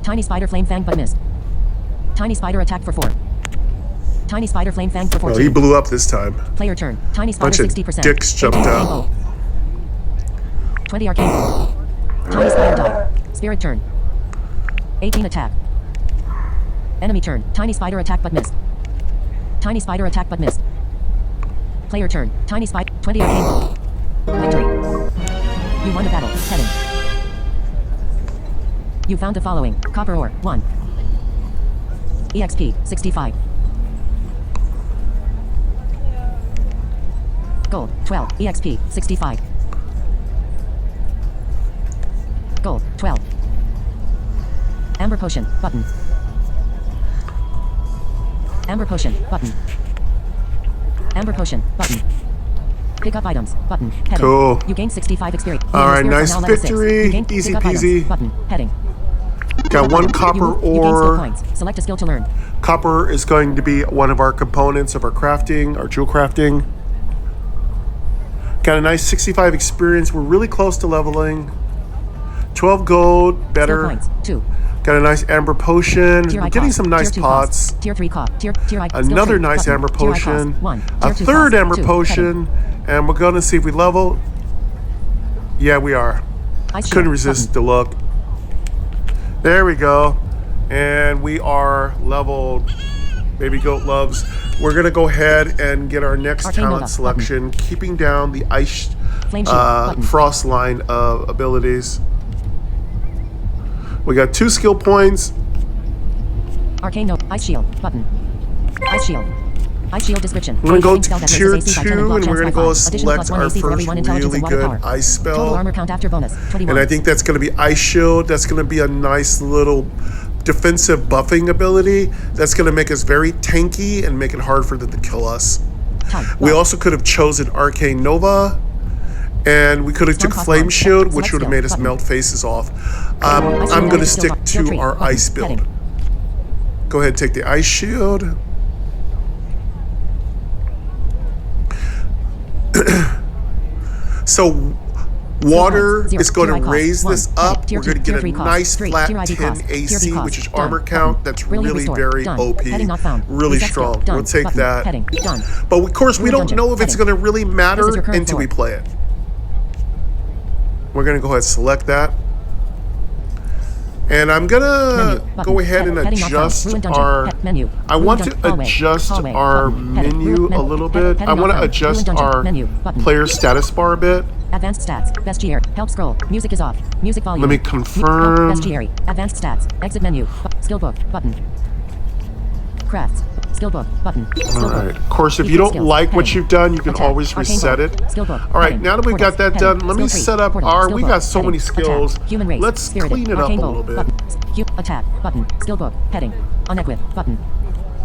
Tiny spider flame fang but missed. Tiny spider attack for 4. Tiny spider flame fang for 14. Well, he blew up this time. Player turn. Tiny spider Bunch of 60%. dicks jumped 18 arcane out. bolt. 20 arcane bolt. Tiny spider die. Spirit turn. 18 attack. Enemy turn. Tiny spider attack but missed. Tiny spider attack but missed. Player turn. Tiny spider 20 arcane bolt. Victory. You won a battle. Heading. You found the following. Copper ore, 1. EXP, 65. Gold, 12. EXP, 65. Gold, 12. Amber potion, button. Amber potion, button. Amber potion, button. Pick up items, button. Heading. Cool. You gain 65 experience. All right, Your spirits nice are now level 6. victory. You gain Easy pick up items, peasy. button. Heading. Got one copper You gain skill ore. points. Select a skill to learn. Copper is going to be one of our components of our crafting, our jewel crafting. Got a nice 65 experience. We're really close to leveling. 12 gold, Skill better. points, 2. Got a nice amber potion. Tier We're I getting cost. some nice Tier 2 pots. cost. Tier 3 cost. Tier I. skill Another 3, nice button. amber Tier I cost. potion. 1. A Tier 2 third cost. amber 2. potion. And we're going to see if we level. Yeah, we are. Ice shield, Couldn't resist the look. There we go. And we are leveled. Baby Goat loves. We're going to go ahead and get our next Arcane talent Nova, selection, keeping down the ice Flame shield, button. frost line of abilities. We got 2 skill points. Arcane Nova. Ice shield, button. Ice shield. Ice shield description. We're going to Spell go that tier raises AC by 10 2, block and we're chance going to by go 5. Additional select +1 our AC for every first 1 intelligence really and water good power. ice spell. Total armor count after bonus, 21. And I think that's going to be Ice Shield. That's going to be a nice little defensive buffing ability. That's going to make us very tanky and make it hard for them to kill us. Type, We lock. also could have chosen Arcane Nova. And we could have Storm took cost Flame 1. Shield, Select which would have skill, made us button. melt faces off. Ice shield I'm going to added skill stick block. Tier to 3, our button. Ice build. Heading. Go ahead and take the Ice Shield. So water Zero. is going Tier I to cost. raise 1. this up. Tier We're going to 2, get tier a 3 cost. nice 3. flat Tier ID 10 cost. Tier AC, B cost. which is Done. armor count. That's Brilliant really restore. very Done. OP. Heading not found. Really Reset skill. strong. Done. We'll take Button. that. Heading. Done. But of course, we Ruined don't dungeon. know if it's Heading. going to really matter This is your current until we floor. play it. We're going to go ahead and select that. And I'm going to Menu. go Button. ahead and Heading not found. adjust Ruined dungeon. our... Menu. I want to Ruined hallway. adjust Hallway. our Button. Heading. menu Ruined a little bit. Heading I not want to found. adjust Ruined dungeon. our Menu. Button. player status bar a bit. Advanced stats. Bestiary. Help scroll. Music is off. Music volume. Let me confirm. Bestiary. Advanced stats. Exit menu. Skill book. Button. Crafts. Skill book. Button. Skill All right. book. Of course, if you Equal don't skills. like what Heading. you've done, you can Attack. always Arcane reset bolt. it. Skill book. All right, Heading. now that we've got that Portals. done, let me Skill tree. set up Portal. our... Skill We book. got so many Heading. skills. Attack. Human race. Let's Spirited. clean it up a Arcane little bolt. bit. Button. Attack. Button. Skill book. Heading. Unequip. Button.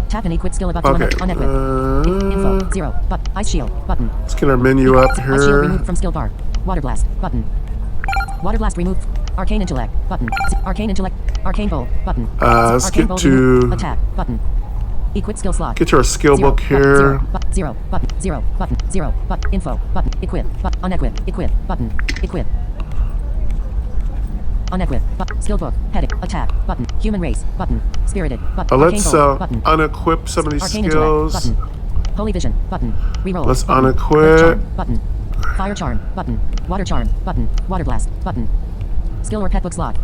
Tap and equip skill about to Okay. unequip. Info. 0. But Ice shield. Button. Let's get our menu up Ice shield here. removed from skill bar. Water blast. Button. Water blast removed. Arcane intellect. Button. Arcane intellect. Arcane bolt. Button. Let's Arcane get bolt to... removed. Attack. Button. Equip skill slot. Get to our skill Zero. book Button. here. Zero. Button. 0. Button. 0. Button. Info. Button. Equip. But unequip. Equip. Button. Equip. Unequip. Skill book. Heading. Attack. Button. Human race. Button. Spirited. Button. Let's Arcane bolt. Button. unequip some of these Arcane intellect. skills. Button. Holy vision. Button. Reroll. Let's button. unequip. Earth charm. Button. Fire charm. Button. Water charm. Button. Water blast. Button. Skill or pet book slot.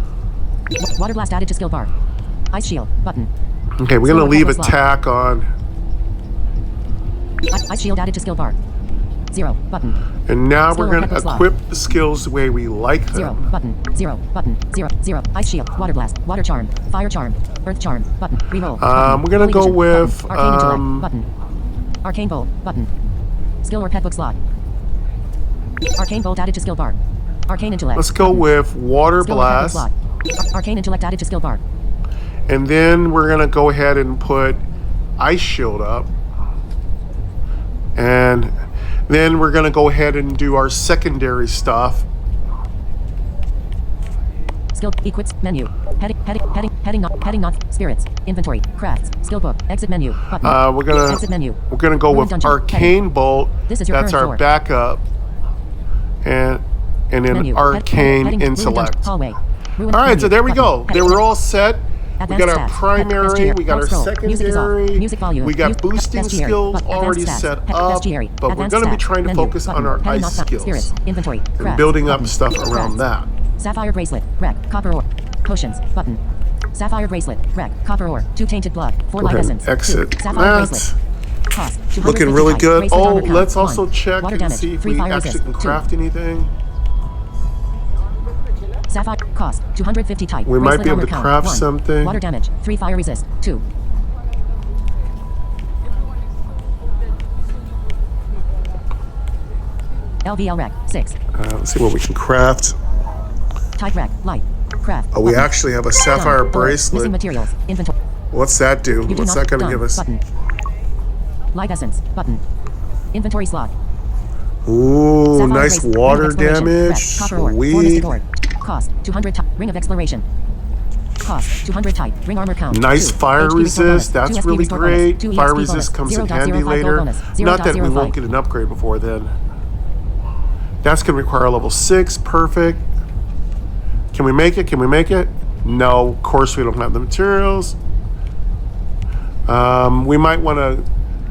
Water blast added to skill bar. Ice shield. Button. Okay, we're going to Skill or leave pet book slot. attack on. Ice shield added to skill bar. 0. Button. And now Skill we're or going pet to book slot. equip the skills the way we like 0. them. Button. 0. Button. 0. 0. Ice shield. Water blast. Water charm. Fire charm. Earth charm. Button. Reroll. Button. We're gonna Holy go vision. with, Button. Arcane intellect. Button. Arcane bolt. Button. Skill or pet book slot. Arcane bolt added to skill bar. Arcane intellect. Let's go Button. with water Skill or pet book blast. slot. Arcane intellect added to skill bar. And then we're going to go ahead and put ice shield up. And then we're going to go ahead and do our secondary stuff. Skill equips menu. Heading not spirits. Inventory. Crafts. Skill book. Exit menu. Button. Exit menu. We're gonna go Ruined with dungeon. arcane Heading. bolt. This is your That's current our floor. backup. And then Menu. arcane Heading. Ruined intellect. dungeon. Hallway. Ruined All right, menu. so there we Button. go. They Heading. were all set. We Advanced got our stats. primary, Bestiary. we got our Help scroll. Music is off. secondary, Music volume. we got Music- boosting Bestiary. skills Advanced already stats. set up, Bestiary. but we're Advanced going to be stats. trying to Menu. focus on Button. our Heading ice not found. skills Spirits. Inventory. and Crafts. building up Button. stuff around Crafts. that. Sapphire bracelet. Wreck. Copper ore. Potions. Button. Sapphire bracelet. Wreck. Copper ore. 2 tainted blood. 4 life ahead and essence. exit 2. Sapphire that. bracelet. Cost. Looking 250 really type. good. Bracelet Oh, armor count. let's also 1. check Water and damage. see if 3 we fire actually resist. can 2. craft anything. Sapphire. Cost. 250 type. We might Bracelet be able armor to count. craft 1. something. Water damage. 3 fire resist. 2. LVL rack. 6. Let's see what we can craft. Type rack. Light. Craft. Oh, we Button. actually have a sapphire Done. Alert. bracelet. Missing materials. Inventory. What's that do? You do What's not. that going to Done. give us? Button. Light essence. Button. Inventory slot. Ooh, Sapphire nice bracelet. water Ring of exploration. damage. Rack. Copper ore. 4 Sweet. mystic ore. Cost. 200 type. Ring of exploration. Cost. 200 type. Ring armor count. Nice 2. fire HP restore bonus. resist. That's 2 SP really restore great. bonus. 2 Fire EXP resist bonus. comes in 0.05 handy gold later. bonus. Not that we 0.05. won't get an upgrade before then. That's going to require level 6. Perfect. Can we make it? Can we make it? No, of course we don't have the materials. We might want to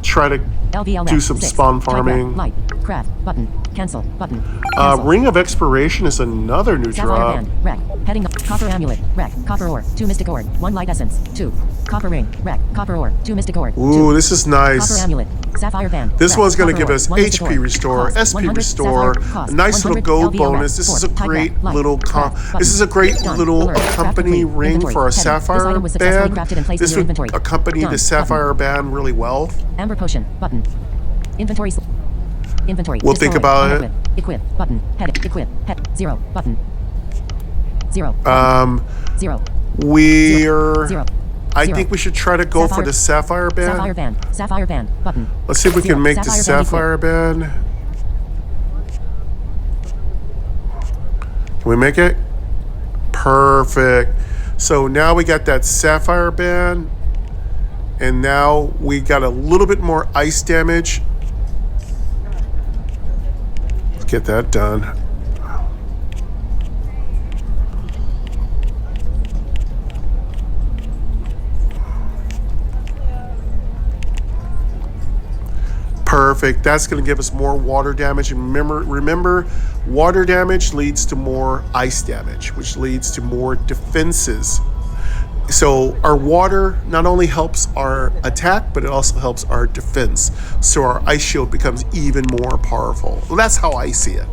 try to LVL do rack. some 6. spawn Type rack. farming. Light. Craft. Button. Cancel. Button. Cancel. Ring of Expiration is another new Sapphire drop. band. Rack. Heading up. Copper amulet. Rack. Copper ore. 2 mystic ore. 1 light essence. 2. Copper ring. Rack. Copper ore. 2 mystic ore. Ooh, 2. this is Copper nice. amulet. Sapphire band. This Rack. one's going to Copper give ore. us 1 mystic HP ore. restore, Cost. SP 100. restore, Sapphire. Cost. a nice little 100. gold LVL bonus. rack. This 4. is a Type great rack. Light. little Craft. this is a great Done. little Alert. Craft accompany complete. ring Inventory. for our Heading. This sapphire item was successfully band. crafted and placed This in your would inventory. accompany Done. the sapphire band really well. Amber potion. Button. Inventory. Inventory. We'll think Destroy. about it. Unequip. Equip. Button. Head. Equip. Head. 0. Button. 0. 0. We're 0. I 0. think we should try to go for Sapphire. the sapphire band. Sapphire band. Sapphire band. Button. Let's see if we 0. can make the sapphire band. Can we make it? Perfect. So now we got that sapphire band, and now we got a little bit more ice damage. Let's get that done. Perfect. That's going to give us more water damage. And remember, water damage leads to more ice damage, which leads to more defenses. So our water not only helps our attack, but it also helps our defense. So our ice shield becomes even more powerful. Well, that's how I see it.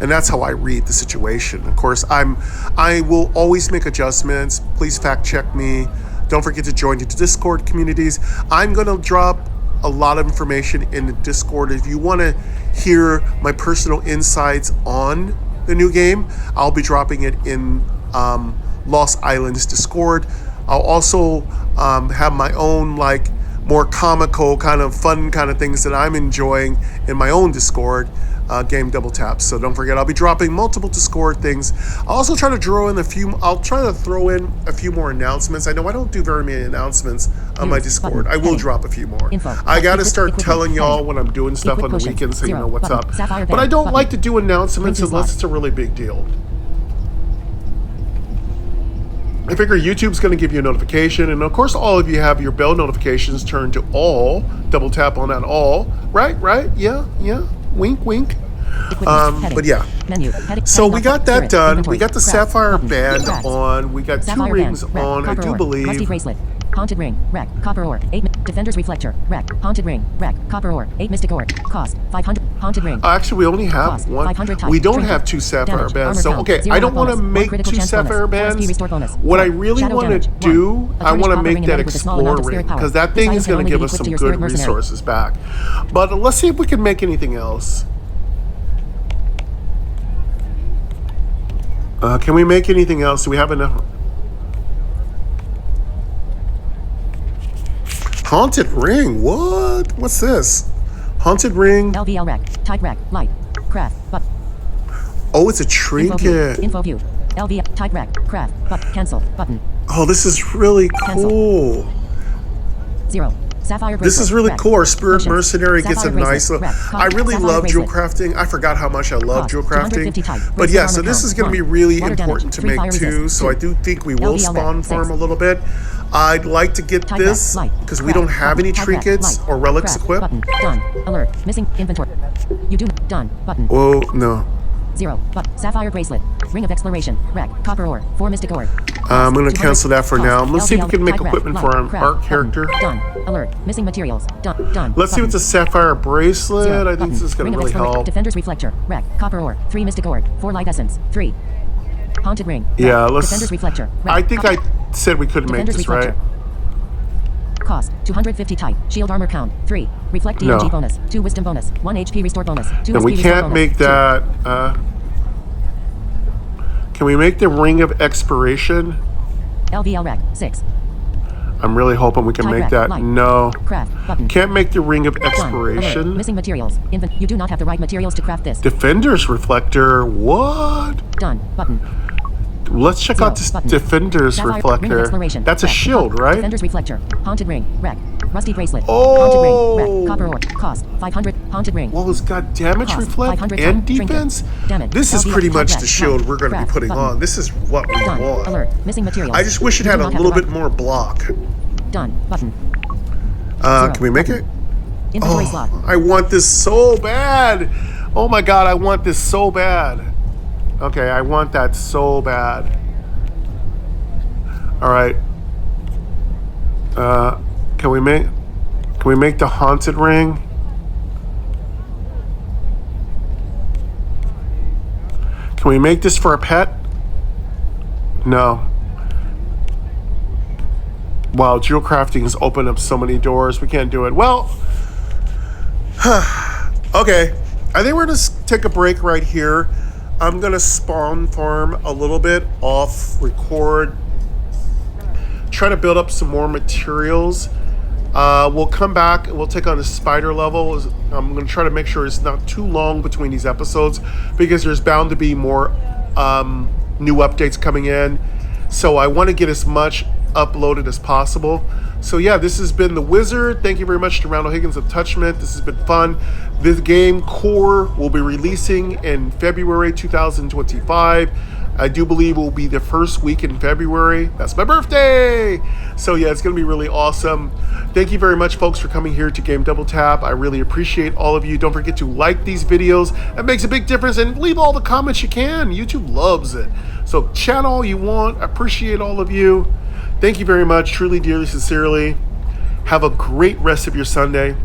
And that's how I read the situation. Of course, I will always make adjustments. Please fact check me. Don't forget to join the Discord communities. I'm going to drop a lot of information in the Discord. If you want to hear my personal insights on the new game, I'll be dropping it in Lost Islands Discord. I'll also have my own like more comical kind of fun kind of things that I'm enjoying in my own Discord, Game Double Tap. So don't forget, I'll be dropping multiple Discord things. I'll also try to throw in I'll try to throw in a few more announcements. I know I don't do very many announcements on my Discord. I will drop a few more. I got to start telling y'all when I'm doing stuff on the weekends so you know what's up. But I don't like to do announcements unless it's a really big deal. I figure YouTube's going to give you a notification, and of course all of you have your bell notifications turned to all. Double tap on that all. Right? Yeah. Wink, wink. But yeah. So we got that done. We got the sapphire band on. We got 2 rings on, I do believe. Rusty bracelet. Haunted ring. Rack. Copper ore. 8. Defender's reflector. Rack. Haunted ring. Rack. Copper ore. 8 mystic ore. Cost. 500. Haunted ring. Actually, we only have Cost. one. 500 type. We don't Trinket. have 2 sapphire Damage. bands. Armor So, count. okay, 0 I don't want to bonus. 1 make critical 2 chance sapphire bonus. bands. SP restore bonus. What I 4. really Shadow want to damage. do, 1. I want to copper make ring that embedded with a small amount Explorer of ring, spirit power. because that This thing item is can going to only give be us equipped some to your good spirit mercenary. resources back. But let's see if we can make anything else. Can we make anything else? Do we have enough? Haunted ring. What? What's this? Haunted ring. LVL rack. Type rack. Light. Craft. But. Oh, it's a Info view. trinket. Info view. LVL. Type rack. Craft. But. Cancel. Button. Oh, this is really cool. 0. Sapphire bracelet. This is really rack. cool. Our Spirit Potions. Mercenary gets a Sapphire nice bracelet. little... Rack. I really Sapphire love jewel bracelet. crafting. I forgot how much I love Cost. jewel 250 crafting. type. But Bracelet yeah, so armor this count. is going to be 1. really Water important damage. to 3 make fire too. resist. So 2. I do think we will LVL spawn rack. farm 6. a little bit. I'd like to get Type this rack. Light. because we Craft. don't have any Type rack. trinkets Light. or relics Craft. equipped. Button. Done. Alert. Missing inventory. You do. Done. Button. Whoa, no. 0. But sapphire bracelet. Ring of exploration. Rec. Copper ore. 4 mystic ore. I'm going to 200 cancel that for cost. now. Let's see if we can make type rec, equipment light, for our craft, character. Done. Alert. Missing materials. Done. Let's see what's a sapphire bracelet. 0. I think this is going Ring to of really exploration. help. Defender's reflector. Rec. Copper ore. 3 mystic ore. 4 light essence. 3. Haunted ring. Rec. Yeah, let's. Defender's reflector. Rec. I think I said we couldn't make Defender's this, right? reflector. Cost 250 type. Shield armor count 3. Reflect DMG No. bonus. 2 wisdom bonus. 1 HP restore bonus. 2 And SP we restore can't bonus. make 2. that. Can we make the ring of expiration? LVL rec 6. I'm really hoping we can Type make rec, that. light. No. Craft button. Can't make the ring of Done. Alert. expiration. Missing materials. You do not have the right materials to craft this. Defender's reflector. What? Done. Button. Let's check out this Button. Defender's Sapphire, ring of reflector. exploration. That's a Rec. shield, right? Defender's reflector. Haunted ring. Rec. Rusty bracelet. Oh. Haunted ring. Rec. Copper ore. Cost 500. Haunted ring. Well, it's got damage Cost reflect 500 and trinket. defense. Damage. This is LVL pretty type much rec. the shield Light. we're going to be Craft. putting Button. on. This is what we Done. want. Alert. Missing materials. I just wish it You had do a not have little the bit right- more block. Done. Button. Can we make it? Inventory slot. I want this so bad. Oh my god, I want this so bad. Okay, I want that so bad. All right. Can we make the haunted ring? Can we make this for a pet? No. Wow, jewel crafting has opened up so many doors. We can't do it. Well, okay. I think we're gonna take a break right here. I'm gonna spawn farm a little bit off record. Try to build up some more materials. We'll come back and we'll take on the spider level. I'm gonna try to make sure it's not too long between these episodes because there's bound to be more new updates coming in. So I want to get as much uploaded as possible. So yeah, this has been The Wizard. Thank you very much to Randall Higgins of Touchment. This has been fun. This game Core will be releasing in February 2025. I do believe it will be the first week in February. That's my birthday. So yeah, it's going to be really awesome. Thank you very much, folks, for coming here to Game Double Tap. I really appreciate all of you. Don't forget to like these videos. It makes a big difference. And leave all the comments you can. YouTube loves it. So chat all you want. I appreciate all of you. Thank you very much. Truly, dearly, sincerely. Have a great rest of your Sunday.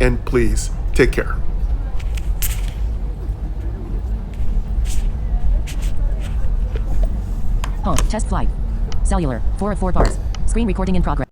And please, take care. Test flight. Cellular. 4 of 4 bars. Screen recording in progress.